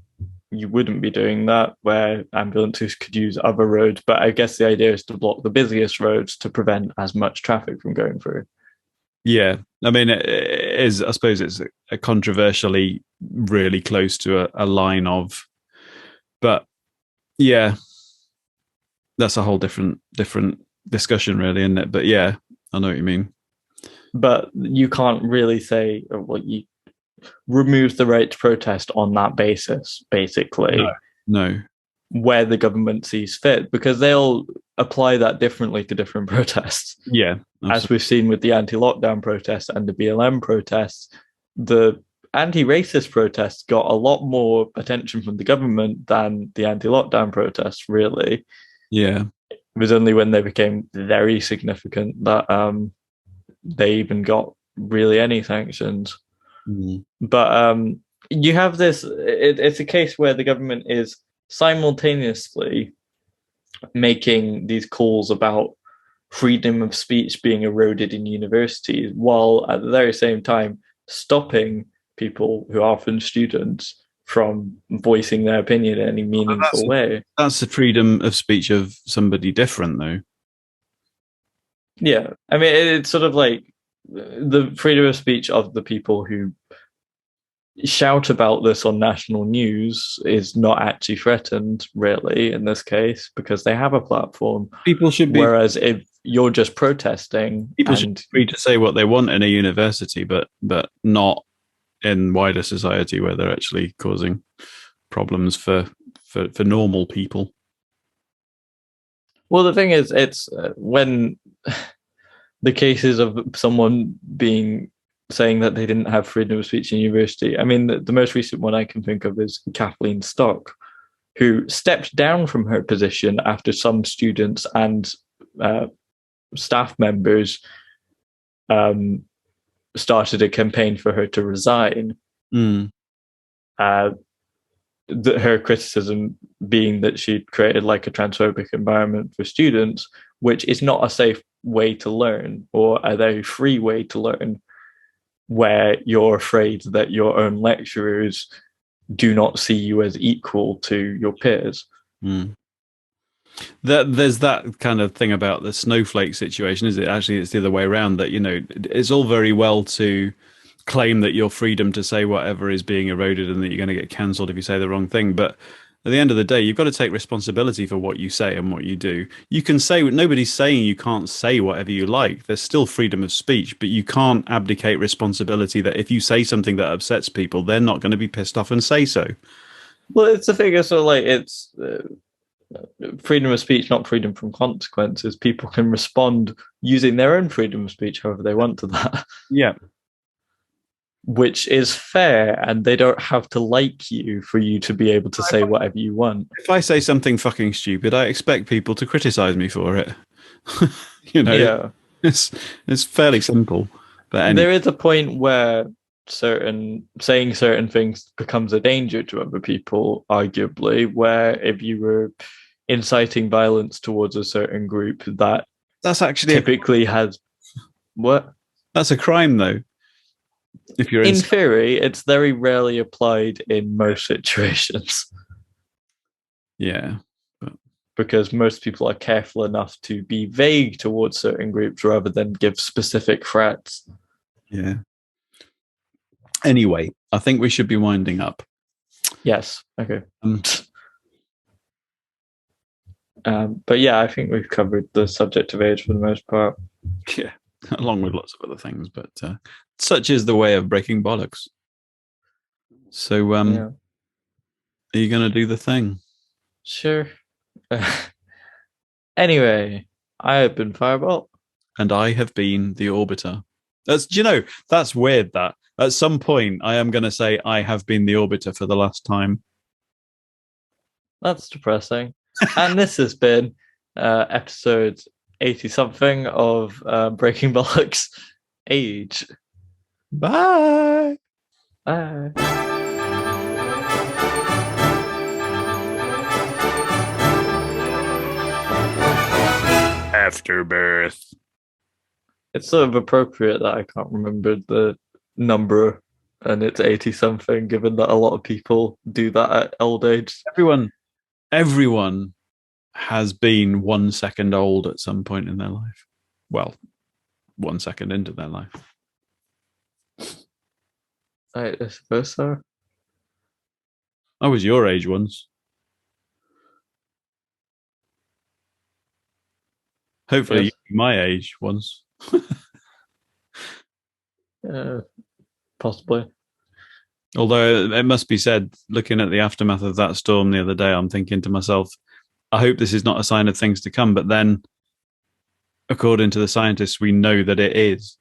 you wouldn't be doing that, where ambulances could use other roads. But I guess the idea is to block the busiest roads to prevent as much traffic from going through. Yeah, I mean, it is. I suppose it's a controversially really close to a line of, but yeah, that's a whole different discussion, really, isn't it? But yeah, I know what you mean. But you can't really say, well, you remove the right to protest on that basis, basically. No. Where the government sees fit, because they'll apply that differently to different protests. Yeah, absolutely. As we've seen with the anti-lockdown protests and the BLM protests, the anti-racist protests got a lot more attention from the government than the anti-lockdown protests, really. Yeah. It was only when they became very significant that they even got really any sanctions. Mm. But you have this, it's a case where the government is simultaneously making these calls about freedom of speech being eroded in universities, while at the very same time stopping people who are often students from voicing their opinion in any meaningful way. That's the freedom of speech of somebody different, though. Yeah, I mean, it's sort of like the freedom of speech of the people who shout about this on national news is not actually threatened, really, in this case, because they have a platform. People should be. Whereas if you're just protesting, people should be free to say what they want in a university, but not in wider society where they're actually causing problems for normal people. Well, the thing is, it's when the cases of someone saying that they didn't have freedom of speech in university. I mean, the most recent one I can think of is Kathleen Stock, who stepped down from her position after some students and staff members started a campaign for her to resign. Mm. Her criticism being that she'd created like a transphobic environment for students, which is not a safe way to learn or a very free way to learn, where you're afraid that your own lecturers do not see you as equal to your peers. Mm. There's that kind of thing about the snowflake situation, is it? Actually, it's the other way around, that, you know, it's all very well to claim that your freedom to say whatever is being eroded and that you're going to get cancelled if you say the wrong thing. But at the end of the day, you've got to take responsibility for what you say and what you do. You can say, nobody's saying you can't say whatever you like. There's still freedom of speech, but you can't abdicate responsibility that if you say something that upsets people, they're not going to be pissed off and say so. Well, it's a figure, so like it's freedom of speech, not freedom from consequences. People can respond using their own freedom of speech however they want to that. Yeah. Which is fair, and they don't have to like you for you to be able to say whatever you want. If I say something fucking stupid, I expect people to criticize me for it. You know, yeah, it's fairly simple. But anyway. There is a point where saying certain things becomes a danger to other people, arguably, where if you were inciting violence towards a certain group, that's actually typically has what? That's a crime, though. If you're in theory, it's very rarely applied in most situations. Yeah. Because most people are careful enough to be vague towards certain groups rather than give specific threats. Yeah. Anyway, I think we should be winding up. Yes. Okay. But yeah, I think we've covered the subject of age for the most part. Yeah, along with lots of other things, but such is the way of breaking bollocks. So, Yeah. are you going to do the thing? Sure. Anyway, I have been Fireball. And I have been the Orbiter. That's weird that at some point I am going to say I have been the Orbiter for the last time. That's depressing. And this has been episode 80 something of Breaking Bollocks Age. Bye. Bye. Afterbirth. It's sort of appropriate that I can't remember the number and it's 80 something, given that a lot of people do that at old age. Everyone has been 1 second old at some point in their life. Well, 1 second into their life. I suppose so. I was your age once. Hopefully, Yes. you were my age once. Possibly. Although it must be said, looking at the aftermath of that storm the other day, I'm thinking to myself, I hope this is not a sign of things to come. But then, according to the scientists, we know that it is.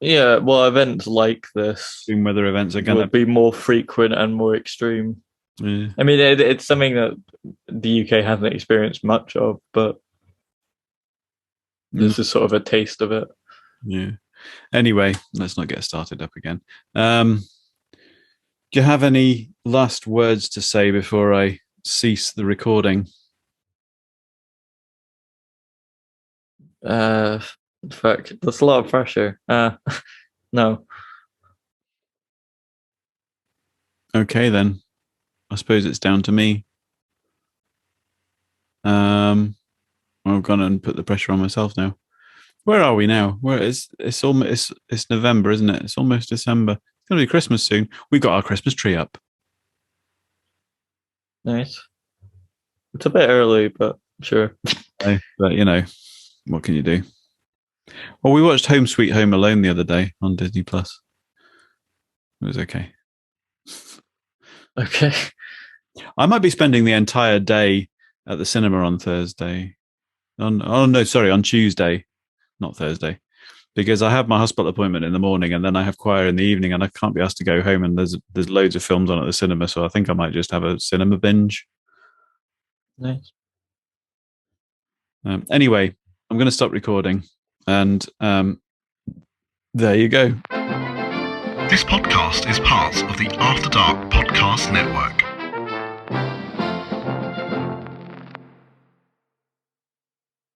Yeah, well, events like this Extreme weather events are going will to be more frequent and more extreme. Yeah. I mean, it's something that the UK hasn't experienced much of, but this is sort of a taste of it. Yeah. Anyway, let's not get started up again. Do you have any last words to say before I cease the recording? Fuck, that's a lot of pressure. No. Okay, then. I suppose it's down to me. I've gone and put the pressure on myself now. Where are we now? Where it's almost it's November, isn't it? It's almost December. It's gonna be Christmas soon. We've got our Christmas tree up. Nice. It's a bit early, but sure. But what can you do? Well, we watched Home Sweet Home Alone the other day on Disney Plus. It was okay. Okay. I might be spending the entire day at the cinema on Thursday. On Tuesday, not Thursday, because I have my hospital appointment in the morning and then I have choir in the evening, and I can't be asked to go home. And there's loads of films on at the cinema, so I think I might just have a cinema binge. Nice. Anyway, I'm going to stop recording, and there you go. This podcast is part of the After Dark Podcast Network.